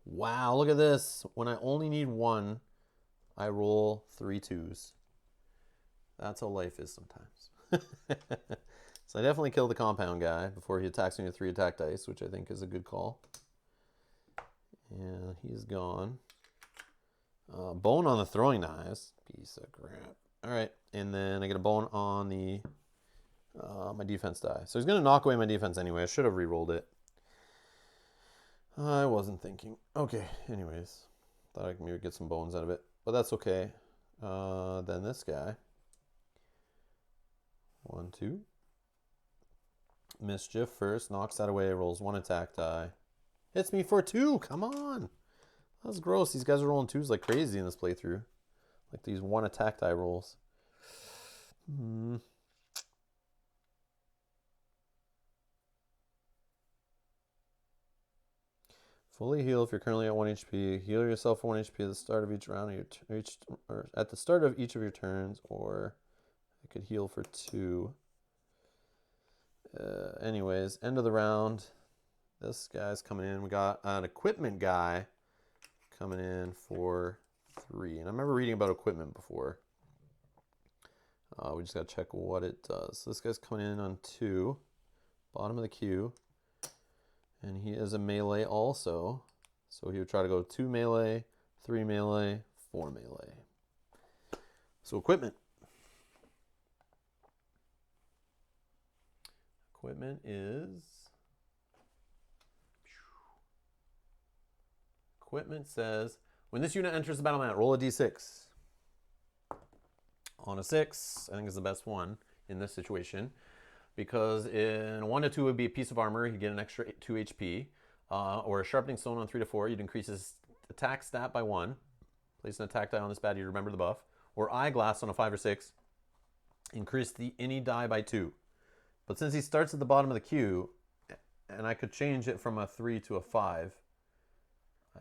Wow, look at this. When I only need one, I roll 3 2s. That's how life is sometimes. So I definitely killed the compound guy before he attacks me with 3 attack dice, which I think is a good call. Yeah, he's gone. Bone on the throwing knives. Piece of crap. All right, and then I get a bone on the my defense die. So he's going to knock away my defense anyway. I should have re-rolled it. I wasn't thinking. Okay, anyways. Thought I could maybe get some bones out of it. But that's okay. Then this guy. 1, 2. Mischief first. Knocks that away. Rolls 1 attack die. Hits me for 2. Come on. That's gross. These guys are rolling 2s like crazy in this playthrough. Like these 1 attack die rolls. Fully heal if you're currently at 1 HP. Heal yourself for 1 HP at the start of each round of your or at the start of each of your turns, or I could heal for 2. Anyways, end of the round. This guy's coming in. We got an equipment guy coming in for 3. And I remember reading about equipment before. We just got to check what it does. So this guy's coming in on 2. Bottom of the queue. And he is a melee also. So he would try to go 2 melee, 3 melee, 4 melee. So equipment. Equipment is... Equipment says, when this unit enters the battle mat, roll a d6. On a 6, I think is the best one in this situation. Because in 1 to 2 would be a piece of armor, he'd get an extra 2 HP. Or a sharpening stone on 3 to 4, you'd increase his attack stat by 1. Place an attack die on this bad, you remember the buff. Or eyeglass on a 5 or 6, increase the any die by 2. But since he starts at the bottom of the queue, and I could change it from a 3 to a 5,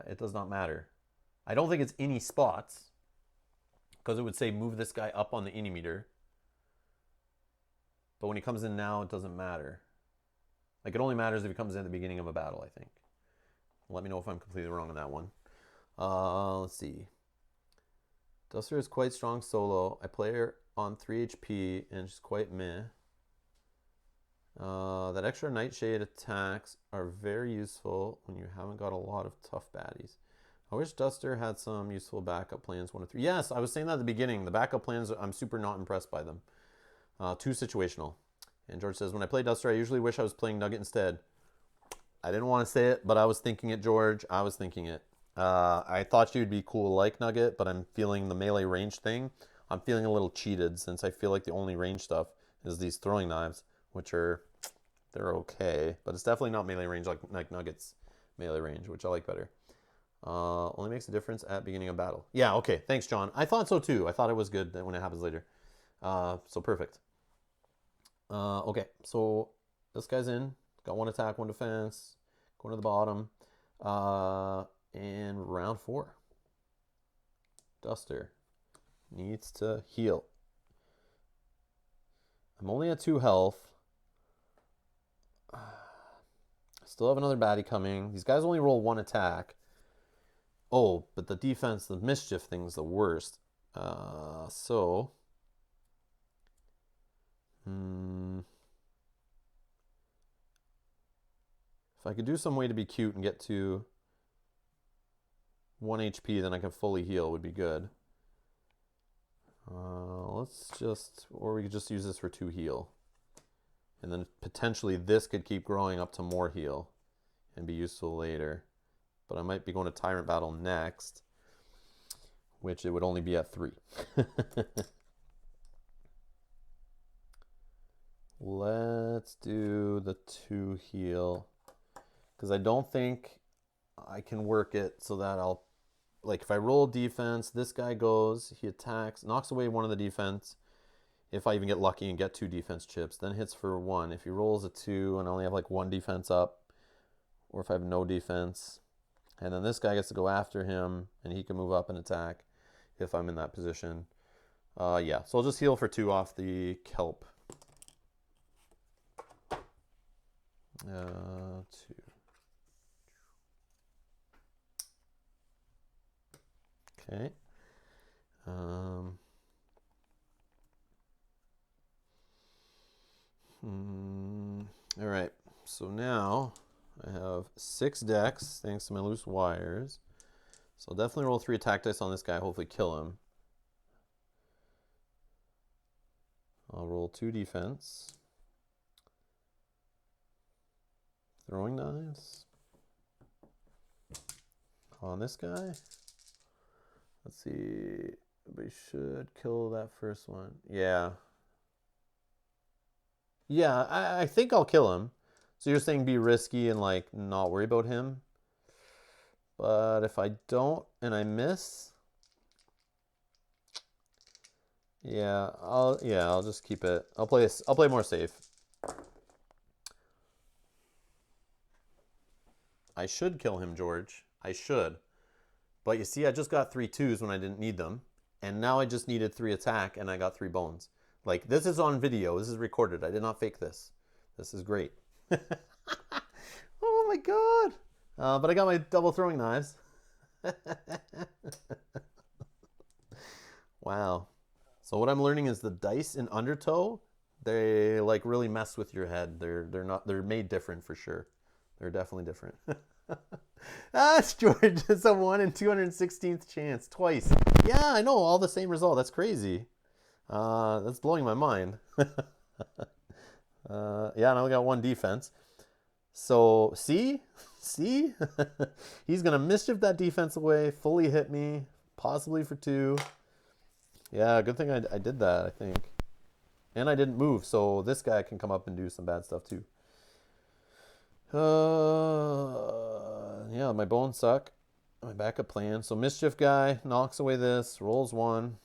it does not matter. I don't think it's any spots, because it would say move this guy up on the any meter. But when he comes in now, it doesn't matter. Like, it only matters if he comes in at the beginning of a battle, I think. Let me know if I'm completely wrong on that one. Let's see. Duster is quite strong solo. I play her on 3 HP, and she's quite meh. That extra nightshade attacks are very useful when you haven't got a lot of tough baddies. I wish Duster had some useful backup plans 1 to 3. Yes, I was saying that at the beginning. The backup plans, I'm super not impressed by them. Too situational. And George says, when I play Duster, I usually wish I was playing Nugget instead. I didn't want to say it, but I was thinking it, George. I was thinking it. I thought she would be cool like Nugget, but I'm feeling the melee range thing. I'm feeling a little cheated since I feel like the only range stuff is these throwing knives, which are, they're okay. But it's definitely not melee range like Nugget's melee range, which I like better. Only makes a difference at beginning of battle. Yeah, okay. Thanks, John. I thought so too. I thought it was good when it happens later. So perfect. Okay, so this guy's in. Got 1 attack, 1 defense. Going to the bottom. And round 4. Duster needs to heal. I'm only at 2 health. I still have another baddie coming. These guys only roll 1 attack. Oh, but the defense, the mischief thing's the worst. So... if I could do some way to be cute and get to 1 HP, then I can fully heal would be good. Let's just, or we could just use this for 2 heal. And then potentially this could keep growing up to more heal and be useful later. But I might be going to Tyrant Battle next, which it would only be at 3. Let's do the 2 heal, because I don't think I can work it so that I'll, like, if I roll defense, this guy goes, he attacks, knocks away 1 of the defense, if I even get lucky and get 2 defense chips, then hits for 1. If he rolls a 2 and I only have like 1 defense up, or if I have no defense, and then this guy gets to go after him, and he can move up and attack if I'm in that position. Yeah, so I'll just heal for 2 off the kelp. 2. Okay. All right. So now I have 6 decks thanks to my loose wires. So I'll definitely roll 3 attack dice on this guy, hopefully kill him. I'll roll 2 defense. Throwing knives. On this guy. Let's see. We should kill that first one. Yeah. Yeah, I think I'll kill him. So you're saying be risky and like not worry about him? But if I don't and I miss, I'll just keep it. I'll play more safe. I should kill him, George. I should. But you see, I just got 3 2s when I didn't need them. And now I just needed 3 attack and I got 3 bones. Like, this is on video. This is recorded. I did not fake this. This is great. Oh my god. But I got my double throwing knives. Wow. So what I'm learning is the dice in Undertow, they like really mess with your head. They're made different for sure. They're definitely different. It's George. It's a 1 in 216th chance. Twice. Yeah, I know. All the same result. That's crazy. That's blowing my mind. Yeah, and I only got 1 defense. So, see? See? He's going to mischief that defense away, fully hit me, possibly for 2. Yeah, good thing I did that, I think. And I didn't move, so this guy can come up and do some bad stuff too. Yeah, my bones suck. My backup plan. So mischief guy knocks away this, rolls 1.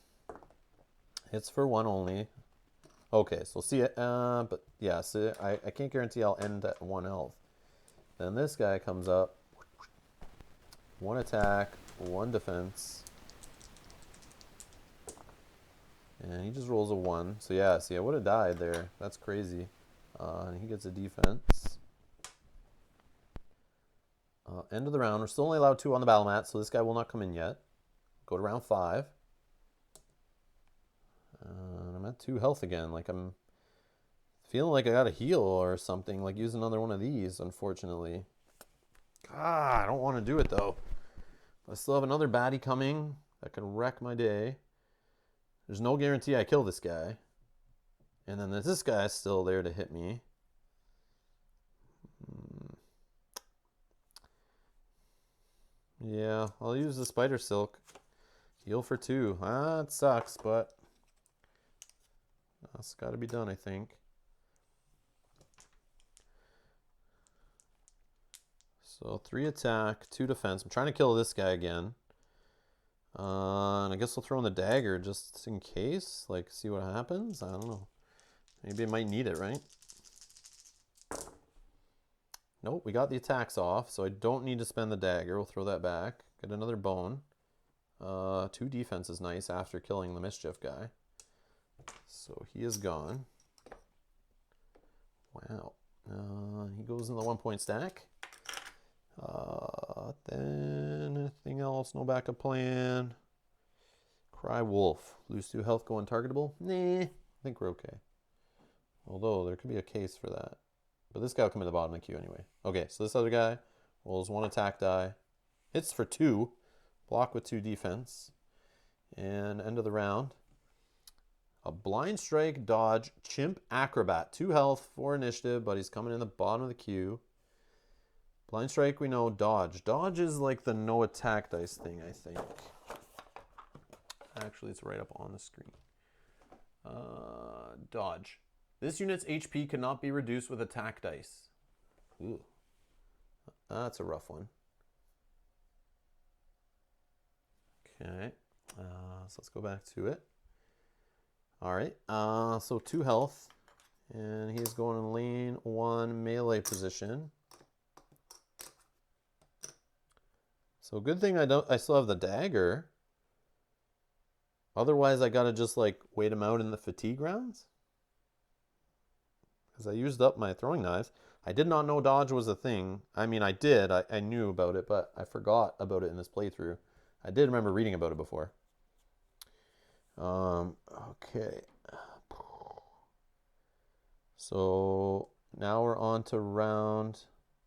Hits for 1 only. Okay, so see it. But yeah, see, I can't guarantee I'll end at 1 health. Then this guy comes up. 1 attack, 1 defense. And he just rolls a 1. So yeah, see, I would have died there. That's crazy. And he gets a defense. End of the round. We're still only allowed 2 on the battle mat, so this guy will not come in yet. Go to round 5. I'm at 2 health again. Like I'm feeling like I got to heal or something. Like use another one of these, unfortunately. I don't want to do it though. I still have another baddie coming that could wreck my day. There's no guarantee I kill this guy. And then there's this guy still there to hit me. Yeah, I'll use the spider silk. Heal for 2. It sucks, but that's got to be done, I think. So 3 attack, 2 defense. I'm trying to kill this guy again. And I guess I'll throw in the dagger just in case. Like, see what happens. I don't know. Maybe I might need it, right? Nope, we got the attacks off, so I don't need to spend the dagger. We'll throw that back. Get another bone. 2 defense is nice after killing the mischief guy. So he is gone. Wow. He goes in the 1-point stack. Then anything else? No backup plan. Cry wolf. Lose 2 health, go untargetable. Nah, I think we're okay. Although there could be a case for that. But this guy will come in the bottom of the queue anyway. Okay, so this other guy rolls 1 attack die. Hits for 2. Block with 2 defense. And end of the round. A blind strike, dodge, chimp, acrobat. 2 health, 4 initiative, but he's coming in the bottom of the queue. Blind strike, we know. Dodge. Dodge is like the no attack dice thing, I think. Actually, it's right up on the screen. Dodge. This unit's HP cannot be reduced with attack dice. Ooh. That's a rough one. Okay. So let's go back to it. All right. So 2 health. And he's going in lane 1 melee position. So good thing I still have the dagger. Otherwise, I gotta just like wait him out in the fatigue rounds. Because I used up my throwing knives. I did not know dodge was a thing. I mean, I did. I knew about it, but I forgot about it in this playthrough. I did remember reading about it before. Okay. So now we're on to round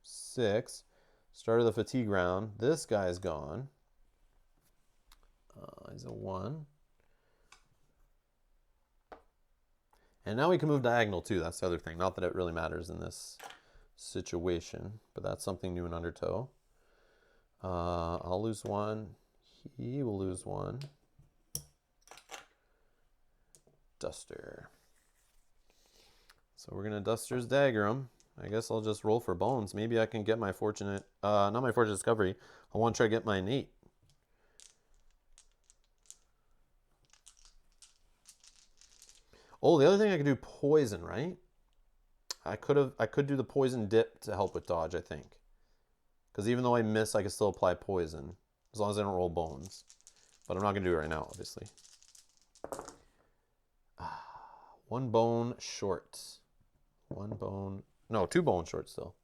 6. Start of the fatigue round. This guy's gone. He's a 1. And now we can move diagonal too. That's the other thing. Not that it really matters in this situation, but that's something new in Undertow. I'll lose 1. He will lose 1. Duster. So we're gonna Duster's dagger him. I guess I'll just roll for bones. Maybe I can get my fortunate, not my fortunate discovery. I want to try to get my innate. Oh, the other thing I could do poison, right? I could do the poison dip to help with dodge, I think. Because even though I miss, I can still apply poison. As long as I don't roll bones. But I'm not going to do it right now, obviously. 1 bone short. 1 bone. No, 2 bones short still.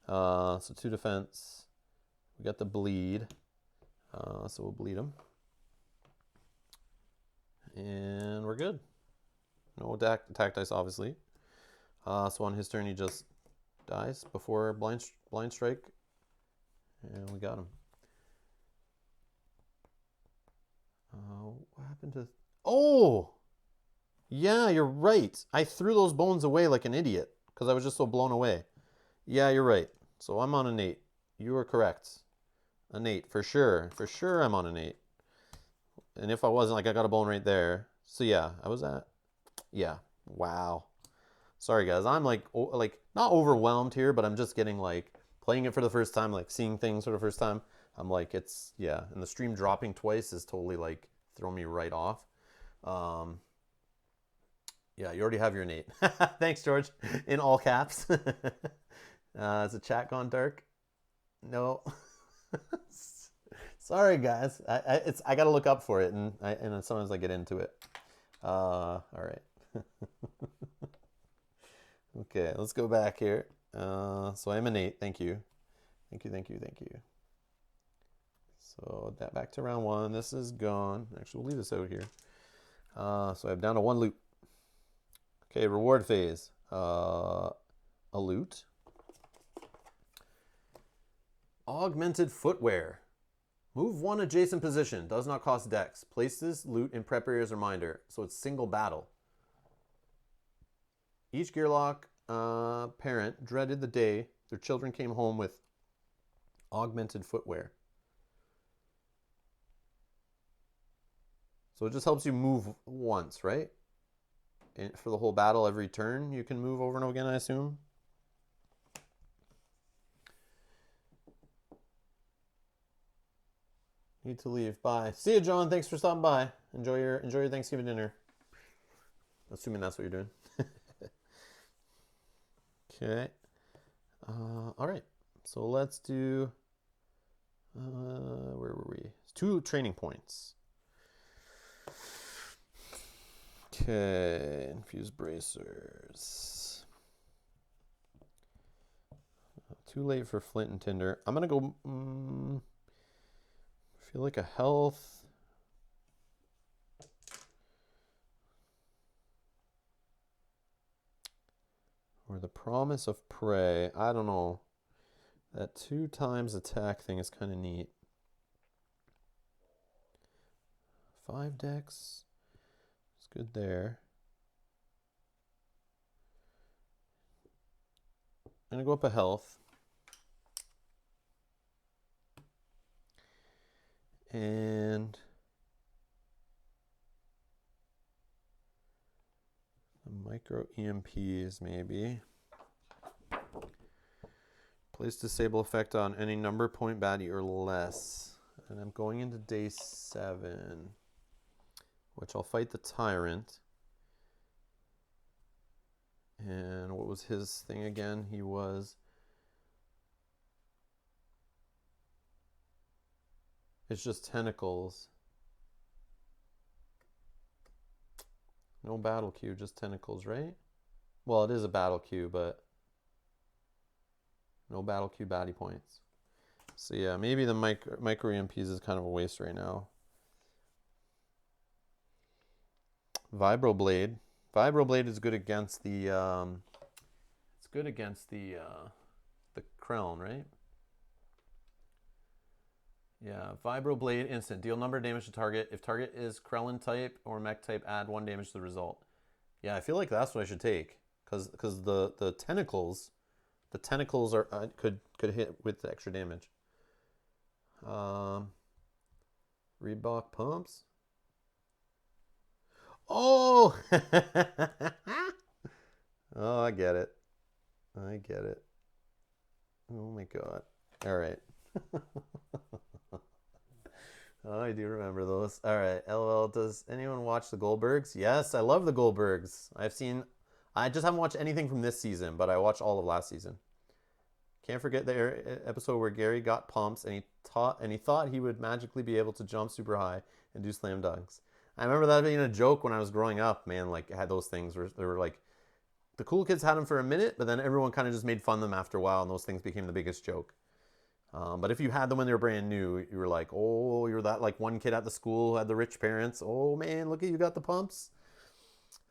So 2 defense. We got the bleed. So we'll bleed him. And we're good. No attack dice, obviously. So on his turn, he just dies before blind strike. And we got him. What happened to... Oh! Yeah, you're right. I threw those bones away like an idiot because I was just so blown away. Yeah, you're right. So I'm on an 8. You are correct. An 8, for sure. For sure I'm on an 8. And if I wasn't, like, I got a bone right there. So yeah, I was at... Yeah. Wow. Sorry, guys. I'm like not overwhelmed here, but I'm just getting like playing it for the first time, like seeing things for the first time. I'm like, it's, yeah. And the stream dropping twice is totally like throwing me right off. Yeah, you already have your innate. Thanks, George. In all caps. Is the chat gone dark? No. Sorry, guys. I got to look up for it, and sometimes I get into it. All right. Okay, let's go back here. So I'm an 8. Thank you. Thank you. So that back to round 1. This is gone. Actually, we'll leave this out here. So I'm down to 1 loot. Okay, reward phase. A loot. Augmented footwear. Move 1 adjacent position. Does not cost dex. Place this loot in prep area as a reminder. So it's single battle. Each Gearlock parent dreaded the day their children came home with augmented footwear. So it just helps you move once, right? And for the whole battle, every turn, you can move over and over again, I assume. Need to leave. Bye. See you, John. Thanks for stopping by. Enjoy your Thanksgiving dinner. Assuming that's what you're doing. Okay. All right. So let's do. Where were we? 2 training points. Okay. Infused bracers. Too late for flint and tinder. I'm gonna go. Feel like a health. Or the promise of prey. I don't know. That 2 times attack thing is kind of neat. 5 dex. It's good there. I'm going to go up a health. And the micro EMPs maybe. Place disable effect on any number point baddie or less. And I'm going into day 7, which I'll fight the tyrant. And what was his thing again? He was... It's just tentacles. No battle queue, just tentacles, right? Well, it is a battle queue, but... No battle cue baddie points. So yeah, maybe the micro EMPs is kind of a waste right now. Vibroblade. Vibroblade is good against the it's good against the Krellin, right? Yeah, Vibroblade instant. Deal number of damage to target. If target is Krellin type or mech type, add 1 damage to the result. Yeah, I feel like that's what I should take because the tentacles are could hit with the extra damage. Reebok pumps. Oh, oh, I get it. I get it. Oh my god. All right. Oh, I do remember those. All right. LOL. Does anyone watch the Goldbergs? Yes, I love the Goldbergs. I just haven't watched anything from this season, but I watched all of last season. Can't forget the episode where Gary got pumps and he thought he would magically be able to jump super high and do slam dunks. I remember that being a joke when I was growing up, man. Like, I had those things where they were like, the cool kids had them for a minute, but then everyone kind of just made fun of them after a while, and those things became the biggest joke. But if you had them when they were brand new, you were like, oh, you're that like one kid at the school who had the rich parents. Oh man, look at you got the pumps.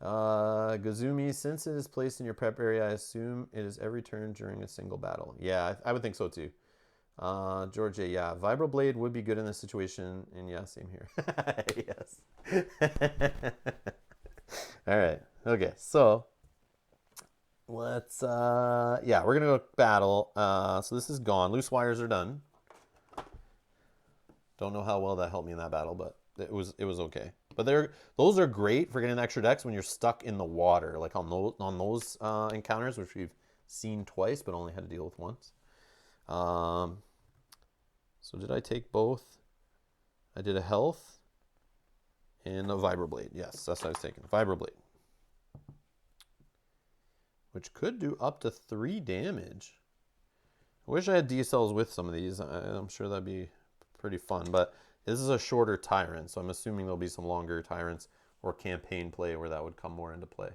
Gazumi, since it is placed in your prep area, I assume it is every turn during a single battle. Yeah, I would think so too. Georgia, yeah, Vibroblade would be good in this situation, and yeah, same here. Yes. All right. Okay, so let's yeah, we're gonna go battle. So this is gone. Loose wires are done. Don't know how well that helped me in that battle, but it was okay. But those are great for getting extra decks when you're stuck in the water, like on those encounters, which we've seen twice but only had to deal with once. So did I take both? I did a health and a Vibroblade. Yes, that's what I was taking. Vibroblade, which could do up to 3 damage. I wish I had D-cells with some of these. I'm sure that'd be pretty fun, but this is a shorter Tyrant, so I'm assuming there'll be some longer Tyrants or campaign play where that would come more into play.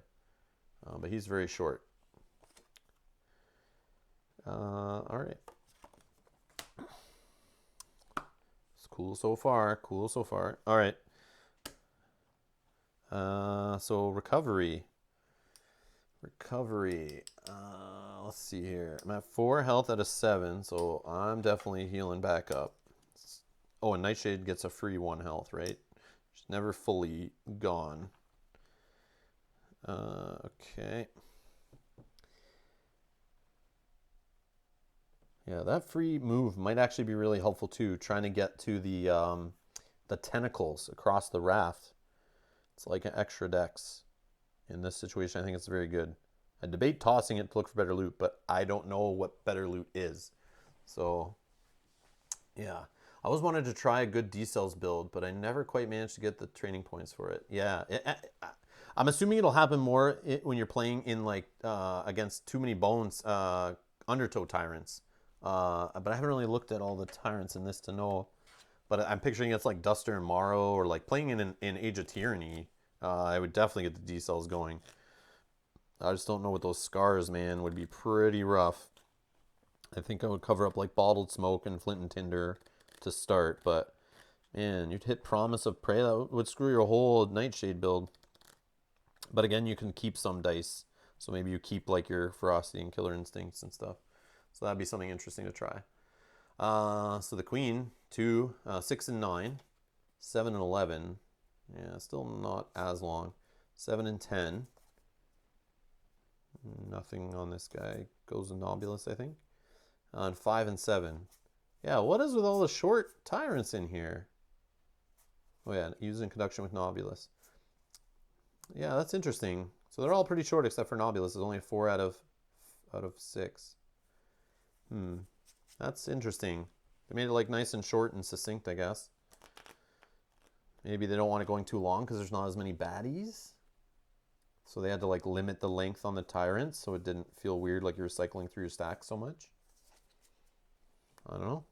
But he's very short. All right. It's cool so far. Cool so far. All right. So recovery. Let's see here. I'm at 4 health out of 7, so I'm definitely healing back up. Oh, and Nightshade gets a free 1 health, right? She's never fully gone. Okay. Yeah, that free move might actually be really helpful too, trying to get to the tentacles across the raft. It's like an extra dex. In this situation, I think it's very good. I debate tossing it to look for better loot, but I don't know what better loot is. So, yeah. I always wanted to try a good D-cells build, but I never quite managed to get the training points for it. Yeah. I'm assuming it'll happen more when you're playing in, like, against too many bones, Undertow Tyrants. But I haven't really looked at all the Tyrants in this to know. But I'm picturing it's like Duster and Morrow, or like playing in Age of Tyranny. I would definitely get the D-cells going. I just don't know what those scars, man, would be pretty rough. I think I would cover up like Bottled Smoke and Flint and Tinder to start, but man, you'd hit Promise of Prey. That would screw your whole Nightshade build. But again, you can keep some dice. So maybe you keep like your Ferocity and Killer Instincts and stuff. So that'd be something interesting to try. So the Queen, 2, 6 and 9, 7 and 11. Yeah, still not as long. 7 and 10. Nothing on this guy. Goes Nobulus, I think. And 5 and 7. Yeah, what is with all the short Tyrants in here? Oh yeah, used in conjunction with Nobulus. Yeah, that's interesting. So they're all pretty short except for Nobulus. It's only 4 out of 6. That's interesting. They made it like nice and short and succinct, I guess. Maybe they don't want it going too long because there's not as many baddies. So they had to like limit the length on the Tyrants so it didn't feel weird like you were cycling through your stack so much. I don't know.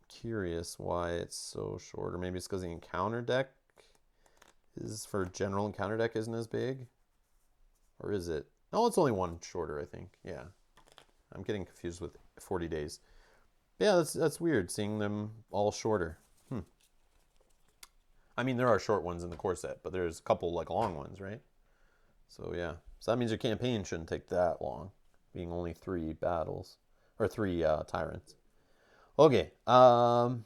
Curious why it's so short. Or maybe it's because the encounter deck is for general encounter deck isn't as big. Or is it? No, it's only 1 shorter, I think. Yeah. I'm getting confused with 40 days. Yeah, that's weird, seeing them all shorter. I mean, there are short ones in the core set, but there's a couple like long ones, right? So yeah. So that means your campaign shouldn't take that long, being only 3 battles. Or 3 tyrants. Okay. Yeah,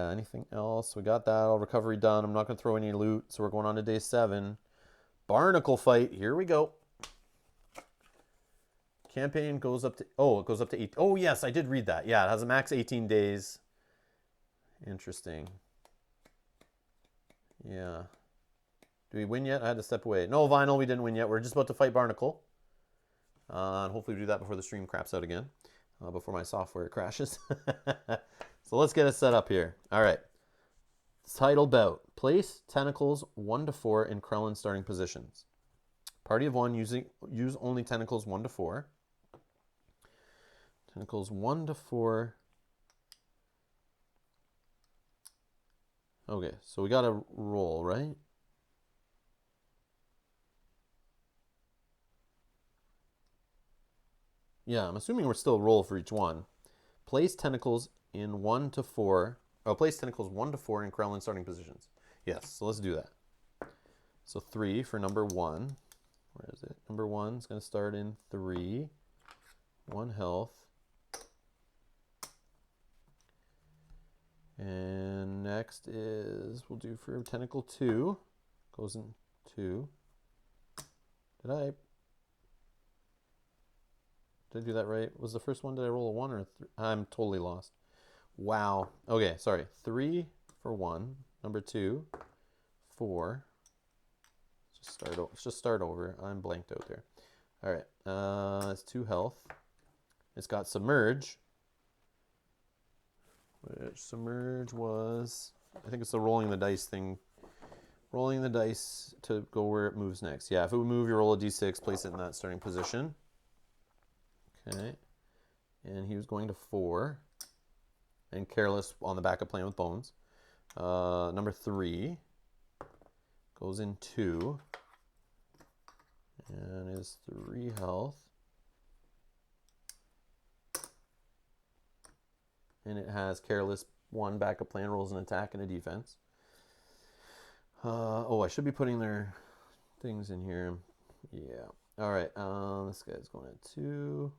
anything else? We got that all recovery done. I'm not going to throw any loot, so we're going on to day 7. Barnacle fight. Here we go. Campaign goes up to... Oh, it goes up to 8. Oh, yes, I did read that. Yeah, it has a max 18 days. Interesting. Yeah. Do we win yet? I had to step away. No, Vinyl, we didn't win yet. We're just about to fight Barnacle. And hopefully we do that before the stream craps out again. Before my software crashes. So let's get it set up here. All right. Title bout. Place tentacles 1 to 4 in Krellin starting positions. Party of 1 use only tentacles 1 to 4. Tentacles 1 to 4. Okay, so we got to roll, right? Yeah, I'm assuming we're still roll for each one. Place tentacles in 1 to 4. Oh, place tentacles 1 to 4 in Krellin starting positions. Yes, so let's do that. So 3 for number 1. Where is it? Number 1 is going to start in 3. 1 health. And next is, we'll do for tentacle 2. Goes in 2. Did I do that right? Was the first one, did I roll a 1 or a 3? I'm totally lost. Wow. Okay, sorry. 3 for 1. Number 2. 4. Let's just start over. I'm blanked out there. All right. It's 2 health. It's got Submerge. Which Submerge was... I think it's the rolling the dice thing. Rolling the dice to go where it moves next. Yeah, if it would move, you roll a d6, place it in that starting position. Okay. And he was going to 4. And Careless on the backup playing with Bones. Number 3 goes in 2. And is 3 health. And it has Careless 1 backup plan, rolls an attack and a defense. Oh, I should be putting their things in here. Yeah. All right. This guy's going at 2.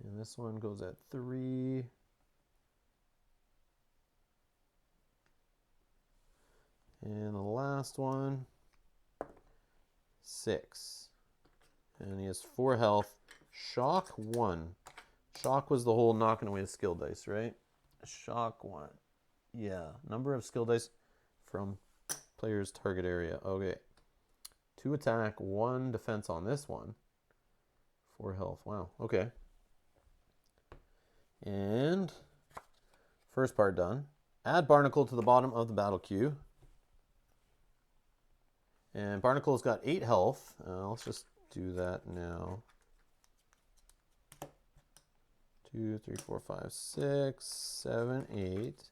And this one goes at 3. And the last one, 6. And he has 4 health. Shock 1. Shock was the whole knocking away the skill dice, right? Shock 1. Yeah. Number of skill dice from player's target area. Okay. 2 attack, 1 defense on this one. 4 health. Wow. Okay. And first part done. Add Barnacle to the bottom of the battle queue. And Barnacle's got 8 health. Let's just do that now. 2, 3, 4, 5, 6, 7, 8.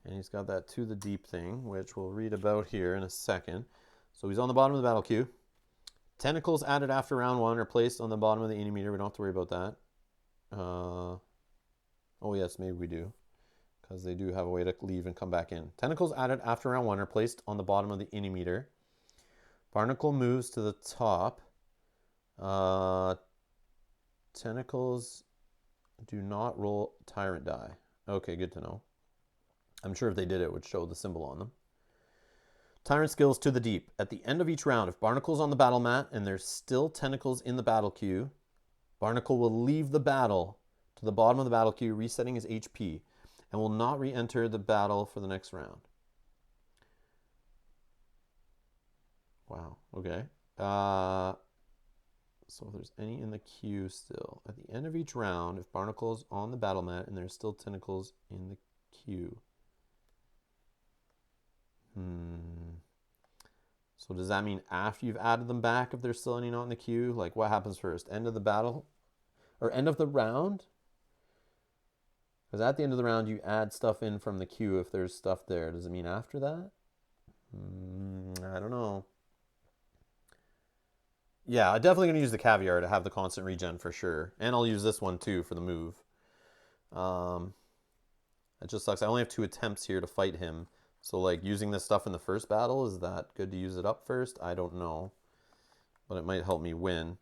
And he's got that to the deep thing, which we'll read about here in a second. So he's on the bottom of the battle queue. Tentacles added after round 1 are placed on the bottom of the any meter. We don't have to worry about that. Oh yes, maybe we do. Because they do have a way to leave and come back in. Tentacles added after round 1 are placed on the bottom of the any meter. Barnacle moves to the top. Tentacles do not roll tyrant die. Okay, good to know. I'm sure if they did, it would show the symbol on them. Tyrant skills to the deep. At the end of each round, if Barnacle's on the battle mat and there's still tentacles in the battle queue, Barnacle will leave the battle to the bottom of the battle queue, resetting his HP, and will not re-enter the battle for the next round. Wow, okay. So if there's any in the queue still, at the end of each round, if Barnacle's on the battle mat and there's still tentacles in the queue. So does that mean after you've added them back, if there's still any not in the queue? Like what happens first? End of the battle? Or end of the round? Because at the end of the round, you add stuff in from the queue if there's stuff there. Does it mean after that? I don't know. Yeah, I'm definitely going to use the caviar to have the constant regen for sure. And I'll use this one too for the move. Um, it just sucks. I only have 2 attempts here to fight him. So like using this stuff in the first battle, is that good to use it up first? I don't know. But it might help me win.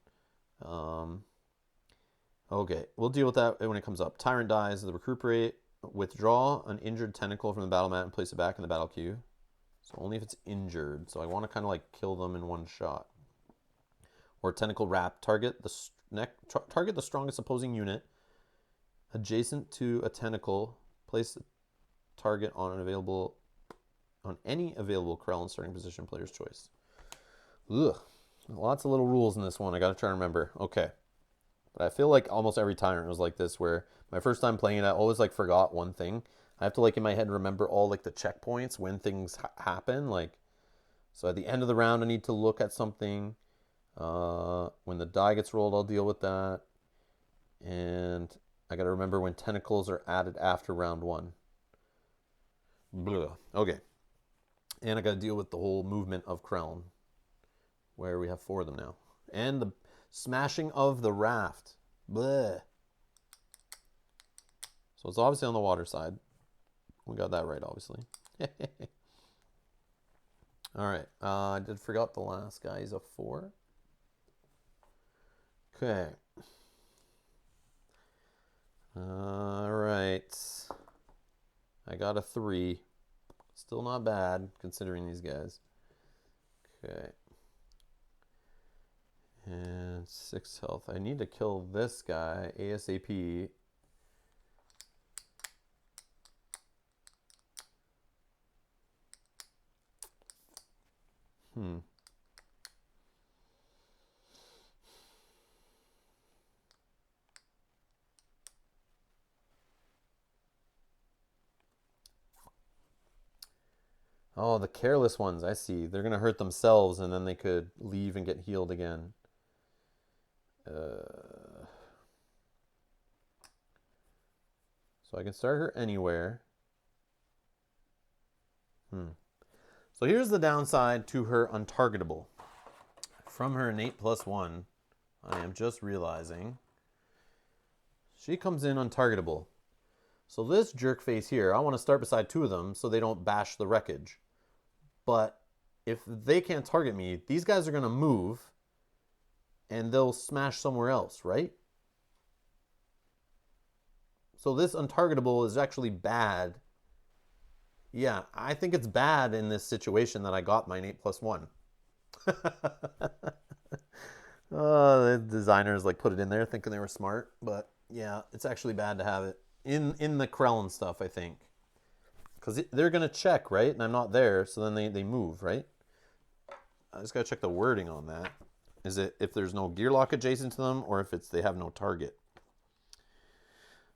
Okay, we'll deal with that when it comes up. Tyrant dies, the recuperate, withdraw an injured tentacle from the battle mat and place it back in the battle queue. So only if it's injured. So I want to kind of like kill them in one shot. Or tentacle wrap, target the strongest opposing unit adjacent to a tentacle. Place the target on any available Krell starting position, player's choice. Ugh, lots of little rules in this one. I got to try to remember. Okay, but I feel like almost every Tyrant was like this, where my first time playing it, I always like forgot one thing. I have to like in my head remember all like the checkpoints when things happen. Like, so at the end of the round, I need to look at something. When the die gets rolled, I'll deal with that. And I got to remember when tentacles are added after round 1. Blah. Okay. And I got to deal with the whole movement of Krell, where we have 4 of them now. And the smashing of the raft. Blah. So it's obviously on the water side. We got that right, obviously. All right. I did forget the last guy. He's a 4. Okay. All right. I got a 3. Still not bad, considering these guys. Okay. And 6 health. I need to kill this guy ASAP. Oh, the careless ones, I see. They're going to hurt themselves and then they could leave and get healed again. So I can start her anywhere. So here's the downside to her untargetable. From her innate +1, I am just realizing she comes in untargetable. So this jerk face here, I want to start beside 2 of them so they don't bash the wreckage. But if they can't target me, these guys are going to move and they'll smash somewhere else, right? So this untargetable is actually bad. Yeah, I think it's bad in this situation that I got my innate +1. The designers like put it in there thinking they were smart, but yeah, it's actually bad to have it in the Krell stuff, I think. Because they're going to check, right? And I'm not there, so then they move, right? I just got to check the wording on that. Is it if there's no gear lock adjacent to them, or if it's they have no target?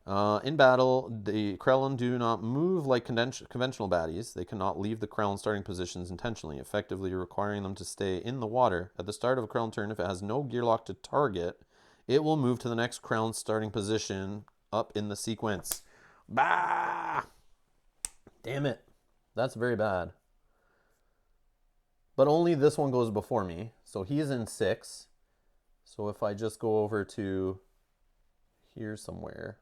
In battle, the Krell do not move like conventional baddies. They cannot leave the Krell starting positions intentionally, effectively requiring them to stay in the water. At the start of a Krell turn, if it has no gear lock to target, it will move to the next Krell starting position up in the sequence. Bah! Damn it. That's very bad. But only this one goes before me. So he's in 6. So if I just go over to here somewhere,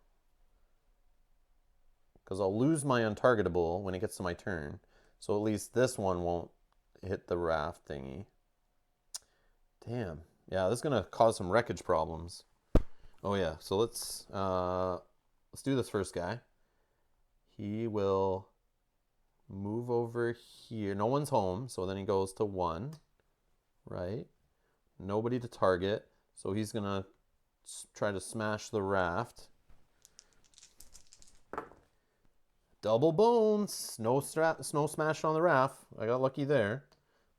because I'll lose my untargetable when it gets to my turn. So at least this one won't hit the raft thingy. Damn. Yeah, this is going to cause some wreckage problems. Oh yeah, so let's do this first guy. He will move over here. No one's home, so then he goes to 1, right? Nobody to target, so he's going to try to smash the raft. Double bones. No smash on the raft. I got lucky there,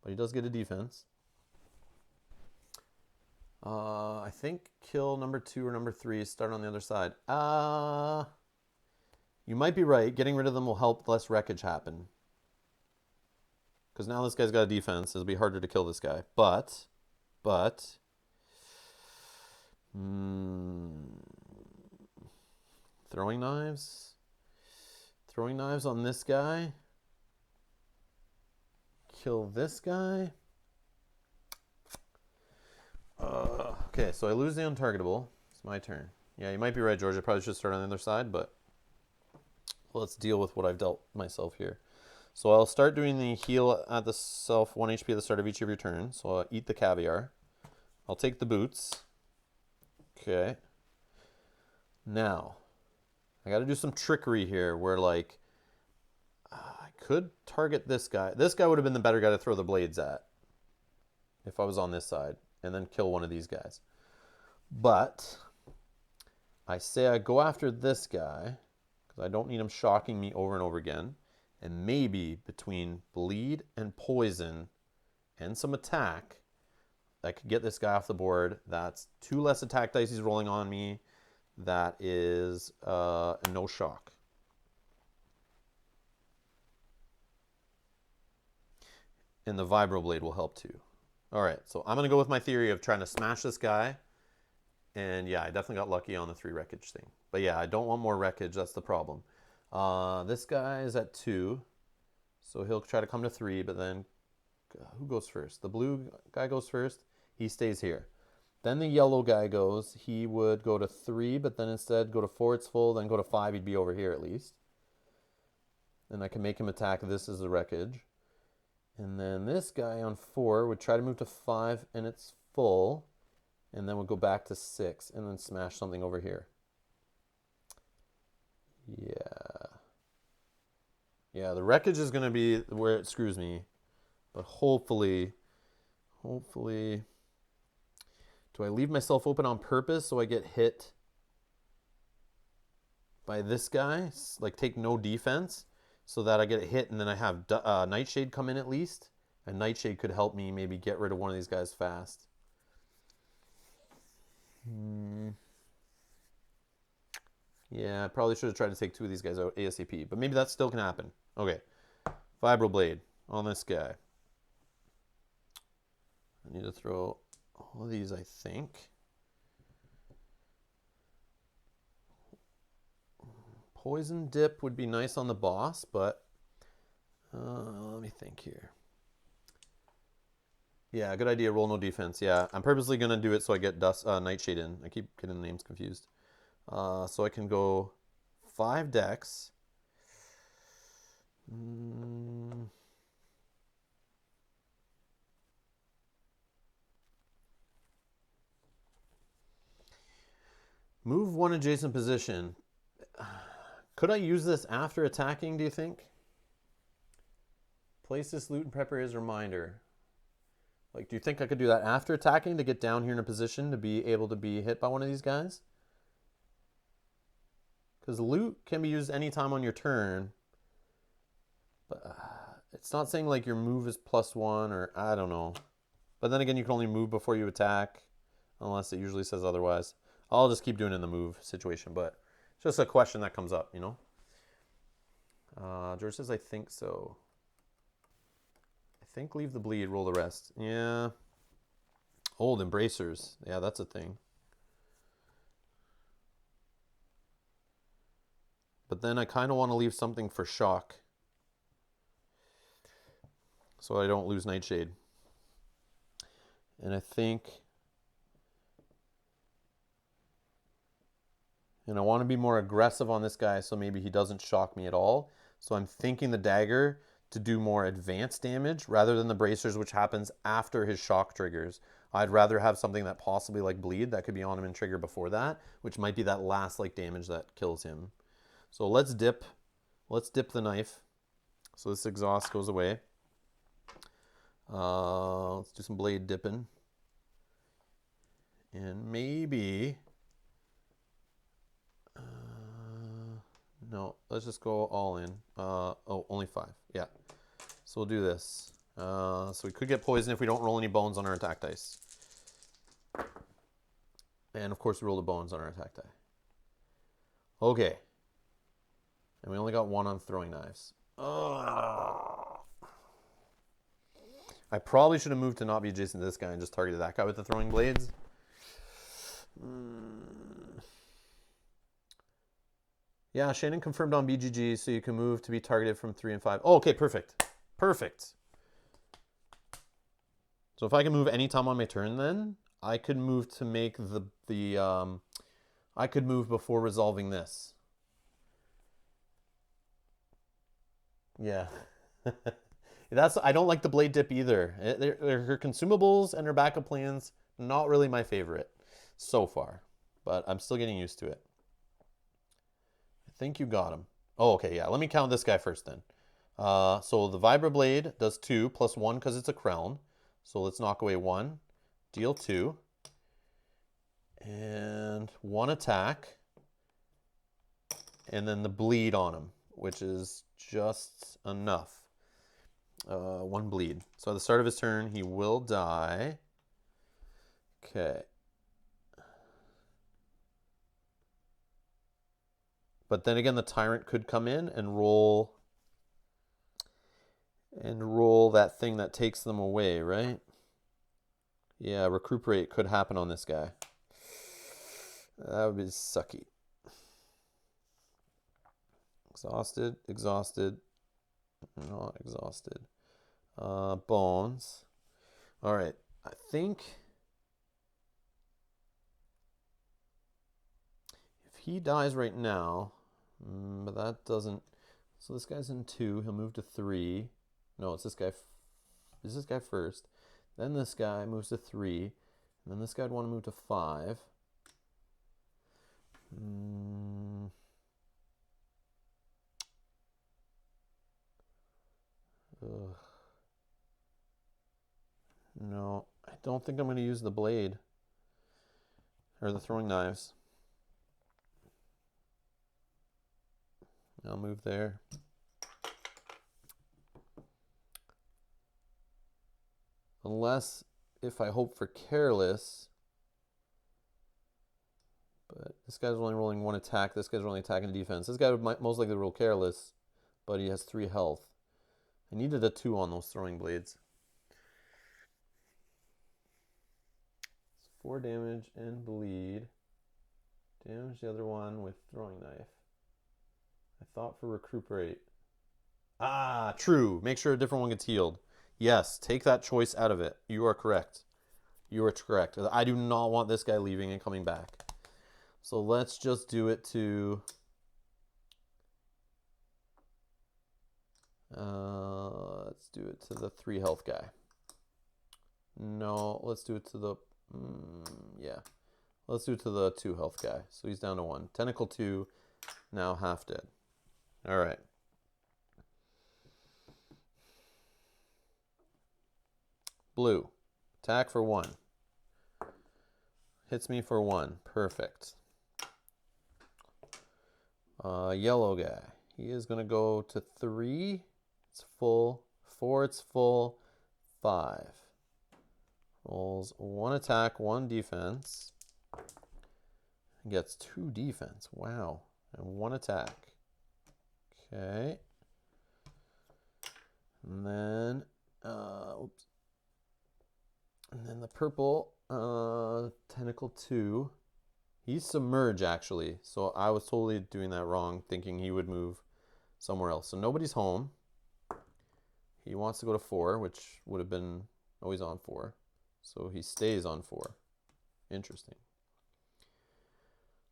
but he does get a defense. I think kill number 2 or number 3. Start on the other side. You might be right. Getting rid of them will help less wreckage happen. Because now this guy's got a defense. It'll be harder to kill this guy. But... Throwing knives? Throwing knives on this guy kill this guy. Okay, so I lose the untargetable. It's my turn. Yeah, you might be right, George. I probably should start on the other side, but let's deal with what I've dealt myself here. So I'll start doing the heal at the self 1 HP at the start of each of your turns. So I'll eat the caviar. I'll take the boots. Okay. Now, I got to do some trickery here where, like, I could target this guy. This guy would have been the better guy to throw the blades at if I was on this side, and then kill one of these guys. But I say I go after this guy because I don't need him shocking me over and over again. And maybe between bleed and poison and some attack, I could get this guy off the board. That's 2 less attack dice he's rolling on me. That is no shock. And the vibroblade will help too. All right, so I'm going to go with my theory of trying to smash this guy. And yeah, I definitely got lucky on the 3 wreckage thing. But yeah, I don't want more wreckage. That's the problem. This guy is at 2. So he'll try to come to 3, but then who goes first? The blue guy goes first. He stays here. Then the yellow guy goes. He would go to 3, but then instead go to 4, it's full. Then go to 5, he'd be over here at least. And I can make him attack this as the wreckage. And then this guy on 4 would try to move to 5, and it's full. And then we'll go back to 6, and then smash something over here. Yeah, the wreckage is going to be where it screws me. But hopefully, do I leave myself open on purpose so I get hit by this guy? Like, take no defense so that I get hit and then I have Nightshade come in at least. And Nightshade could help me maybe get rid of one of these guys fast. Yeah, I probably should have tried to take 2 of these guys out ASAP, but maybe that still can happen. Okay, Vibroblade on this guy. I need to throw all of these, I think. Poison Dip would be nice on the boss, but let me think here. Yeah, good idea, roll no defense. Yeah, I'm purposely going to do it so I get Nightshade in. I keep getting the names confused. So I can go 5 decks. Move 1 adjacent position. Could I use this after attacking, do you think? Place this loot and prepare as a reminder. Like, do you think I could do that after attacking to get down here in a position to be able to be hit by one of these guys? Because loot can be used anytime on your turn. But it's not saying like your move is +1 or I don't know. But then again, you can only move before you attack. Unless it usually says otherwise. I'll just keep doing it in the move situation. But it's just a question that comes up, you know. George says, I think so. I think leave the bleed, roll the rest. Yeah. Old Embracers. Yeah, that's a thing. But then I kind of want to leave something for shock. So I don't lose Nightshade. And I think... And I want to be more aggressive on this guy so maybe he doesn't shock me at all. So I'm thinking the dagger to do more advanced damage rather than the bracers, which happens after his shock triggers. I'd rather have something that possibly like bleed that could be on him and trigger before that, which might be that last like damage that kills him. So let's dip the knife. So this exhaust goes away. Let's do some blade dipping. And maybe, no, let's just go all in. Oh, only 5, yeah. So we'll do this. So we could get poison if we don't roll any bones on our attack dice. And of course we roll the bones on our attack die. Okay. And we only got 1 on throwing knives. I probably should have moved to not be adjacent to this guy and just targeted that guy with the throwing blades. Yeah, Shannon confirmed on BGG, so you can move to be targeted from 3 and 5. Oh, okay, perfect. Perfect. So if I can move any time on my turn, then I could move to make I could move before resolving this. Yeah. I don't like the blade dip either. Her consumables and her backup plans, not really my favorite so far, but I'm still getting used to it. I think you got him. Oh, okay, yeah. Let me count this guy first then. So the Vibra-Blade does 2 plus 1 because it's a crown. So let's knock away 1, deal 2, and 1 attack, and then the bleed on him, which is just enough. 1 bleed. So at the start of his turn, he will die. Okay. But then again, the Tyrant could come in and roll that thing that takes them away, right? Yeah, recuperate could happen on this guy. That would be sucky. Exhausted, exhausted, not exhausted. Bones. All right, I think if he dies right now, but that doesn't. So this guy's in 2. He'll move to 3. No, it's this guy. Is this guy first? Then this guy moves to 3. And then this guy would want to move to 5. Ugh. No, I don't think I'm going to use the blade or the throwing knives. I'll move there. Unless if I hope for careless. But this guy's only rolling 1 attack. This guy's only attacking defense. This guy would most likely roll careless, but he has 3 health. I needed a 2 on those throwing blades. 4 damage and bleed. Damage the other one with throwing knife. I thought for recuperate. Ah, true. Make sure a different one gets healed. Yes, take that choice out of it. You are correct. You are correct. I do not want this guy leaving and coming back. So let's just do it to... let's do it to the 3 health guy. No, let's do it to the... yeah. Let's do it to the 2 health guy. So he's down to 1. Tentacle 2, now half dead. All right. Blue. Attack for 1. Hits me for 1. Perfect. Yellow guy. He is going to go to 3. It's full. 4, it's full. 5. Rolls 1 attack, 1 defense. Gets 2 defense. Wow. And 1 attack. Okay. And then, oops. And then the purple, Tentacle 2. He's Submerge, actually. So I was totally doing that wrong, thinking he would move somewhere else. So nobody's home. He wants to go to 4, which would have been, oh, he's on 4. So he stays on 4. Interesting.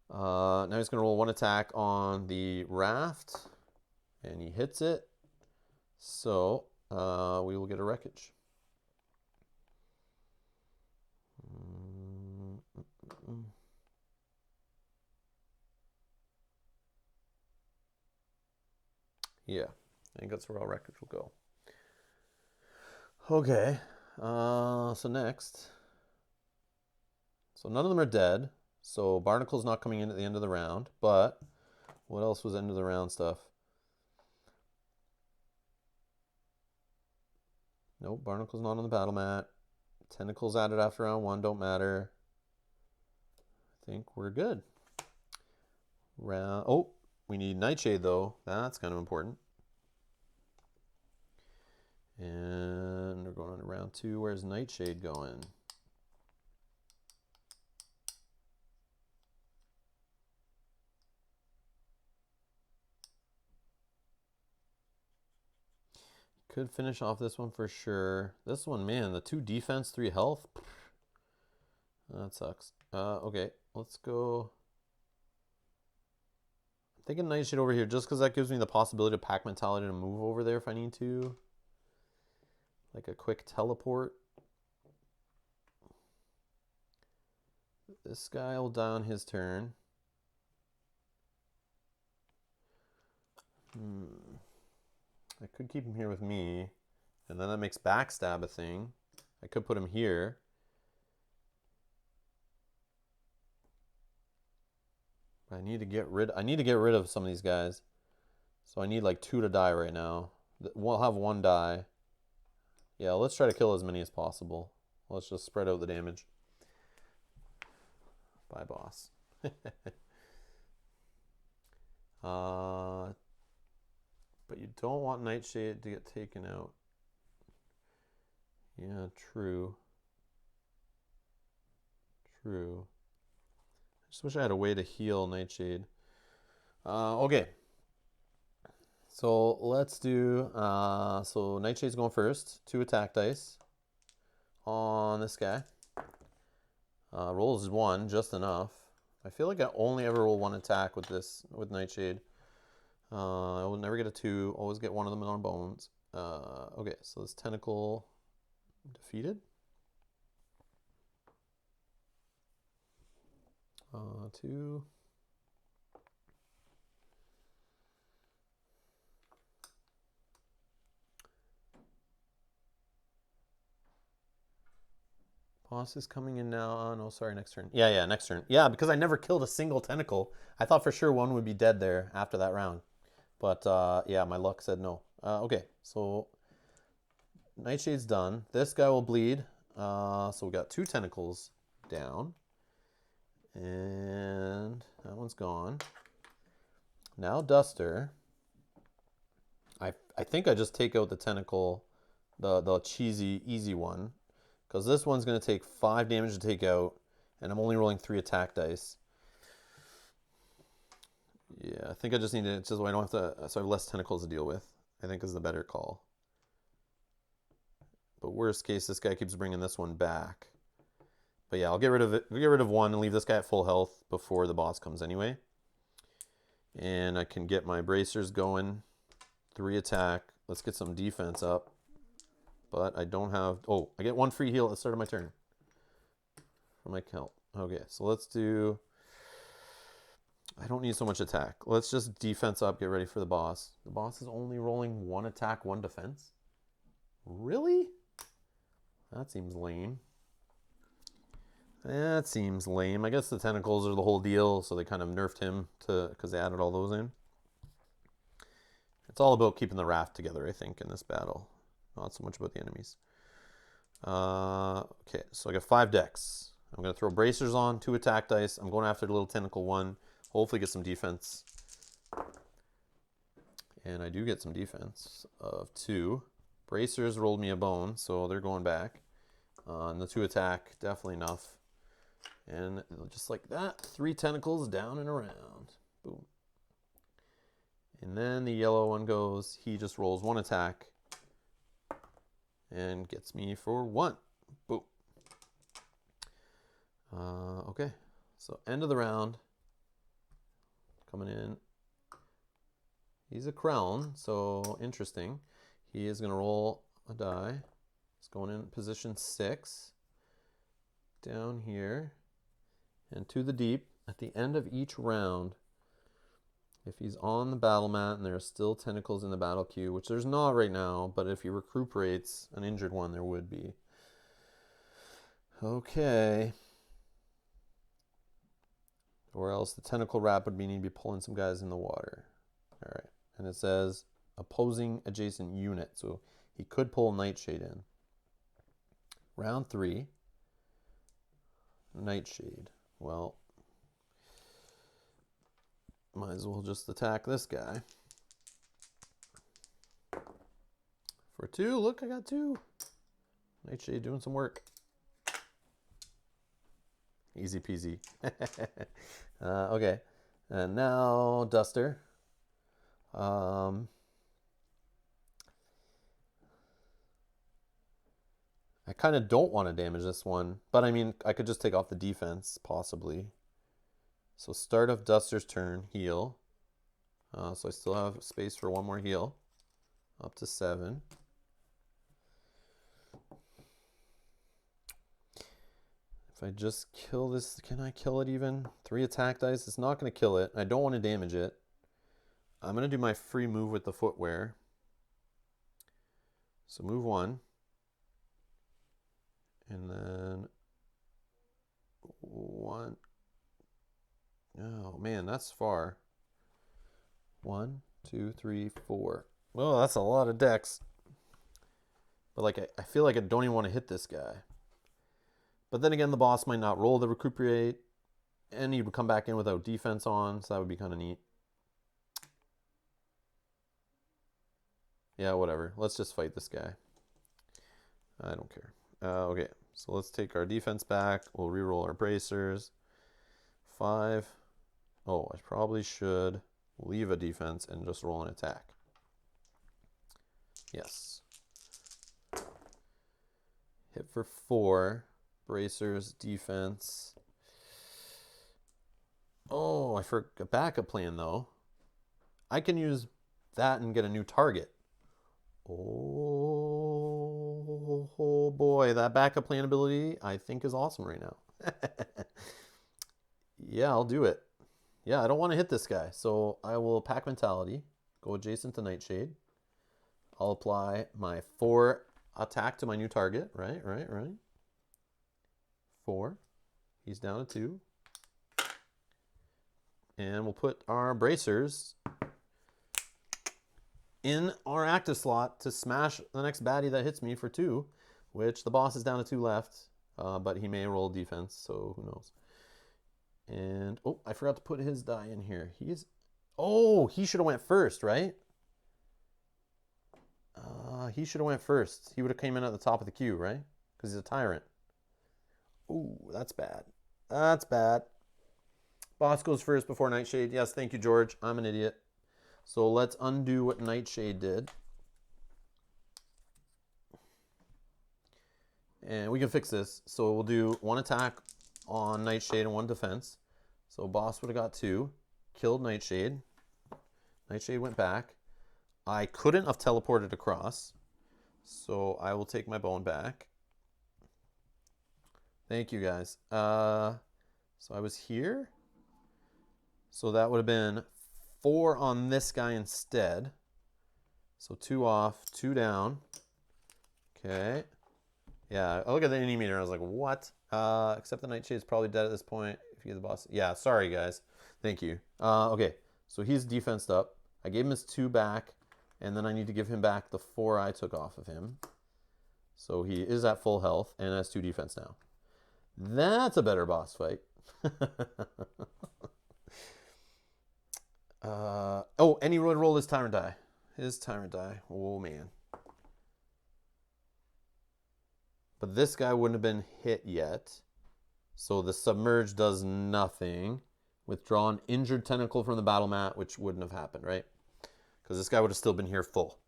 Now he's going to roll 1 attack on the raft. And he hits it. So we will get a wreckage. Yeah, I think that's where our wreckage will go. Okay, so next. So none of them are dead. So Barnacle's not coming in at the end of the round. But what else was end of the round stuff? Nope, Barnacle's not on the battle mat. Tentacles added after round 1 don't matter. I think we're good. Oh, we need Nightshade though. That's kind of important. And we're going on to round 2. Where's Nightshade going? Could finish off this one for sure. This one, man, the 2 defense, 3 health. That sucks. Okay, let's go. I'm thinking Nightshade over here just because that gives me the possibility of pack mentality to move over there if I need to. Like a quick teleport. This guy will die on his turn. I could keep him here with me. And then that makes backstab a thing. I could put him here. I need to get rid of some of these guys. So I need like 2 to die right now. We'll have 1 die. Yeah, let's try to kill as many as possible. Let's just spread out the damage. Bye, boss. But you don't want Nightshade to get taken out. Yeah, true. True. I just wish I had a way to heal Nightshade. Okay. So let's do, so Nightshade's going first. 2 attack dice on this guy. Rolls 1, just enough. I feel like I only ever roll 1 attack with Nightshade. I will never get a 2, always get one of them on bones. Okay, so this tentacle defeated. 2. Boss is coming in now. Oh, no, sorry, next turn. Yeah, next turn. Yeah, because I never killed a single tentacle. I thought for sure one would be dead there after that round. But, yeah, my luck said no. Okay, so Nightshade's done. This guy will bleed. So we got 2 tentacles down. And that one's gone. Now Duster. I think I just take out the tentacle, the cheesy, easy one. Because this one's going to take 5 damage to take out, and I'm only rolling 3 attack dice. Yeah, I think I just need to, so I don't have to, so I have less tentacles to deal with. I think is the better call. But worst case, this guy keeps bringing this one back. But yeah, I'll get rid of it. We'll get rid of 1 and leave this guy at full health before the boss comes anyway. And I can get my bracers going. 3 attack. Let's get some defense up. But I don't have... Oh, I get 1 free heal at the start of my turn. From my count. Okay, so let's do... I don't need so much attack. Let's just defense up, get ready for the boss. The boss is only rolling 1 attack, 1 defense? Really? That seems lame. That seems lame. I guess the tentacles are the whole deal, so they kind of nerfed him because they added all those in. It's all about keeping the raft together, I think, in this battle. Not so much about the enemies. Okay, so I got 5 decks. I'm going to throw bracers on, 2 attack dice. I'm going after the little tentacle one. Hopefully get some defense. And I do get some defense of 2. Bracers rolled me a bone, so they're going back. And the 2 attack, definitely enough. And just like that, 3 tentacles down and around. Boom. And then the yellow one goes, he just rolls 1 attack. And gets me for 1. Boom. Okay, so end of the round. Coming in. He's a crown, so interesting. He is going to roll a die. He's going in position 6. Down here. And to the deep. At the end of each round, if he's on the battle mat and there are still tentacles in the battle queue, which there's not right now, but if he recuperates an injured one, there would be. Okay. Or else the tentacle wrap would need to be pulling some guys in the water. All right. And it says opposing adjacent unit. So he could pull Nightshade in. Round 3. Nightshade. Well, might as well just attack this guy. For 2. Look, I got 2. Nightshade doing some work. Easy peasy. Okay. And now Duster. I kind of don't want to damage this one, but I mean, I could just take off the defense, possibly. So start of Duster's turn, heal. So I still have space for one more heal, up to 7. If I just kill this, can I kill it even? 3 attack dice, it's not going to kill it. I don't want to damage it. I'm going to do my free move with the footwear. So move 1. And then 1. Oh man, that's far. 1, 2, 3, 4. Well, that's a lot of decks. But like, I feel like I don't even want to hit this guy. But then again, the boss might not roll the recuperate, and he would come back in without defense on, so that would be kind of neat. Yeah, whatever. Let's just fight this guy. I don't care. Okay, so let's take our defense back. We'll reroll our bracers. 5. Oh, I probably should leave a defense and just roll an attack. Yes. Hit for 4. Bracers, defense. Oh, I forgot a backup plan though. I can use that and get a new target. Oh boy, that backup plan ability I think is awesome right now. Yeah, I'll do it. Yeah, I don't want to hit this guy, so I will pack mentality, go adjacent to Nightshade. I'll apply my 4 attack to my new target. Right. 4. He's down to 2. And we'll put our bracers in our active slot to smash the next baddie that hits me for 2, which the boss is down to 2 left, but he may roll defense, so who knows. And, oh, I forgot to put his die in here. He should have went first, right? He should have went first. He would have came in at the top of the queue, right? Because he's a tyrant. Ooh, that's bad. That's bad. Boss goes first before Nightshade. Yes, thank you, George. I'm an idiot. So let's undo what Nightshade did. And we can fix this. So we'll do 1 attack on Nightshade and 1 defense. So boss would have got 2. Killed Nightshade. Nightshade went back. I couldn't have teleported across. So I will take my bone back. Thank you, guys. So I was here. So that would have been 4 on this guy instead. So 2 off, 2 down. Okay. Yeah, I look at the enemy meter. I was like, what? Except the Nightshade is probably dead at this point. If he's the boss. Yeah, sorry, guys. Thank you. Okay, so he's defensed up. I gave him his 2 back. And then I need to give him back the 4 I took off of him. So he is at full health and has 2 defense now. That's a better boss fight. And he would roll his tyrant die. His tyrant die. Oh, man. But this guy wouldn't have been hit yet. So the submerge does nothing. Withdraw an injured tentacle from the battle mat, which wouldn't have happened, right? Because this guy would have still been here full.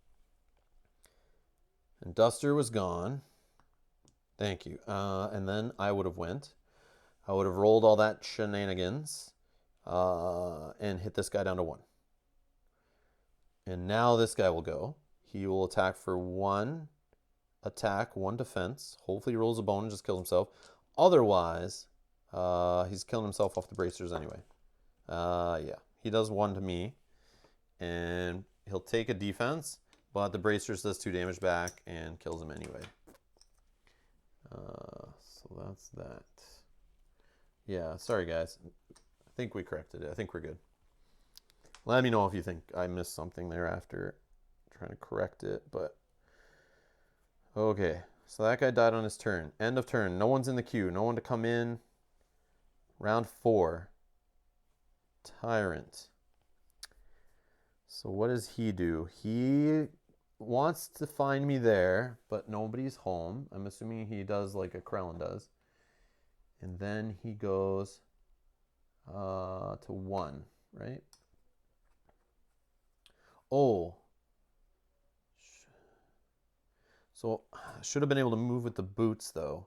And Duster was gone. Thank you. And then I would have went. I would have rolled all that shenanigans and hit this guy down to 1. And now this guy will go. He will attack for 1 attack, 1 defense. Hopefully he rolls a bone and just kills himself. Otherwise, he's killing himself off the bracers anyway. Yeah, he does 1 to me. And he'll take a defense, but the bracers does 2 damage back and kills him anyway. So that's that. Yeah, sorry guys. I think we corrected it. I think we're good. Let me know if you think I missed something there after trying to correct it, but okay. So that guy died on his turn. End of turn. No one's in the queue. No one to come in. Round 4. Tyrant. So what does he do? He wants to find me there, but nobody's home. I'm assuming he does like a Krellin does. And then he goes to 1, right? Oh. So I should have been able to move with the boots though.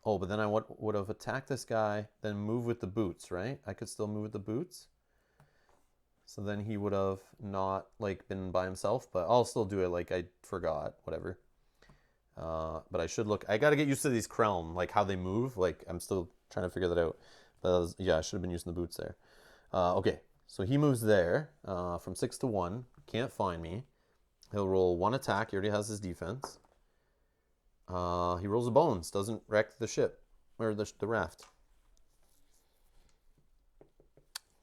Oh, but then I would have attacked this guy, then move with the boots, right? I could still move with the boots. So then he would have not like been by himself, but I'll still do it like I forgot, whatever. But I should look. I got to get used to these Krelm, like how they move. Like I'm still trying to figure that out. But yeah, I should have been using the boots there. Okay, so he moves there from 6 to 1. Can't find me. He'll roll 1 attack. He already has his defense. He rolls a bones. Doesn't wreck the ship or the raft.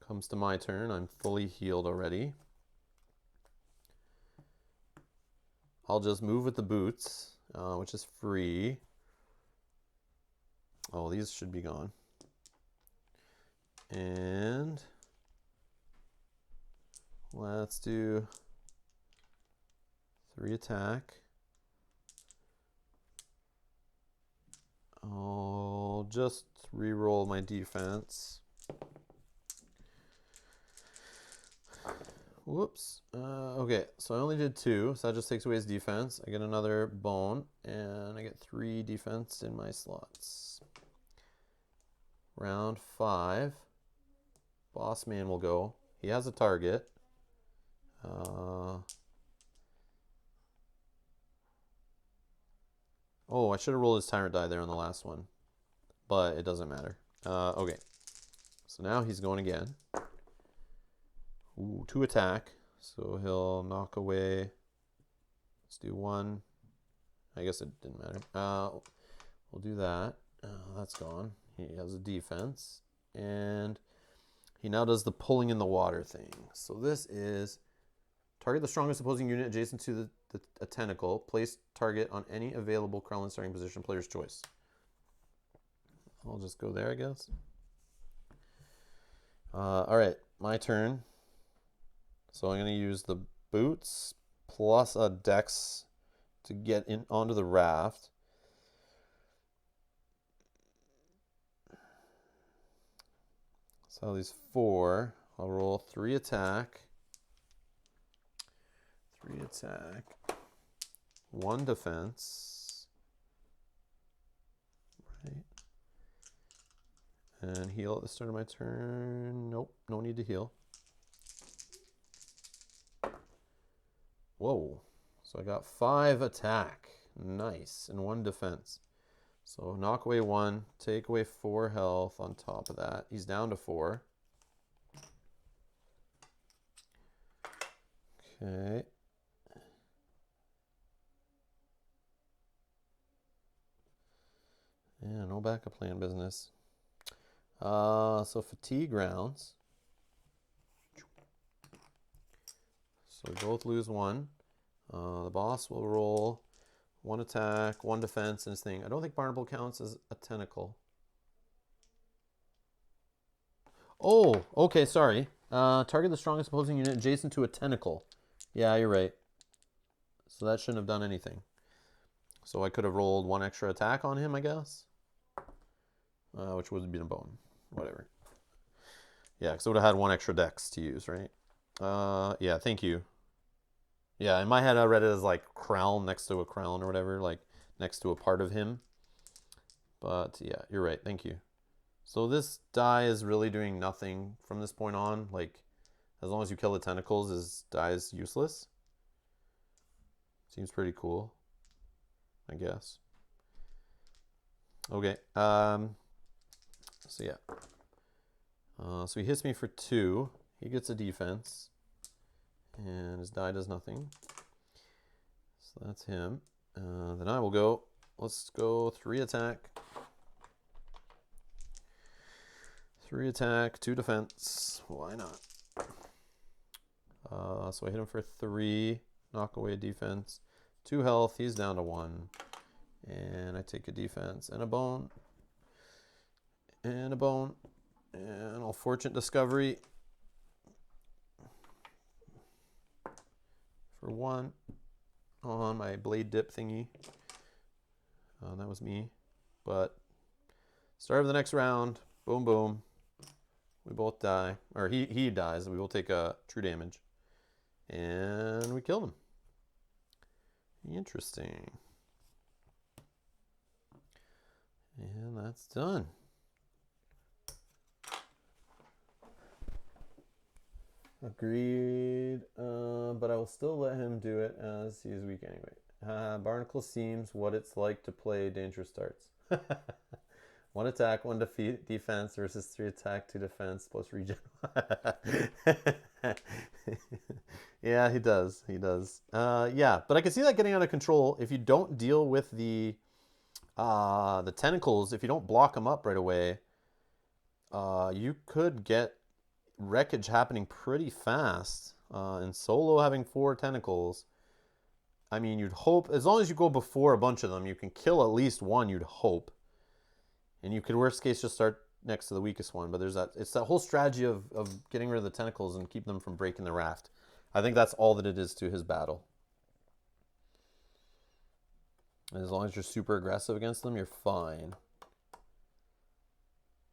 Comes to my turn. I'm fully healed already. I'll just move with the boots, which is free. Oh, these should be gone. And let's do 3 attack. I'll just re-roll my defense. Whoops. Okay, so I only did 2, so that just takes away his defense. I get another bone, and I get 3 defense in my slots. Round 5. Boss man will go. He has a target. Oh, I should have rolled his tyrant die there on the last one, but it doesn't matter. Okay, so now he's going again. Ooh, 2 attack, so he'll knock away. Let's do 1. I guess it didn't matter. We'll do that. That's gone. He has a defense, and he now does the pulling in the water thing. So this is target the strongest opposing unit adjacent to a tentacle. Place target on any available Krellin starting position, player's choice. I'll just go there, I guess. All right, my turn. So I'm going to use the boots plus a dex to get in onto the raft. So these 4. I'll roll 3 attack. 3 attack. 1 defense. Right. And heal at the start of my turn. Nope, no need to heal. Whoa. So I got 5 attack. Nice. And 1 defense. So knock away 1, take away 4 health on top of that. He's down to 4. Okay. Yeah, no backup plan business. So fatigue rounds. So we both lose 1. The boss will roll 1 attack, 1 defense, and his thing. I don't think Barnacle counts as a tentacle. Oh, okay, sorry. Target the strongest opposing unit adjacent to a tentacle. Yeah, you're right. So that shouldn't have done anything. So I could have rolled 1 extra attack on him, I guess. Which would have been a bone. Whatever. Yeah, because I would have had 1 extra dex to use, right? Yeah, thank you. Yeah, in my head I read it as like crown next to a crown or whatever, like next to a part of him. But yeah, you're right. Thank you. So this die is really doing nothing from this point on. Like, as long as you kill the tentacles, his die is useless. Seems pretty cool, I guess. Okay. So yeah. So he hits me for 2. He gets a defense. And his die does nothing. So that's him. Then I will go. Let's go 3 attack. 3 attack, 2 defense. Why not? So I hit him for 3. Knock away a defense. 2 health. He's down to 1. And I take a defense and a bone. And a bone. And I'll Fortune Discovery. For 1 on my blade dip thingy. That was me. But start of the next round. Boom, boom. We both die. Or he dies. We will take a true damage. And we kill him. Interesting. And that's done. Agreed. But I will still let him do it as he is weak anyway. Barnacle seems what it's like to play dangerous starts. 1 attack, 1 defense versus 3 attack, 2 defense plus regen. Yeah, he does. He does. Yeah, but I can see that getting out of control if you don't deal with the tentacles. If you don't block them up right away, you could get wreckage happening pretty fast. And Solo having 4 tentacles, I mean, you'd hope, as long as you go before a bunch of them, you can kill at least one, you'd hope. And you could, worst case, just start next to the weakest one. But there's that, it's that whole strategy of getting rid of the tentacles and keep them from breaking the raft. I think that's all that it is to his battle. And as long as you're super aggressive against them, you're fine.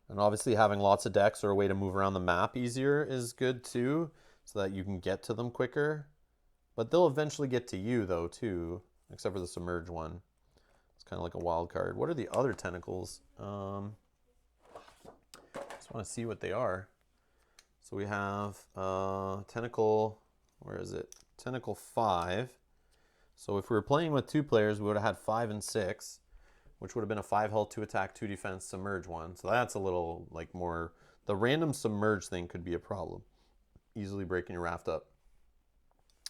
And obviously having lots of decks or a way to move around the map easier is good too, so that you can get to them quicker. But they'll eventually get to you though too, except for the submerge one. It's kind of like a wild card. What are the other tentacles? Just want to see what they are. So we have tentacle, where is it? Tentacle 5. So if we were playing with 2 players, we would have had 5 and 6. Which would have been a 5 health, 2 attack, 2 defense, submerge one. So that's a little like more, the random submerge thing could be a problem. Easily breaking your raft up.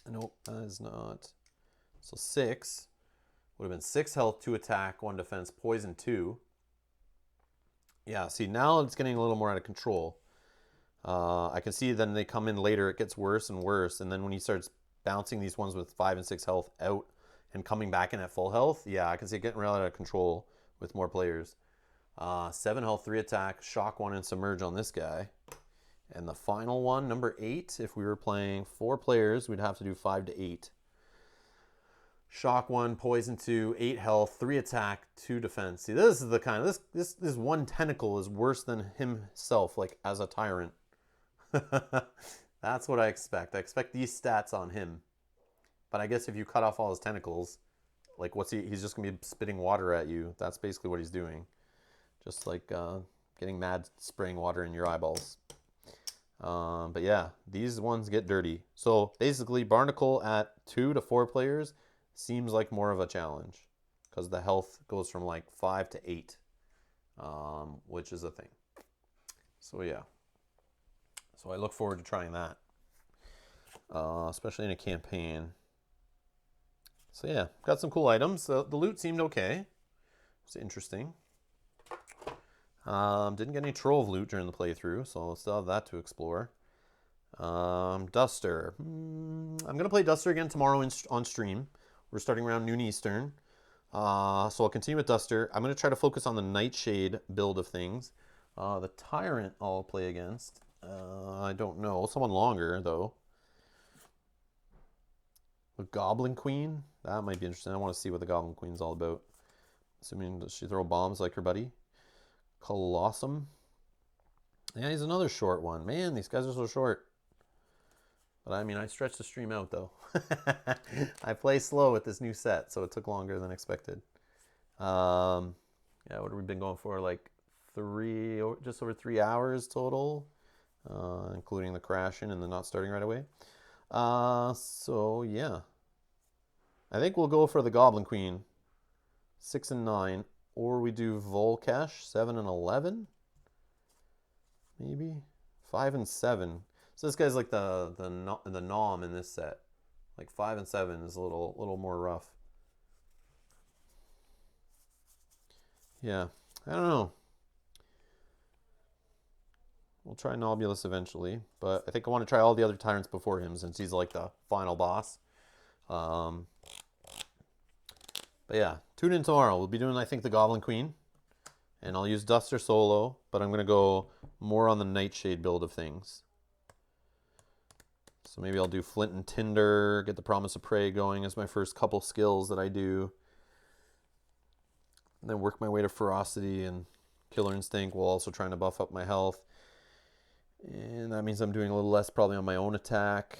Nope, that is not. So 6 would have been 6 health, 2 attack, 1 defense, poison 2. Yeah, see now it's getting a little more out of control. I can see then they come in later, it gets worse and worse. And then when he starts bouncing these ones with 5 and 6 health out, and coming back in at full health, yeah, I can see it getting real out of control with more players. 7 health, 3 attack, shock 1, and submerge on this guy. And the final one, number 8, if we were playing 4 players, we'd have to do 5 to 8. Shock 1, poison 2, 8 health, 3 attack, 2 defense. See, this is the kind of, this one tentacle is worse than himself, like as a tyrant. That's what I expect. I expect these stats on him. But I guess if you cut off all his tentacles, like what's he's just going to be spitting water at you. That's basically what he's doing. Just like getting mad, spraying water in your eyeballs. But yeah, these ones get dirty. So basically Barnacle at 2 to 4 players seems like more of a challenge. Because the health goes from like 5 to 8. Which is a thing. So yeah. So I look forward to trying that. Especially in a campaign. So yeah, got some cool items. The loot seemed okay. It's interesting. Didn't get any trove loot during the playthrough, so I'll still have that to explore. Duster. I'm going to play Duster again tomorrow on stream. We're starting around noon Eastern. So I'll continue with Duster. I'm going to try to focus on the Nightshade build of things. The Tyrant I'll play against. I don't know. Someone longer, though. The Goblin Queen? That might be interesting. I want to see what the Goblin Queen's all about. Assuming, does she throw bombs like her buddy? Colossum? Yeah, he's another short one. Man, these guys are so short. But I mean, I stretched the stream out, though. I play slow with this new set, so it took longer than expected. Yeah, what have we been going for? Like just over 3 hours total, including the crashing and the not starting right away. So yeah, I think we'll go for the Goblin Queen, 6 and 9, or we do Volkesh, 7 and 11, maybe 5 and 7. So this guy's like the nom in this set. Like 5 and 7 is a little more rough. Yeah, I don't know. We'll try Nobulus eventually, but I think I want to try all the other tyrants before him since he's like the final boss. But yeah, tune in tomorrow. We'll be doing, I think, the Goblin Queen. And I'll use Duster solo, but I'm going to go more on the Nightshade build of things. So maybe I'll do Flint and Tinder, get the Promise of Prey going as my first couple skills that I do. And then work my way to Ferocity and Killer Instinct while also trying to buff up my health. And that means I'm doing a little less probably on my own attack.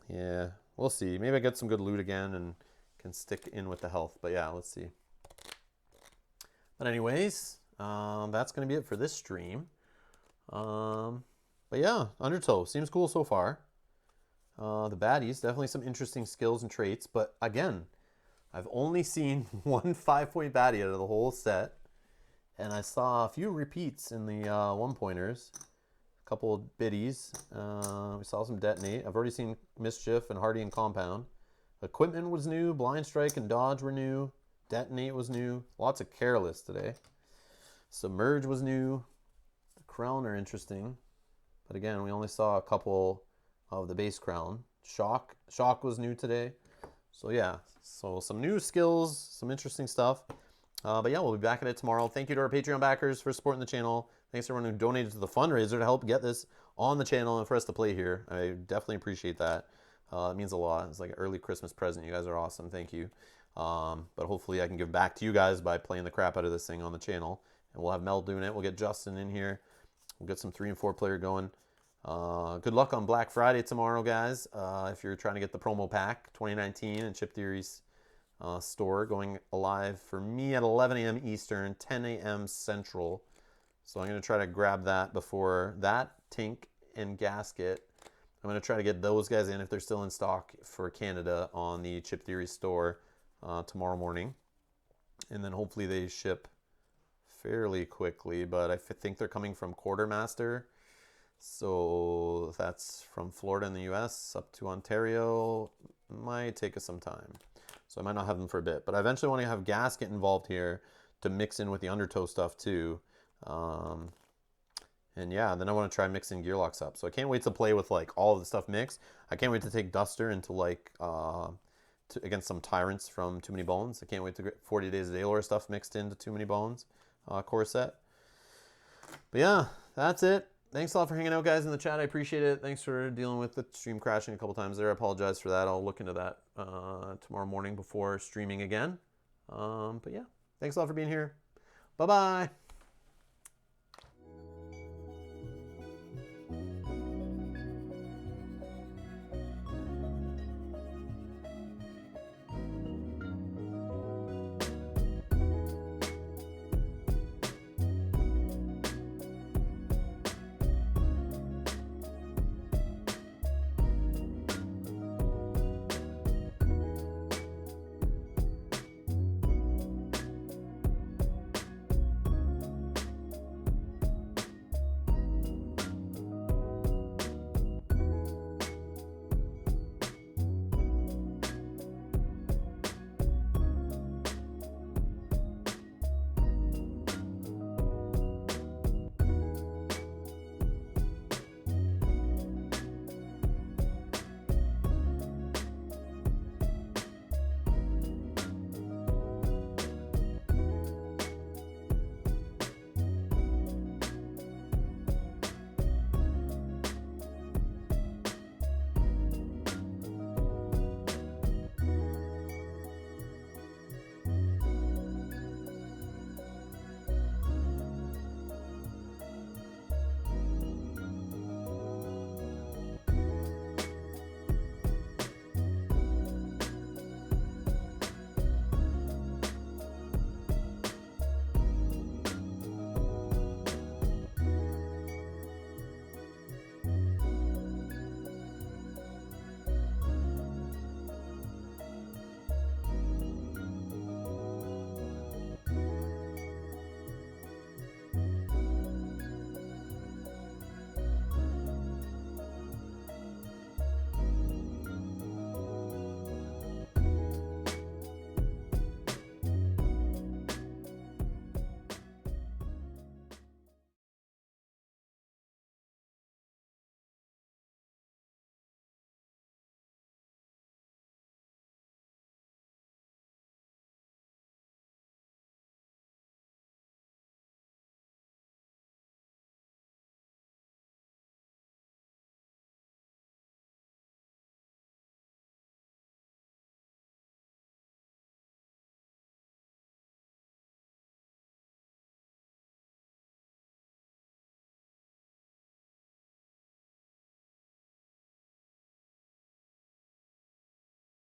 Yeah, we'll see. Maybe I get some good loot again and can stick in with the health. But yeah, let's see. But anyways, that's going to be it for this stream. But yeah, Undertow seems cool so far. The baddies, definitely some interesting skills and traits. But again, I've only seen one 5-point baddie out of the whole set. And I saw a few repeats in the 1-pointers. A couple of biddies. We saw some detonate. I've already seen Mischief and Hardy and Compound. Equipment was new. Blind Strike and Dodge were new. Detonate was new. Lots of Careless today. Submerge was new. The Crown are interesting. But again, we only saw a couple of the base Crown. Shock was new today. So yeah, so some new skills, some interesting stuff. But yeah, we'll be back at it tomorrow. Thank you to our Patreon backers for supporting the channel. Thanks to everyone who donated to the fundraiser to help get this on the channel and for us to play here. I definitely appreciate that. It means a lot. It's like an early Christmas present. You guys are awesome. Thank you. But hopefully I can give back to you guys by playing the crap out of this thing on the channel. And we'll have Mel doing it. We'll get Justin in here. We'll get some 3 and 4 player going. Good luck on Black Friday tomorrow, guys. If you're trying to get the promo pack 2019 and Chip Theory's store going live for me at 11 a.m. Eastern, 10 a.m. Central. So I'm going to try to grab that before that, Tink and Gasket. I'm going to try to get those guys in if they're still in stock for Canada on the Chip Theory store tomorrow morning. And then hopefully they ship fairly quickly, but I think they're coming from Quartermaster. So that's from Florida in the US up to Ontario. Might take us some time. So I might not have them for a bit, but I eventually want to have Gasket involved here to mix in with the Undertow stuff too. And yeah, then I want to try mixing Gearlocks up. So I can't wait to play with like all of the stuff mixed. I can't wait to take Duster into like against some Tyrants from Too Many Bones. I can't wait to get 40 Days of Daylor stuff mixed into Too Many Bones core set. But yeah, that's it. Thanks a lot for hanging out, guys, in the chat. I appreciate it. Thanks for dealing with the stream crashing a couple times there. I apologize for that. I'll look into that tomorrow morning before streaming again. But yeah, thanks a lot for being here. Bye-bye.